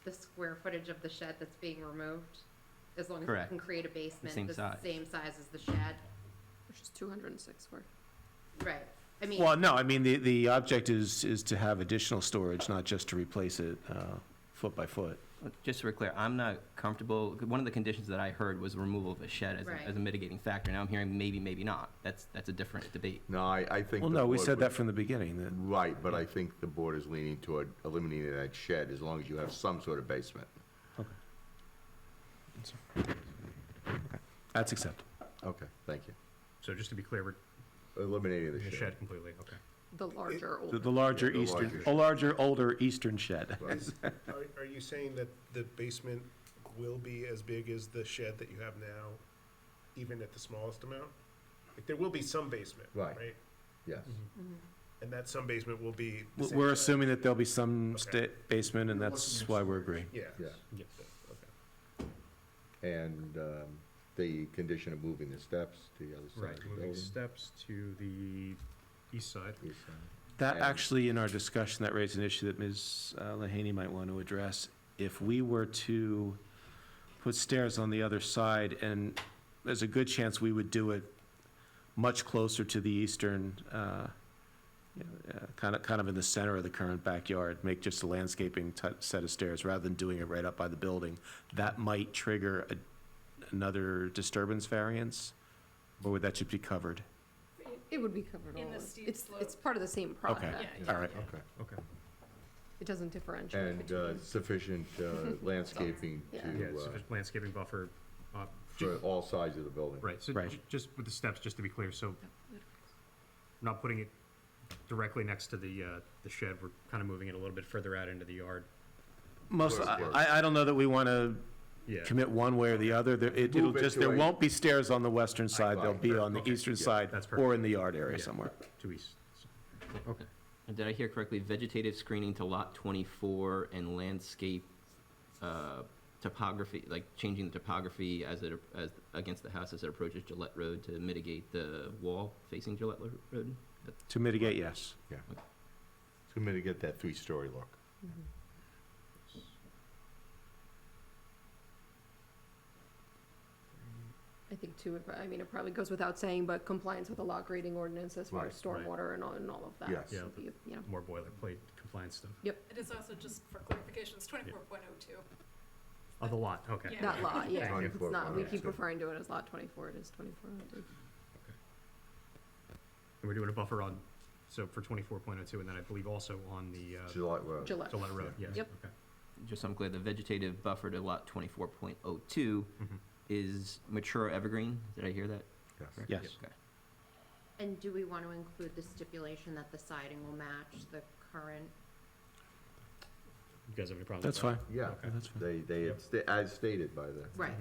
the square footage of the shed that's being removed? As long as you Correct. can create a basement same the size. same size as the shed? Which is 206 square. Right. I mean, Well, no, I mean, the object is to have additional storage, not just to replace it foot by foot. Just so we're clear, I'm not comfortable, one of the conditions that I heard was removal of a shed as, Right. as a mitigating factor. Now I'm hearing maybe, maybe not. That's a different debate. No, I think. Well, the no, we board said would- that from the beginning, that, Right, but I think the board is leaning toward eliminating that shed as long as you have some sort of basement. that's acceptable. Okay, thank you. So just to be clear, we're Eliminating the the shed. shed completely, okay. The larger, older. The larger Yeah, the eastern, larger a larger, older eastern shed. Right. Are you saying that the basement will be as big as the shed that you have now, even at the smallest amount? Like, there will be some basement, Right. right? Yes. And that some basement will be the same We're size? assuming that there'll be some Okay. basement, and that's why we're agreeing. Yeah. Yeah. Yes. Okay. And the condition of moving the steps to the other side Right, of the moving building. steps to the east side. East side. That And- actually, in our discussion, that raised an issue that Ms. Lehaney might want to address. If we were to put stairs on the other side, and there's a good chance we would do it much closer to the eastern, kind of in the center of the current backyard, make just a landscaping set of stairs, rather than doing it right up by the building, that might trigger another disturbance variance, or would that just be covered? It would be covered In all. the steep It's slope. part of the same project. Yeah, All right. Okay. Okay. It doesn't differentiate And between. sufficient landscaping Yeah. Yeah, to, sufficient landscaping buffer. for all sides of the building. Right, so Right. just with the steps, just to be clear, so not putting it directly next to the shed, we're kind of moving it a little bit further out into the yard. Most, Where- where- I don't know that we want to Yeah. commit one way or the other. It'll Move it just, to there a- won't be stairs on the western side, they'll be on the Okay, eastern yeah, side, that's or perfect. in the yard area Yeah. somewhere. To east. Okay. And did I hear correctly, vegetative screening to lot 24 and landscape topography, like changing the topography as against the house as it approaches Gillette Road to mitigate the wall facing Gillette Road? To mitigate, yes. Yeah. To mitigate that three-story look. I think too, I mean, it probably goes without saying, but compliance with the lot grading ordinance as far as Right, right. stormwater and all of that. Yes. Yeah. would be, you know, More boilerplate compliance stuff. It is also, just for clarification, it's 24.02. Oh, the lot, okay. Yeah. That lot, yeah, Thank you. it's not, we keep 24.02. referring to it as lot 24, it is 24. And we're doing a buffer on, so for 24.02, and then I believe also on the Gillette Road. Gillette. Gillette Road, yes. Yep. Okay. Just so I'm clear, the vegetative buffer to lot 24.02 Mhm. is mature evergreen? Did I hear that? Yes. correct? Yes. Okay. And do we want to include the stipulation that the siding will match the current? You guys have any problems That's with that? fine. Yeah, Okay. That's fine. they had as stated by the. Right.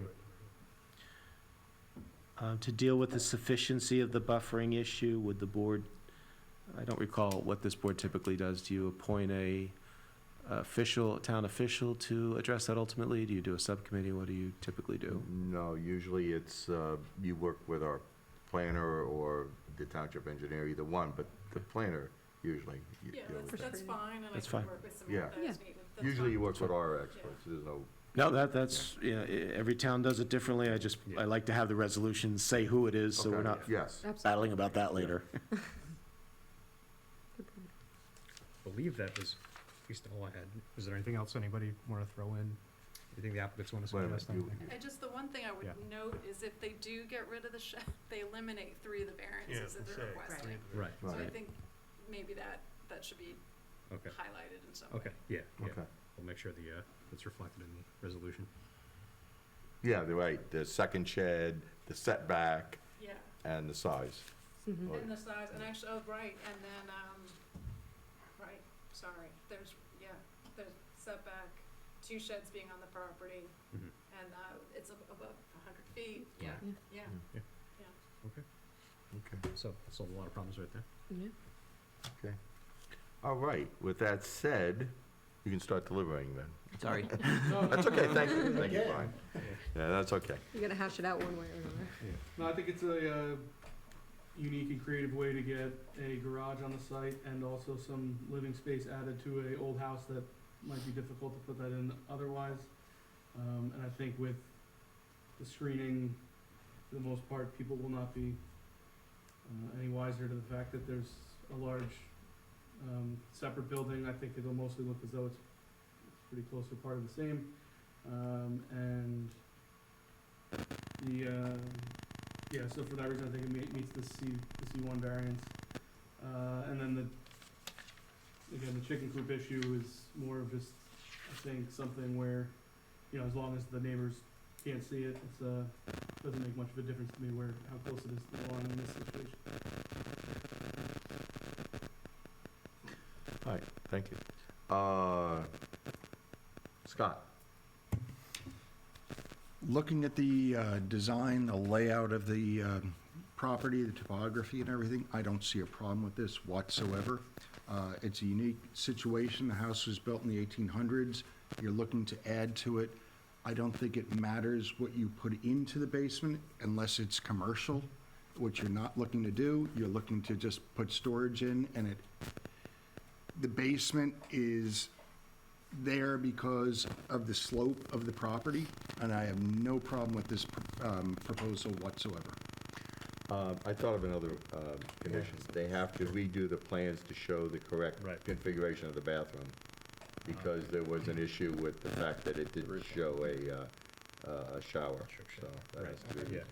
To deal with the sufficiency of the buffering issue, would the board, I don't recall what this board typically does. Do you appoint a town official to address that ultimately? Do you do a subcommittee? What do you typically do? No, usually it's, you work with our planner or the township engineer, either one, but the planner usually. you Yeah, deal with that. that's fine, and I That's can fine. work with Yeah. Samantha as needed. That's Usually you fine. work with our experts, there's no, No, that's, yeah, every town does it differently. Yeah. I like to have the resolution say who it is, so we're okay, not yes. battling about that later. I believe that was at least all I had. Was there anything else anybody want to throw in? Anything the applicants want to Wait a minute, suggest? you- Anything? And just the one thing I would Yeah. note is if they do get rid of the shed, they eliminate 3 of the variances that they're requesting. Right. So I Right. think maybe that should be Okay. highlighted in some way. Okay, yeah, yeah. Okay. We'll make sure it's reflected in the resolution. Yeah, they're right, the second shed, the setback, Yeah, and the size. Mhm. and the size, and actually, oh, right, and then, right, sorry, there's setback, 2 sheds being on the property, Mhm. and, it's above 100 feet, yeah, yeah, Yeah. yeah. Okay, Okay. so solve a lot of problems right there. Yeah. Okay. All right, with that said, you can start deliberating then. Sorry. That's okay, thank you, thank you, fine. Yeah, that's okay. You gotta hash it out one way or another. No, I think it's a unique and creative way to get a garage on the site and also some living space added to a old house that might be difficult to put that in otherwise. And I think with the screening, for the most part, people will not be any wiser to the fact that there's a large separate building. I think it'll mostly look as though it's pretty close to part of the same. And yeah, so for that reason, I think it meets the C1 variance. And then again, the chicken coop issue is more of just, I think, something where, as long as the neighbors can't see it, doesn't make much of a difference to me how close it is to the lawn in this situation. All right, thank you. Scott? Looking at the design, the layout of the property, the topography and everything, I don't see a problem with this whatsoever. It's a unique situation. The house was built in the 1800s. You're looking to add to it. I don't think it matters what you put into the basement unless it's commercial, which you're not looking to do. You're looking to just put storage in, and the basement is there because of the slope of the property, and I have no problem with this proposal whatsoever. I thought of another condition. They have to redo the plans to show the correct Right. configuration of the bathroom, because there was an issue with the fact that it didn't show a shower, so that has to be. Yeah.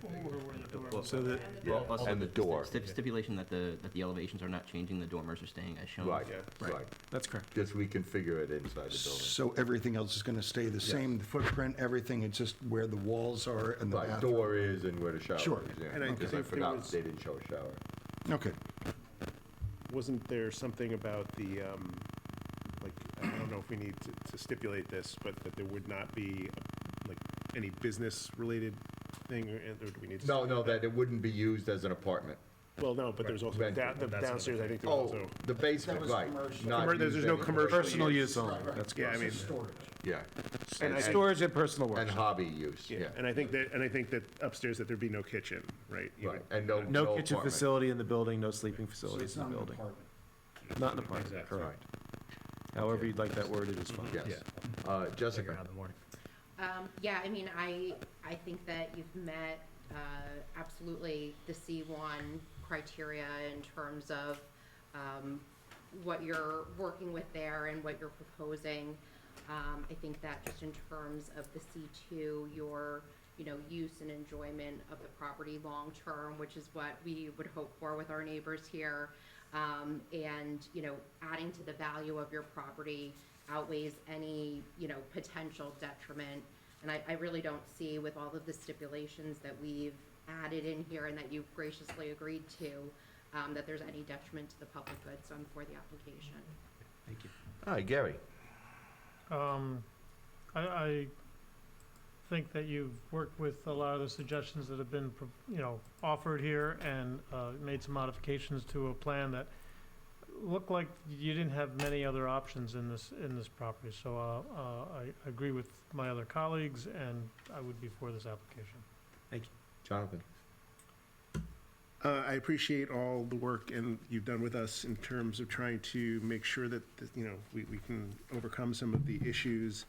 Well, So the, Yeah, Also, and the door. Stipulation that the elevations are not changing, the dormers are staying as shown. Right, Yeah. right. that's correct. Just reconfigure it inside the building. So everything else is gonna stay the same, the footprint, everything, it's just where the walls are and the Right, bathroom? door is and where the shower is, Sure. yeah. And I Because I think there forgot was- they didn't show a shower. Okay. Wasn't there something about the, like, I don't know if we need to stipulate this, but that there would not be, like, any business-related thing, or do we need to? No, that it wouldn't be used as an apartment. Well, no, but there's also Right. the That's downstairs, I think there Oh, was also. the basement, right. Not There's used no any commercial Personal use only, that's Yeah, I mean, Yeah. And I think- Storage and personal And work. hobby use, yeah, yeah. and I think that upstairs that there'd be no kitchen, right? You Right, know, and no No kitchen apartment. facility in the building, no sleeping facilities in the building. Not an apartment, Exactly. correct. However you'd like that worded is fine. Yes. Figure Jessica? out in the morning. Yeah, I mean, I think that you've met, absolutely the C1 criteria in terms of, what you're working with there and what you're proposing. I think that just in terms of the C2, your, use and enjoyment of the property long-term, which is what we would hope for with our neighbors here. And, adding to the value of your property outweighs any, potential detriment. And I really don't see, with all of the stipulations that we've added in here and that you've graciously agreed to, that there's any detriment to the public good, so I'm for the application. Thank you. All right, Gary? I think that you've worked with a lot of the suggestions that have been, offered here and made some modifications to a plan that looked like you didn't have many other options in this property. So I agree with my other colleagues, and I would be for this application. Jonathan? I appreciate all the work and you've done with us in terms of trying to make sure that, we can overcome some of the issues.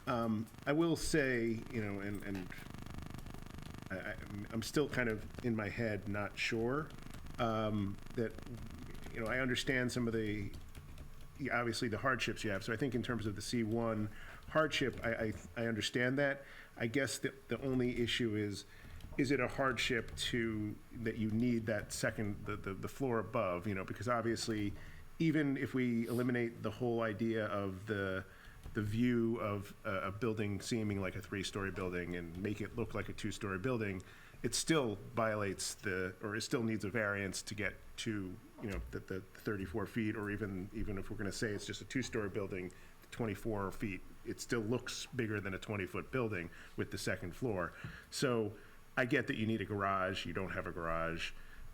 I will say, and I'm still kind of in my head not sure, that, I understand some of the, obviously the hardships you have. So I think in terms of the C1 hardship, I understand that. I guess the only issue is it a hardship that you need that second, the floor above, because obviously even if we eliminate the whole idea of the view of a building seeming like a 3-story building and make it look like a 2-story building, it still violates or it still needs a variance to get to, the 34 feet, or even if we're gonna say it's just a 2-story building, 24 feet, it still looks bigger than a 20-foot building with the second floor. So I get that you need a garage, you don't have a garage.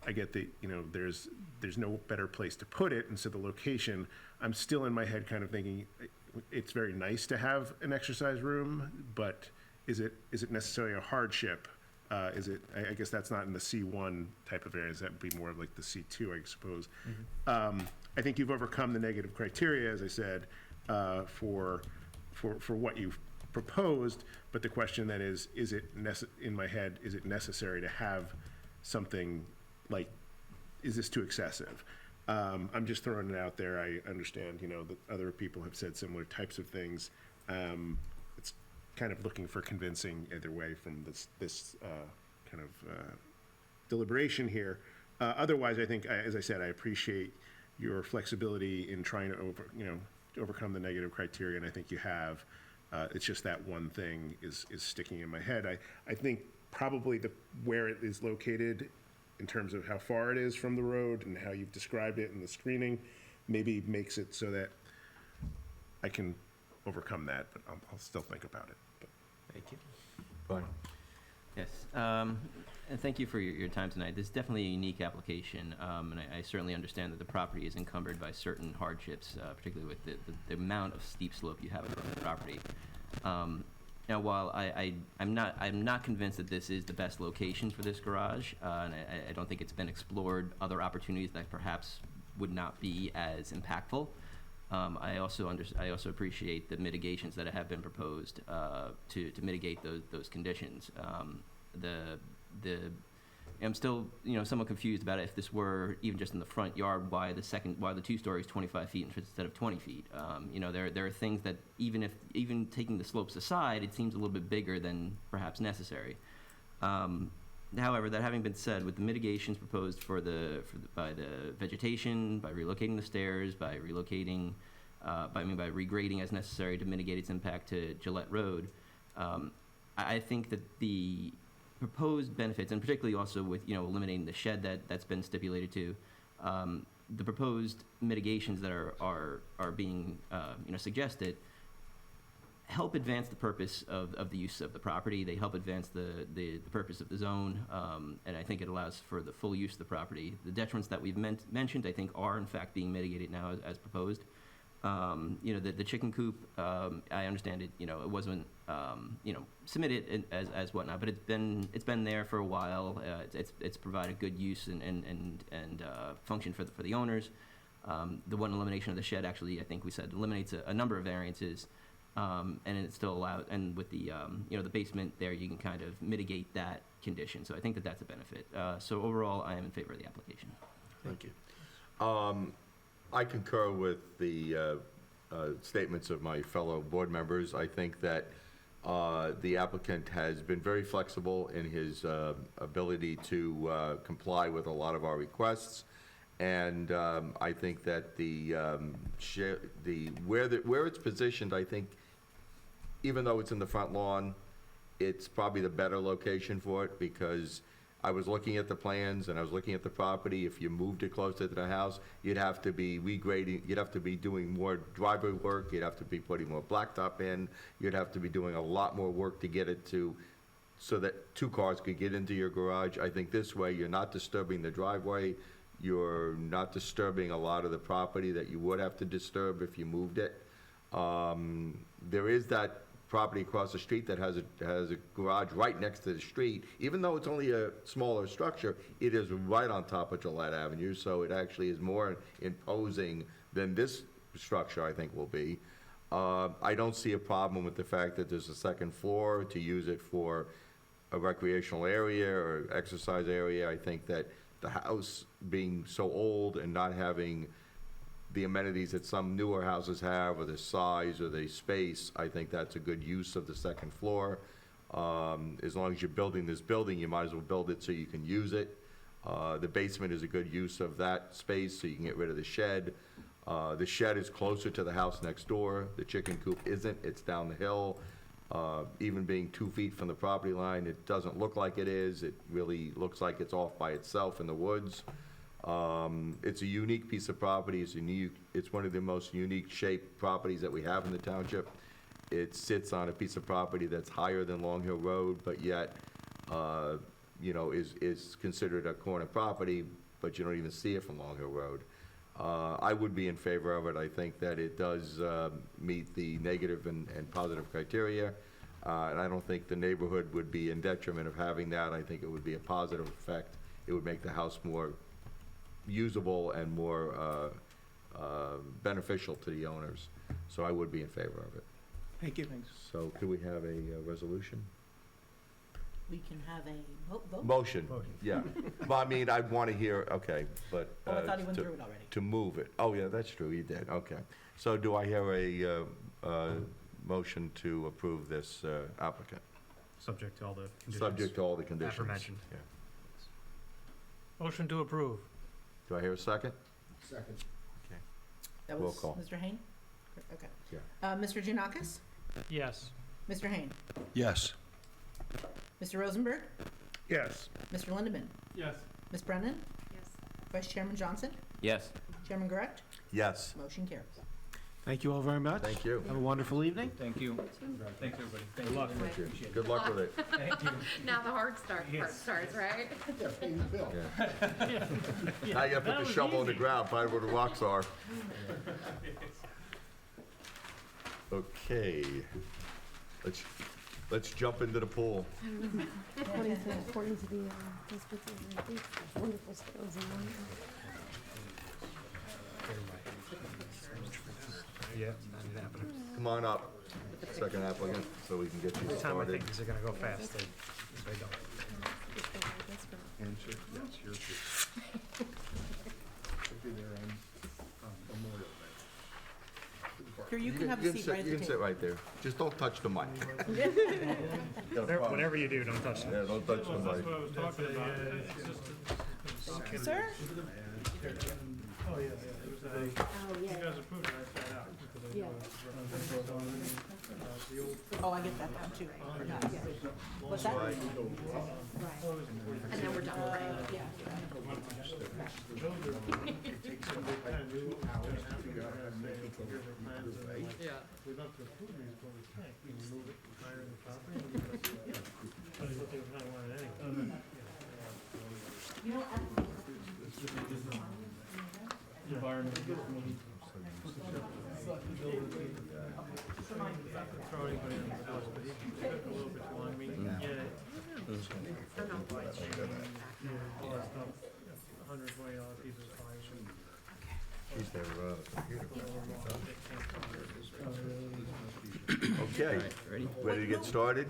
I get that, there's no better place to put it, and so the location, I'm still in my head kind of thinking, it's very nice to have an exercise room, but is it necessarily a hardship? I guess that's not in the C1 type of variance, that would be more of like the C2, I suppose. I think you've overcome the negative criteria, as I said, for what you've proposed, but the question then is it in my head, is it necessary to have something like, is this too excessive? I'm just throwing it out there. I understand, that other people have said similar types of things. It's kind of looking for convincing either way from this kind of deliberation here. Otherwise, I think, as I said, I appreciate your flexibility in trying to overcome the negative criteria, and I think you have. It's just that one thing is sticking in my head. I think probably where it is located, in terms of how far it is from the road and how you've described it in the screening, maybe makes it so that I can overcome that, but I'll still think about it. But. Thank you. Fine. Yes, and thank you for your time tonight. This is definitely a unique application, and I certainly understand that the property is encumbered by certain hardships, particularly with the amount of steep slope you have across the property. Now, while I'm not convinced that this is the best location for this garage, and I don't think it's been explored other opportunities that perhaps would not be as impactful. I also appreciate the mitigations that have been proposed to mitigate those conditions. I'm still somewhat confused about it. If this were even just in the front yard, why the 2 stories 25 feet instead of 20 feet? There are things that even taking the slopes aside, it seems a little bit bigger than perhaps necessary. However, that having been said, with the mitigations proposed by the vegetation, by relocating the stairs, by relocating, by regrading as necessary to mitigate its impact to Gillette Road, I think that the proposed benefits, and particularly also with eliminating the shed that's been stipulated to, the proposed mitigations that are being suggested help advance the purpose of the use of the property. They help advance the purpose of the zone, and I think it allows for the full use of the property. The detriments that we've mentioned, I think, are in fact being mitigated now as proposed. The chicken coop, I understand it. It wasn't submitted as whatnot, but it's been there for a while. It's provided good use and function for the owners. The one elimination of the shed, actually, I think we said eliminates a number of variances. And it still allows, and with the the basement there, you can kind of mitigate that condition. So I think that's a benefit. So overall, I am in favor of the application. Thank you. I concur with the statements of my fellow board members. I think that the applicant has been very flexible in his ability to comply with a lot of our requests. And I think that where it's positioned, I think, even though it's in the front lawn, it's probably the better location for it, because I was looking at the plans and I was looking at the property. If you moved it closer to the house, you'd have to be regrading, you'd have to be doing more driveway work, you'd have to be putting more blacktop in, you'd have to be doing a lot more work to get it so that 2 cars could get into your garage. I think this way, you're not disturbing the driveway, you're not disturbing a lot of the property that you would have to disturb if you moved it. There is that property across the street that has a garage right next to the street. Even though it's only a smaller structure, it is right on top of Gillette Avenue, so it actually is more imposing than this structure, I think, will be. I don't see a problem with the fact that there's a second floor to use it for a recreational area or exercise area. I think that the house being so old and not having the amenities that some newer houses have, or the size or the space, I think that's a good use of the second floor. As long as you're building this building, you might as well build it so you can use it. The basement is a good use of that space, so you can get rid of the shed. The shed is closer to the house next door. The chicken coop isn't, it's down the hill. Even being 2 feet from the property line, it doesn't look like it is. It really looks like it's off by itself in the woods. It's a unique piece of property. It's one of the most unique shaped properties that we have in the township. It sits on a piece of property that's higher than Long Hill Road, but yet, you know, is considered a corner property, but you don't even see it from Long Hill Road. I would be in favor of it. I think that it does meet the negative and positive criteria. And I don't think the neighborhood would be in detriment of having that. I think it would be a positive effect. It would make the house more usable and more beneficial to the owners. So I would be in favor of it. Thank you. So could we have a resolution? We can have a vote? Motion, yeah. Well, I mean, I'd want to hear, okay, but. Oh, I thought he went to- through it already. To move it. Oh, yeah, that's true, you did, okay. So do I hear a motion to approve this applicant? Subject to all the conditions. Subject to all the conditions. Aforementioned. Yeah. Motion to approve. Do I hear a second? Second. That Roll was call. Mr. Hain? Okay. Yeah. Mr. Giannakis? Yes. Mr. Hain? Yes. Mr. Rosenberg? Yes. Mr. Lindeman? Yes. Ms. Brennan? Yes. Vice Chairman Johnson? Yes. Chairman Correct? Yes. Motion carries. Thank you all very much. Thank you. Have a wonderful evening. Thank you. Thanks, everybody. Good luck. Good luck with it. Thank you. Now the hard part starts, right? Yeah. Now you have to put the shovel in the ground, find where the rocks are. Okay. Let's jump into the pool. According to the, wonderful skills in one. Yeah. Come on up, second applicant, so we can get you Every time I started. think these are gonna go fast, they don't. Here, you can have a seat right at You the can sit table. right there. Just don't touch the mic. Whatever you do, don't touch them. Yeah, don't touch the That's mic. what I was talking about. It's just Sir? oh, yeah, it was Oh, you yeah. guys approved it, I tried out. Because I Yeah. the old, Oh, I get that down too. What's that? Right. And then we're done, right? Yeah. Yeah. We'd love to approve these, but we can't. Can we move it higher in the property? But it's what they kind of wanted anyway. You know, Throw anybody under the bus, but he took a little bit too long. I mean, yeah. All that stuff, $120 pieces of fire. She's their computer. Okay, Ready? ready to get started?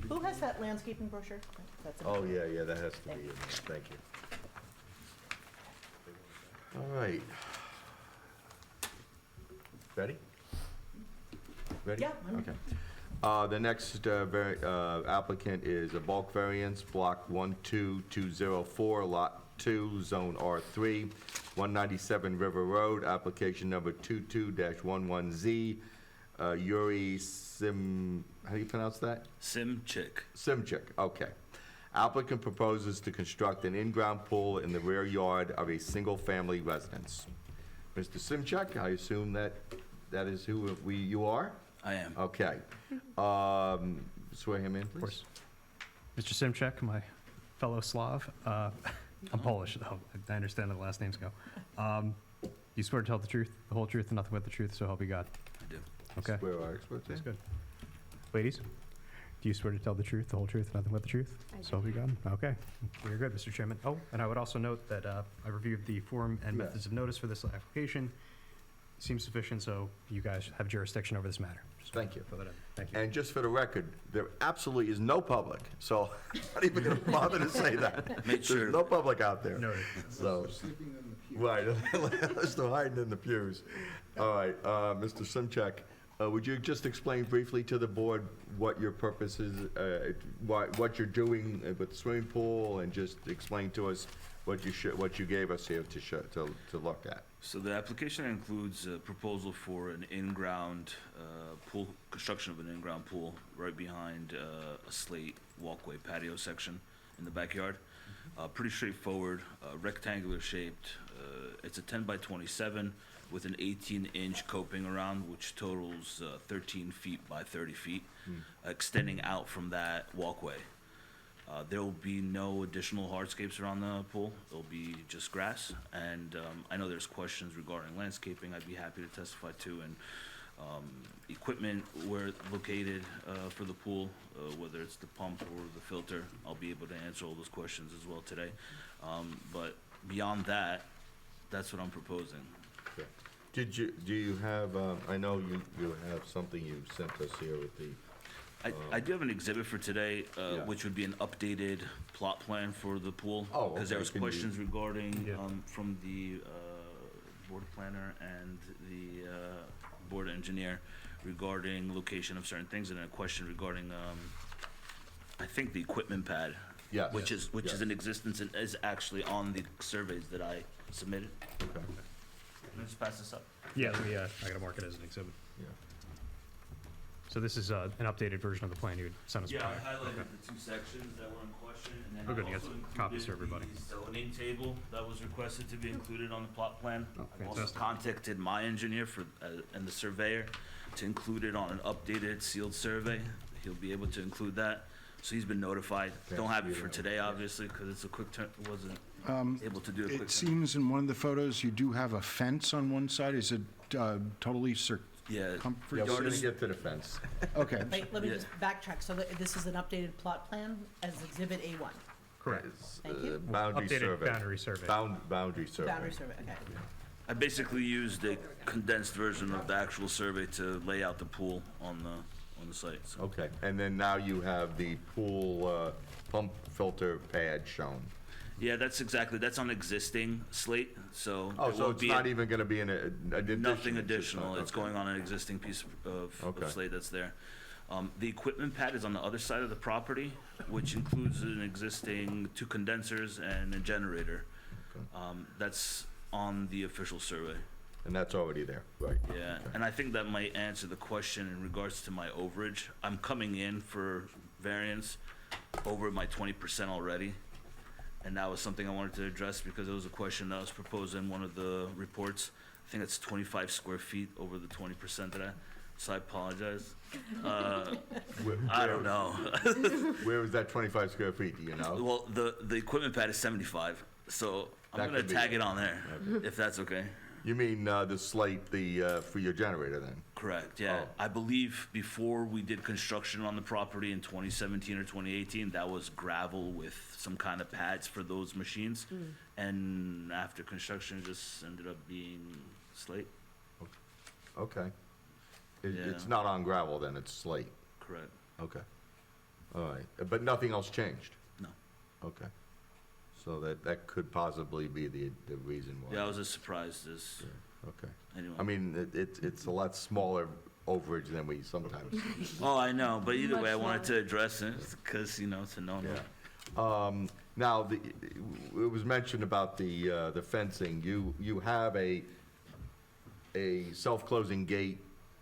who has that landscaping brochure? That's it. Oh, yeah, that has to be in there, thank you. All right. Ready? Ready? Yeah, I'm ready. Okay. The next applicant is a bulk variance, block 12204, lot 2, zone R3, 197 River Road, application number 22-11Z, Yuri how do you pronounce that? Simchik, okay. Applicant proposes to construct an in-ground pool in the rear yard of a single-family residence. Mr. Simchik, I assume that is who you are? I am. Okay. Swear him in, Of please. course. Mr. Simchek, my fellow Slav, I'm Polish, though. I understand how the last names go. You swear to tell the truth, the whole truth, and nothing but the truth, so help you God. I do. Okay, Swear our experts in. that's good. Ladies, do you swear to tell the truth, the whole truth, and nothing but the truth? I So help you God? Okay, you're good, Mr. Chairman. Oh, and I would also note that I reviewed the form and Yeah. methods of notice for this application. Seems sufficient, so you guys have jurisdiction over this matter. Just Thank you. throw that in. Thank you. And just for the record, there absolutely is no public, so I'm not even gonna bother to say that. Make sure. There's no public out there. Noted. So, right, unless they're hiding in the pews. All right, Mr. Simchak, would you just explain briefly to the board what your purpose is, what you're doing with the swimming pool, and just explain to us what you gave us here to look at. So the application includes a proposal for an in-ground pool, construction of an in-ground pool right behind a slate walkway patio section in the backyard. Pretty straightforward, rectangular shaped. It's a 10 by 27 with an 18-inch coping around, which totals 13 feet by 30 feet, extending out from that walkway. There will be no additional hardscapes around the pool. There'll be just grass. And I know there's questions regarding landscaping. I'd be happy to testify to. And equipment where it's located for the pool, whether it's the pump or the filter, I'll be able to answer all those questions as well today. But beyond that, that's what I'm proposing. Do you have, I know you have something you sent us here with the, I do have an exhibit for today, Yeah. which would be an updated plot plan for the pool. Oh, Because there okay. was Can you- questions regarding, Yeah. from the board planner and the board engineer regarding location of certain things, and then a question regarding, I think the equipment pad. Yes. Which is Yes. in existence and is actually on the surveys that I submitted. okay, Can I just pass this up? Yeah, I gotta mark it as an exhibit. yeah. So this is an updated version of the plan you had sent us Yeah, prior. I highlighted Okay. the two sections that were in question, and then Oh, good, I you got also some copies for included everybody. the zoning table that was requested to be included on the plot plan. Oh, I've also fantastic. contacted my engineer and the surveyor to include it on an updated sealed survey. He'll be able to include that, so he's been notified. Don't have it for today, obviously, because it's a quick turn, wasn't able to do a quick turn. It seems in one of the photos you do have a fence on one side. Is it totally Yeah, Yeah, we're gonna Regarding- get to the fence. Okay. Wait, let me Yeah. just backtrack. So this is an updated plot plan as Exhibit A1. Correct. Thank you. Boundary Updated survey. boundary survey. Boundary survey. Boundary survey, okay. I basically used a condensed version of the actual survey to lay out the pool on the site, so. Okay, and then now you have the pool pump filter pad shown. Yeah, that's on existing slate, so. Oh, it so won't it's be not even gonna be an addition? Nothing it's just additional, not- it's okay. going on an existing piece of Okay. slate that's there. The equipment pad is on the other side of the property, which includes an existing 2 condensers and a generator. That's on the official survey. And that's already there, right? Yeah, Okay. and I think that might answer the question in regards to my overage. I'm coming in for variance over my 20% already. And that was something I wanted to address because it was a question that was proposed in one of the reports. I think it's 25 square feet over the 20% that so I apologize. I don't know. Where was that 25 square feet, do you know? Well, the equipment pad is 75, so I'm That gonna could be tag it. it on there, if that's okay. You mean the slate, for your generator then? Correct, yeah. Oh. I believe before we did construction on the property in 2017 or 2018, that was gravel with some kind of pads for those machines. And after construction, it just ended up being slate. Okay. It's Yeah. not on gravel then, it's slate? Correct. Okay. All right, but nothing else changed? No. Okay. So that could possibly be the reason why? Yeah, I was as surprised as Okay. anyone. I mean, it's a lot smaller overage than we sometimes see. Oh, I know, but either Much way, I wanted to smaller. address it, because, it's a no-no. Yeah. Now, it was mentioned about the fencing. You have a self-closing gate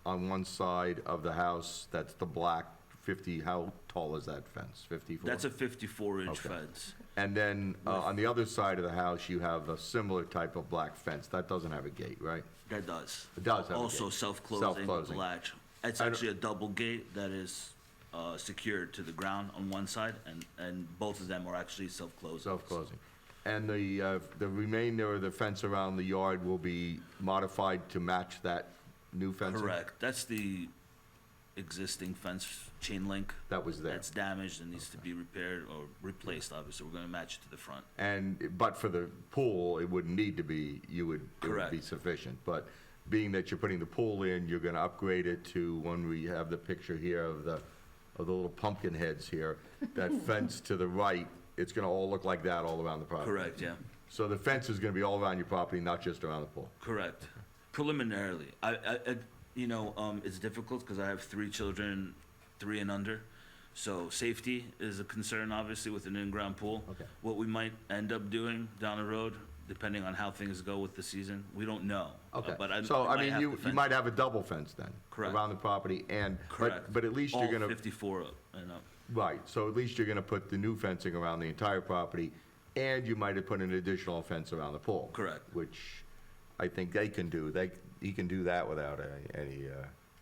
on one side of the house. That's the black 50, how tall is that fence? 54? That's a 54-inch Okay. fence. And then on the other side of the house, you have a similar type of black fence. That doesn't have a gate, right? That does. It does have a Also gate. self-closing Self-closing. latch. It's I don't- actually a double gate that is secured to the ground on one side, and both of them are actually self-closing. Self-closing. And the remainder of the fence around the yard will be modified to match that new fencing? Correct. That's the existing fence chain link. That was there. That's damaged and needs to be repaired or replaced, obviously. We're gonna match it to the front. But for the pool, it wouldn't need to be, it would be Correct. sufficient. But being that you're putting the pool in, you're gonna upgrade it to, when we have the picture here of the little pumpkin heads here, that fence to the right, it's gonna all look like that all around the property. Correct, yeah. So the fence is gonna be all around your property, not just around the pool? Correct. Preliminarily, it's difficult because I have 3 children, 3 and under. So safety is a concern, obviously, with an in-ground pool. Okay. What we might end up doing down the road, depending on how things go with the season, we don't know. Okay, But so, might I mean, have you to fence- might have a double fence then? Correct. Around the property and, Correct. but at least you're All gonna, 54 up and up. right, so at least you're gonna put the new fencing around the entire property, and you might have put an additional fence around the pool. Correct. Which I think they can do. He can do that without any,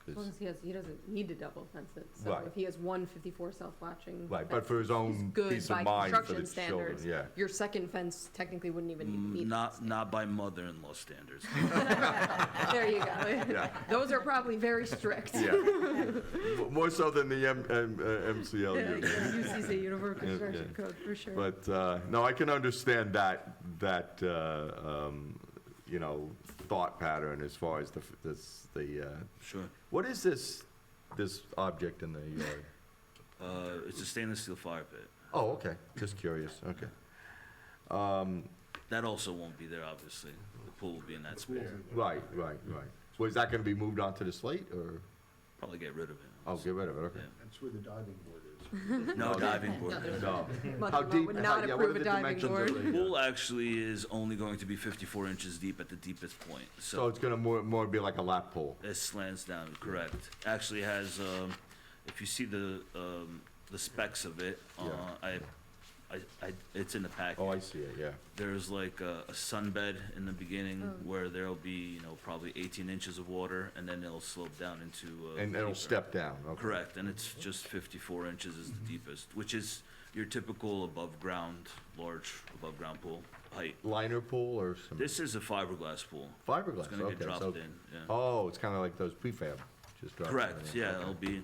As long as he doesn't need to double fence it. So Right. if he has one 54 self-latching. right, but fence, for his which own is good peace of by mind for the construction children, standards, yeah. Your second fence technically wouldn't even need to meet. Not by mother-in-law standards. There you go. Yeah. Those are probably very strict. Yeah. More so than the MCL Yeah, unit. UCC, Uniform Yeah, Construction yeah. Code, for sure. But, no, I can understand that, you know, thought pattern as far as Sure. what is this object in the yard? It's a stainless steel fire pit. Oh, okay, just curious, okay. That also won't be there, obviously. The pool will be in that space. Right. So is that gonna be moved onto the slate, or, Probably get rid of it. oh, get rid of it, okay. That's where the diving board is. No diving board. No. Mother-in-law How deep, would how- not yeah, what are approve the a diving dimensions board. of The the? pool actually is only going to be 54 inches deep at the deepest point. So it's gonna more be like a lap pool? It slants down, correct. Actually has, if you see the specs of it, it's in the package. Oh, I see it, yeah. There's like a sunbed in the beginning where there'll be, probably 18 inches of water, and then it'll slope down into. And it'll deeper. step down, okay. Correct, and it's just 54 inches is the deepest, which is your typical large above-ground pool height. Liner pool or some? This is a fiberglass pool. Fiberglass, It's gonna get okay, dropped so- in, yeah. Oh, it's kinda like those prefab, just drop it in. Correct, yeah, Okay. it'll be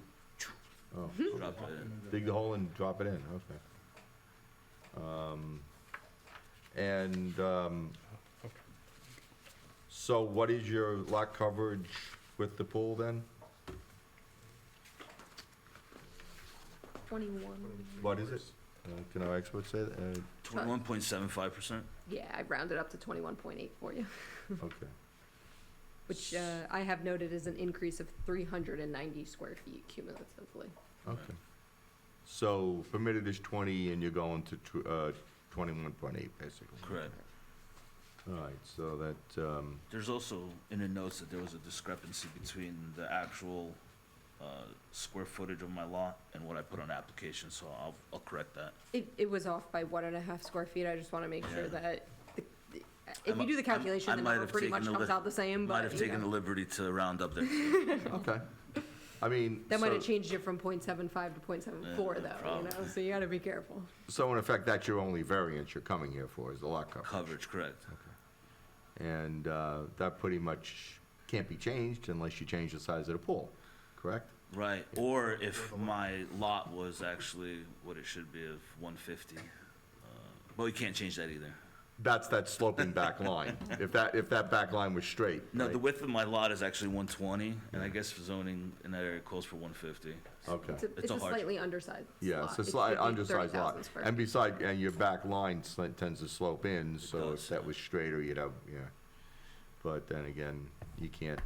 Oh, drop it in. dig the hole and drop it in, okay. So what is your lot coverage with the pool then? 21. What is it? Can our experts say that? 21.75%. Yeah, I rounded up to 21.8 for you, Okay. which I have noted is an increase of 390 square feet cumulatively. Okay. So permitted is 20 and you're going to 21.8 basically. Correct. All right, so that, There's also in the notes that there was a discrepancy between the actual square footage of my lot and what I put on the application, so I'll correct that. It was off by 1.5 square feet. I just want to make sure Yeah. that if you do the calculation, I the might number have pretty taken much the comes li- out the same, Might but have you taken the know, liberty to round up there. okay. I mean, that might have so, changed it from 0.75 to 0.74 though, probably. so you gotta be careful. so in effect, that's your only variance you're coming here for, is the lot coverage? Coverage, correct. And that pretty much can't be changed unless you change the size of the pool, correct? Right, or if my lot was actually what it should be of 150. But we can't change that either. That's that sloping back line, if that back line was straight, No, right? the width of my lot is actually 120, and I guess zoning in that area calls for 150. Okay. It's a hard- slightly undersized Yeah, lot. it's a It slight should be undersized lot. 30,000 square And feet. beside, and your back line tends to slope in, so does, if that was straighter, you'd have, yeah. But then again, you can't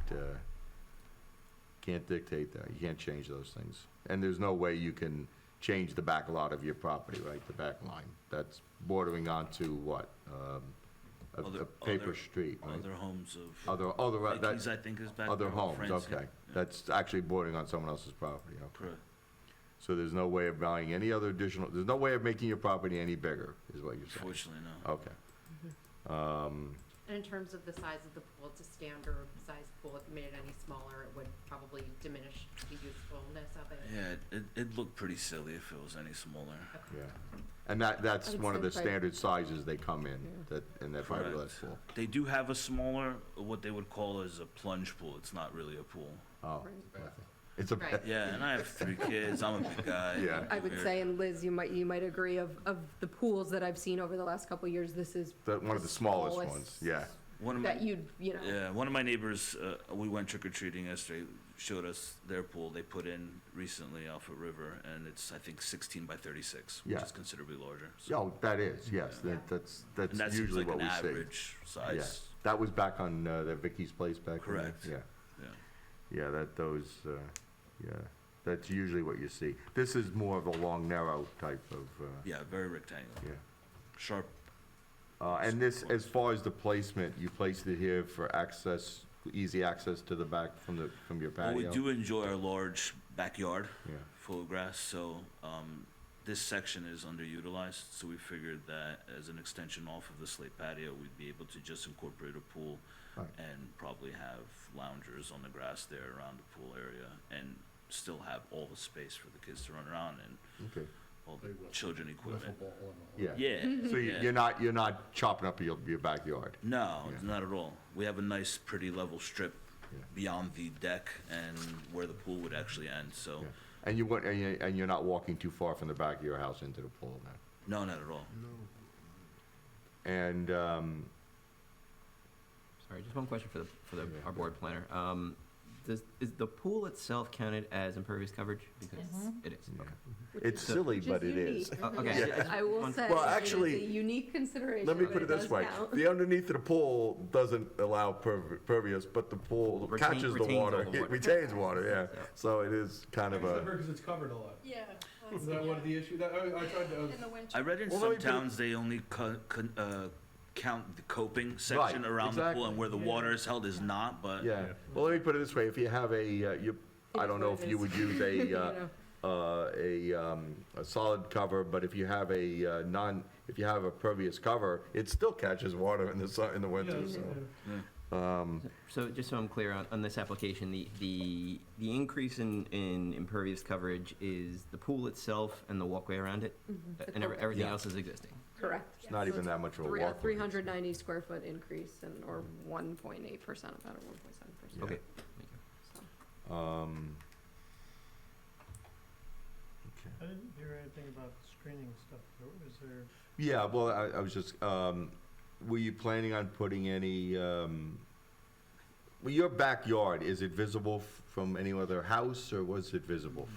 dictate that, you can't change those things. And there's no way you can change the back lot of your property, right, the back line. That's bordering onto what? A paper street, right? Other homes of. Other, Vicky's, I think, is back other there, or homes, Francine. okay. Yeah. That's actually bordering on someone else's property, okay. Correct. So there's no way of buying any other additional, there's no way of making your property any bigger, is what you're saying? Fortunately, no. Okay. And in terms of the size of the pool, it's a standard size pool. If you made it any smaller, it would probably diminish the usefulness of it. Yeah, it'd look pretty silly if it was any smaller. Yeah. And that's I would one of say the five- standard sizes they come in, in that Correct. fiberglass pool. They do have a smaller, what they would call as a plunge pool. It's not really a pool. Oh. Right. It's a, Right. Yeah, and I have 3 kids. I'm a big guy. Yeah. I would say, and Liz, you might agree, of the pools that I've seen over the last couple of years, this is one of the smallest smallest ones, yeah. One of my, that you know. yeah, one of my neighbors, we went trick-or-treating yesterday, showed us their pool they put in recently off of River, and it's, I think, 16 by 36, which Yeah. is considerably larger. Oh, that is, yes, Yeah. that's And that seems usually like what an we see. average Yeah, size. that was back on the Vicky's Place back then. Correct. Yeah, Yeah. yeah, that, those, yeah. That's usually what you see. This is more of a long, narrow type of, Yeah, very rectangular. yeah. Sharp. And this, as far as the placement, you placed it here for access, easy access to the back from your Well, patio? we do enjoy our large backyard Yeah. full of grass, so this section is underutilized, so we figured that as an extension off of the slate patio, we'd be able to just incorporate a pool Right. and probably have loungers on the grass there around the pool area and still have all the space for the kids to run around and Okay. all the children equipment. Yeah. Yeah. So yeah. you're not chopping up your backyard? No, Yeah. not at all. We have a nice, pretty level strip Yeah. beyond the deck and where the pool would actually end, so, Yeah. And you're not walking too far from the back of your house into the pool then? no, not at all. And, Sorry, just one question for Yeah. our board planner. Is the pool itself counted as impervious coverage? Because it is, yeah. okay. It's silly, but it is. Okay. Yeah. I will say, Well, it is actually, a unique consideration. Let me but put it this does way, count. the underneath of the pool doesn't allow pervious, but the pool catches the Retains water. all the It water. retains water, yeah. So it is kind of a, Because it's covered a lot. Yeah. Is that what the issue, that, I tried to, In the winter. I read in Well, let some me put it- towns, they only count the coping section Right, around the exactly. pool, and where the water is held is not, but. yeah. Well, let me put it this way, if you have I don't know if you would use a solid cover, but if you have if you have a pervious cover, it still catches water in the winter, Yeah, so. yeah. So just so I'm clear on this application, the increase in impervious coverage is the pool itself and the walkway around it? The And coping. everything Yeah. else is existing? Correct. It's not even that much of a Three- walkway. 390 square foot increase and, or 1.8% of that, or 1.7%. Okay. So. Okay. I didn't hear anything about screening stuff. Is there, Yeah, well, I was just, were you planning on putting any, well, your backyard, is it visible from any other house, or was it visible?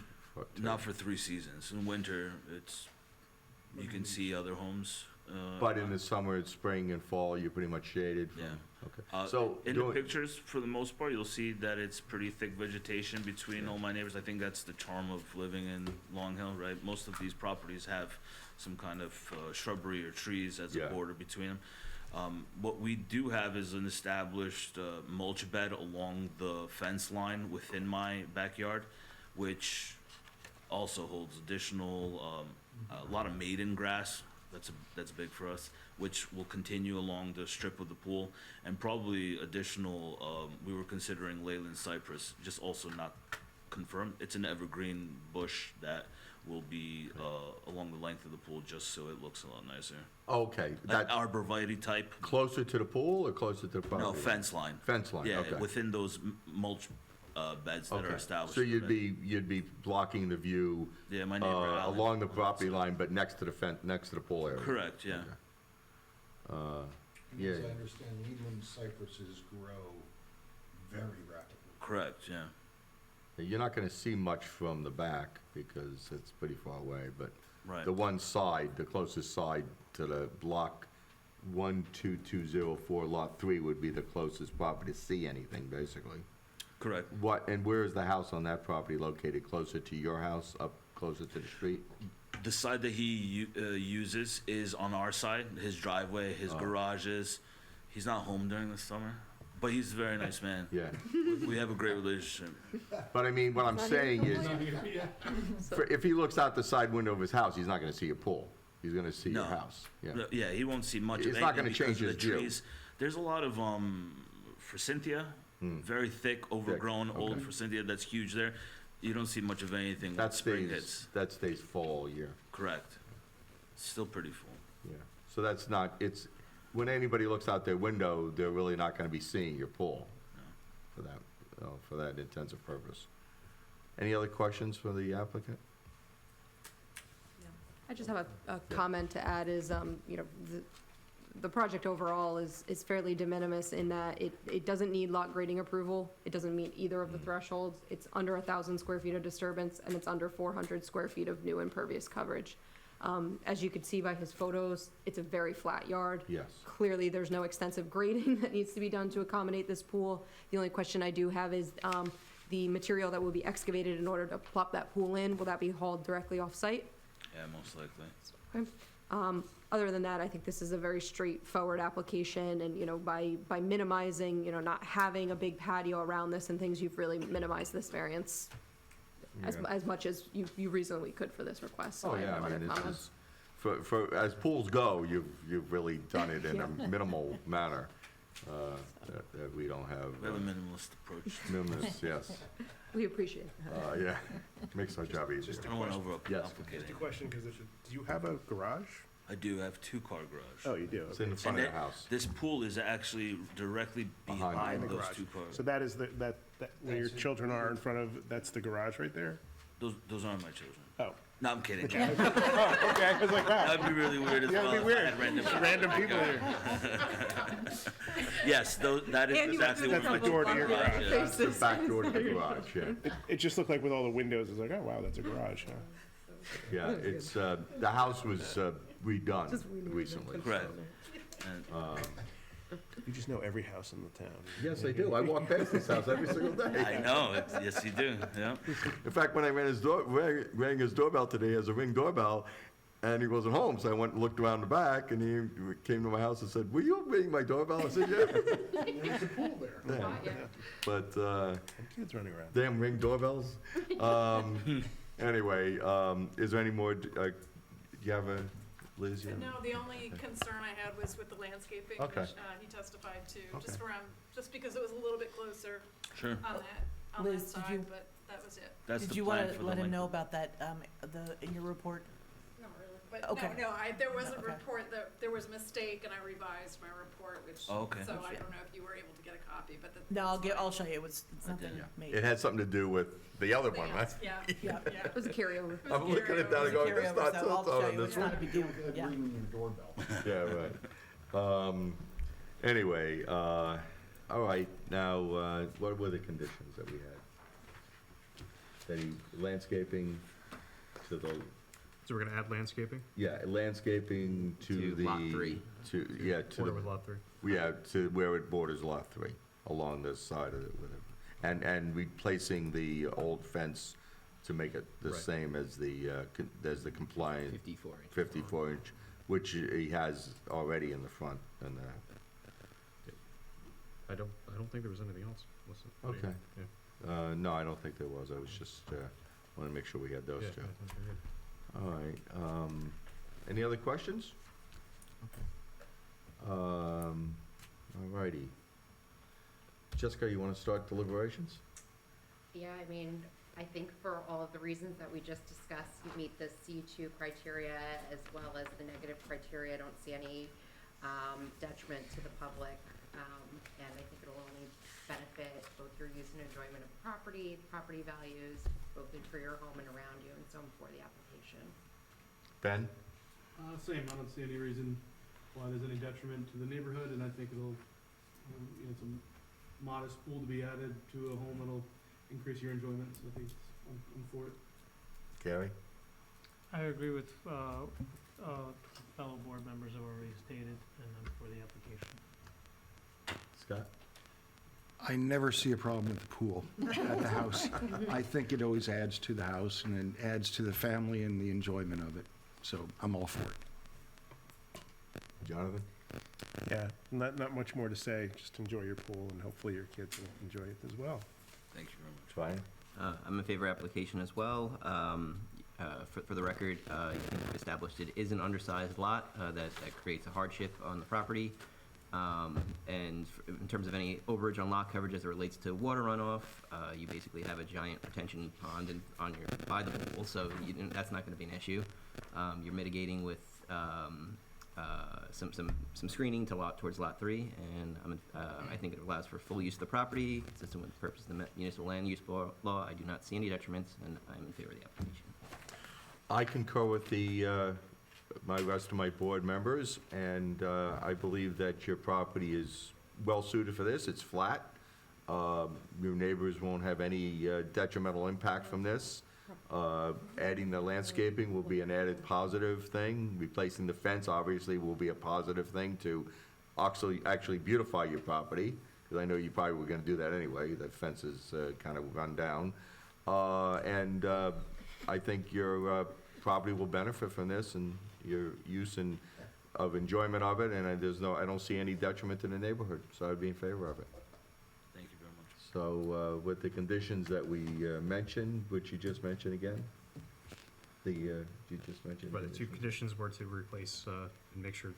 Not for 3 seasons. In winter, you can see other homes. But in the summer, spring, and fall, you're pretty much shaded from? Yeah. Okay. So, in the doing- pictures, for the most part, you'll see that it's pretty thick vegetation between all my neighbors. I think that's the charm of living in Long Hill, right? Most of these properties have some kind of shrubbery or trees as a Yeah. border between them. What we do have is an established mulch bed along the fence line within my backyard, which also holds additional, a lot of maiden grass. That's big for us, which will continue along the strip of the pool, and probably additional, we were considering Leyland cypress, just also not confirmed. It's an evergreen bush that will be along the length of the pool, just so it looks a lot nicer. Okay, An that, arborvitae type, closer to the pool or closer to the property? no, fence line. Fence line, Yeah, okay. within those mulch beds that are Okay. established. So for you'd that. be blocking the view Yeah, my neighbor Alan. along the property line, but next to the fence, next to the pool area? Correct, yeah. Yeah. As I understand, Leyland cypresses grow very rapidly. Correct, yeah. You're not gonna see much from the back because it's pretty far away, but Right. the one side, the closest side to the block 12204 lot 3 would be the closest property to see anything, basically. Correct. And where is the house on that property located? Closer to your house, up closer to the street? The side that he uses is on our side, his driveway, his garages. He's not home during the summer, but he's a very nice man. Yeah. We have a great relationship. But I mean, what I'm saying is, if he looks out the side window of his house, he's not gonna see a pool. He's gonna see your No. house. Yeah. No, yeah, he won't see much of It's not anything gonna change because of his the view. trees. There's a lot of forsythia, very thick, overgrown, old okay. forsythia that's huge there. You don't see much of anything when spring hits. That stays fall all year. Correct. Still pretty full. Yeah. So that's not, when anybody looks out their window, they're really not gonna be seeing your pool for that intensive purpose. Any other questions for the applicant? I just have a comment to add is, the project overall is fairly de minimis in that it doesn't need lot grading approval. It doesn't meet either of the thresholds. It's under 1,000 square feet of disturbance, and it's under 400 square feet of new impervious coverage. As you could see by his photos, it's a very flat yard. Yes. Clearly, there's no extensive grading that needs to be done to accommodate this pool. The only question I do have is, the material that will be excavated in order to plop that pool in, will that be hauled directly off-site? Yeah, most likely. Okay. Other than that, I think this is a very straightforward application, and, you know, by minimizing, you know, not having a big patio around this and things, you've really minimized this variance as much as you reasonably could for this request. So Oh, I yeah, have no I other mean, comments. as pools go, you've really done it in Yeah. a minimal manner, that we don't have. We have a minimalist approach. Minimalist, yes. We appreciate it. Yeah, makes our job easier. Just I don't want to Yes. overcomplicate Just a it. question, because do you have a garage? I do have 2-car garage. Oh, you do? It's in the Okay. front of the And house. This pool is actually directly behind the those garage. 2 cars. So that is that where your children are in front of, that's the garage right there? Those aren't my children. Oh. No, I'm kidding. Okay, I was like, wow. That'd be really weird as Yeah, well. it'd be if I weird. had random, Random people here. Yes, that is And you exactly went what through my the door to your couple of garage. That's the faces. back door to the garage, yeah. It just looked like with all the windows, it's like, oh, wow, that's a garage, huh? Yeah, it's, the house was redone recently. Correct. And You just know every house in the town. Yes, I do. I walk past this house every single day. I know, yes, you do, yeah. In fact, when I rang his doorbell today as a Ring doorbell, and he wasn't home, so I went and looked around the back, and he came to my house and said, "Will you ring my doorbell?" I said, "Yeah." There's a pool there. Yeah. But, And kids running around. damn Ring doorbells. Anyway, is there any more, do you have a, Liz? you have- No, the only concern I had was with the landscaping, Okay. which he testified to, just because it was a little bit closer Sure. on Liz, that did you- side, but that was it. That's Did the you plan want for to the let him length know of- about that, in your report? Not really, but Okay. no, there was a Okay. report that there was a mistake, and I revised my report, which, Oh, okay. so I don't know if you were able to get a copy, but No, that's fine. I'll show you. It's nothing It major. had something to do with the other one, right? Yeah, Yeah. yeah. It was a carryover. I'm looking at that and going, that's not So I'll tilted show on you. this It's not a one. big deal. Yeah. Yeah, right. Anyway, all right, now, what were the conditions that we had? The landscaping to the, So we're gonna add landscaping? yeah, landscaping to To the. lot 3. To Order the, with lot 3? yeah, to where it borders lot 3, along the side of it, whatever. And replacing the old fence to make it the Right. same as the compliant 54-inch. 54-inch, which he has already in the front and the. I don't think there was anything else. Okay. Yeah. No, I don't think there was. I was just, wanted to make sure we had those Yeah, two. I think we're good. All right, any other questions? All righty. Jessica, you want to start deliberations? Yeah, I mean, I think for all of the reasons that we just discussed, you meet the C2 criteria as well as the negative criteria. I don't see any detriment to the public, and I think it'll only benefit both your use and enjoyment of property values, both for your home and around you, and so on for the application. Ben? Same, I don't see any reason why there's any detriment to the neighborhood, and I think it'll, it's a modest pool to be added to a home that'll increase your enjoyment, so I think I'm for it. Gary? I agree with, fellow board members have already stated, and I'm for the application. Scott? I never see a problem with the pool at the house. I think it always adds to the house and it adds to the family and the enjoyment of it. So I'm all for it. Jonathan? Yeah, not much more to say, just enjoy your pool, and hopefully your kids will enjoy it as well. Thank you very much. Fine. I'm in favor of application as well. For the record, you can established it is an undersized lot that creates a hardship on the property. And in terms of any overage on lot coverage as it relates to water runoff, you basically have a giant retention pond by the pool, so that's not going to be an issue. You're mitigating with some screening towards lot 3, and I think it allows for full use of the property, consistent with the purpose of the municipal land use law. I do not see any detriments, and I'm in favor of the application. I concur with the rest of my board members, and I believe that your property is well-suited for this. It's flat. Your neighbors won't have any detrimental impact from this. Adding the landscaping will be an added positive thing. Replacing the fence, obviously, will be a positive thing to actually beautify your property, because I know you probably were gonna do that anyway, the fence is kind of run down. And I think your property will benefit from this and your use of enjoyment of it, and I don't see any detriment to the neighborhood, so I'd be in favor of it. Thank you very much. So with the conditions that we mentioned, which you just mentioned again? You just mentioned? But the two conditions were to replace and make sure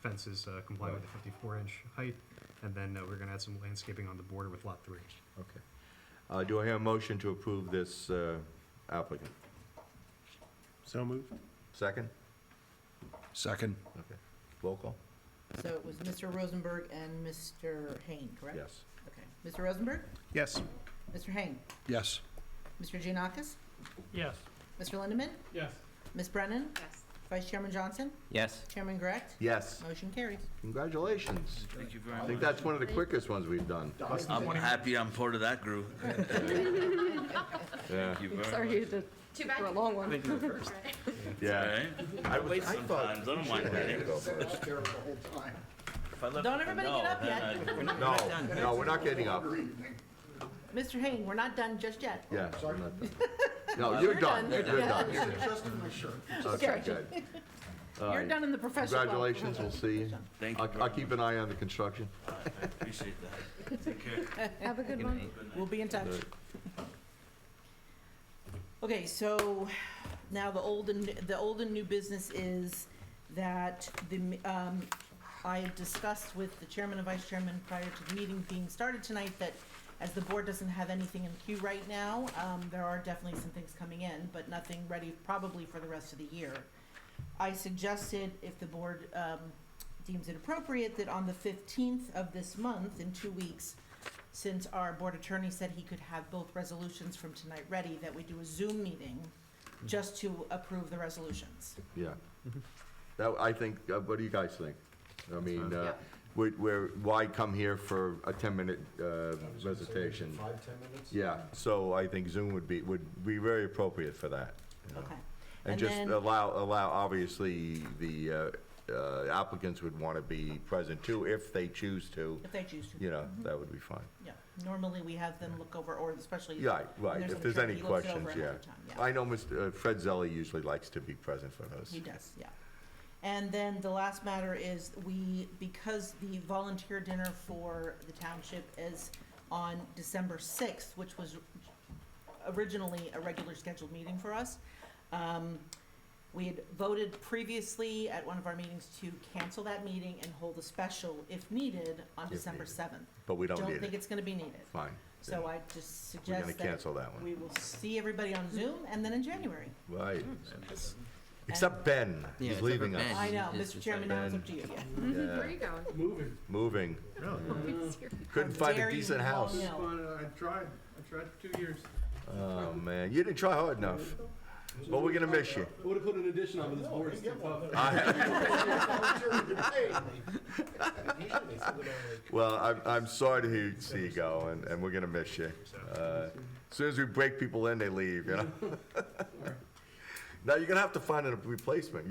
fences comply with the 54-inch height, and then we're gonna add some landscaping on the border with lot 3. Okay. Do I hear a motion to approve this applicant? So moved. Second? Second. Okay. Roll call? So it was Mr. Rosenberg and Mr. Hain, correct? Yes. Okay. Mr. Rosenberg? Yes. Mr. Hain? Yes. Mr. Giannakis? Yes. Mr. Lindeman? Yes. Ms. Brennan? Yes. Vice Chairman Johnson? Yes. Chairman Grant? Yes. Motion carries. Congratulations. Thank you very I much. think that's one of the quickest ones we've done. I'm happy I'm part of that group. Yeah. Thank you very Sorry, much. you had to Too bad. for a long one. Yeah. I wait sometimes, I don't mind waiting. Don't everybody get up yet. No, we're not getting up. Mr. Hain, we're not done just yet. Yeah. we're not done. No, you're done. You're done. Okay, good. All You're right. done in the professional. Congratulations, we'll see you. Thank you. I'll keep an eye on the construction. I appreciate that. Take care. Have a good one. We'll be in touch. Okay, so now the old and new business is that I had discussed with the chairman and vice chairman prior to the meeting being started tonight that as the board doesn't have anything in queue right now, there are definitely some things coming in, but nothing ready probably for the rest of the year. I suggested, if the board deems it appropriate, that on the 15th of this month, in 2 weeks, since our board attorney said he could have both resolutions from tonight ready, that we do a Zoom meeting just to approve the resolutions. Yeah. That, I think, what do you guys think? I mean, Yeah. why come here for a 10-minute visitation? 5-10 minutes? Yeah, so I think Zoom would be very appropriate for that. you know. Okay. And And just then- allow, obviously, the applicants would want to be present too, if they choose to, If they choose to. you know, that would be fine. Yeah, normally we have them look over, or especially. Right, when right, there's if an there's attorney, any he looks it questions, over yeah. ahead of time, yeah. I know Mr. Fred Zelli usually likes to be present for those. He does, yeah. And then the last matter is because the volunteer dinner for the township is on December 6th, which was originally a regular scheduled meeting for us, we had voted previously at one of our meetings to cancel that meeting and hold a special, if needed, on If December needed. 7th. But we don't need Don't think it. it's gonna be needed. Fine. So I just We're suggest gonna that cancel that one. we will see everybody on Zoom and then in January. Right. Except Ben, Yeah, he's except leaving for us. Ben. I know, It's Mr. just Chairman, like now it's Ben. up to you, yeah. Where are Yeah, you going? Moving. moving. Really? Couldn't How find dare a you decent all house. know. I tried for 2 years. Oh, man, you didn't try hard enough. But we're gonna miss you. I would've put an addition on, but this board is too tough. Well, I'm sorry to see you go, and we're gonna miss you. As soon as we break people in, they leave, you know? Now, you're gonna have to find a replacement.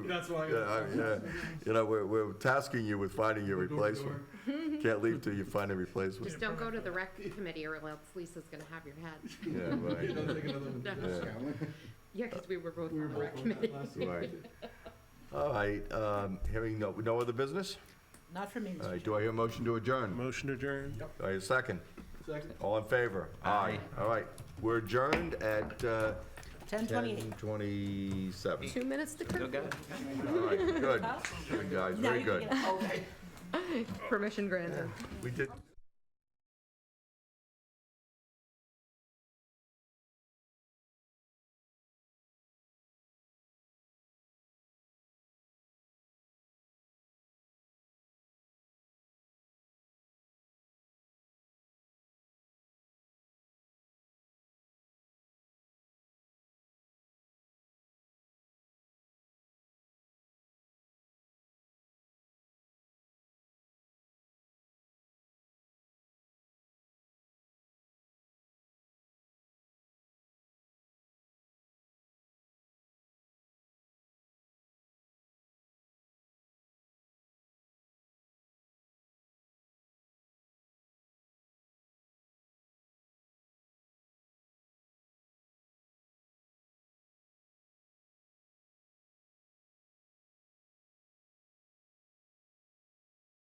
That's why. Yeah, you know, we're tasking you with finding your Door to replacement. Can't leave till you find a replacement. Just don't go to the rec committee or else Lisa's gonna have your head. Yeah, right. Don't take another one. Yeah. Yeah, because we were both on the rec committee. Right. All right, hearing no other business? Not for me, All Mr. right, do I hear a motion to adjourn? Motion adjourned? Do I hear a second? Second. All in favor? Aye. All right, we're adjourned at 10:28. 10:27. 2 minutes to Go, cook. guys. All right, good. Good, guys, Now very you can good. get- okay. Permission granted. We did,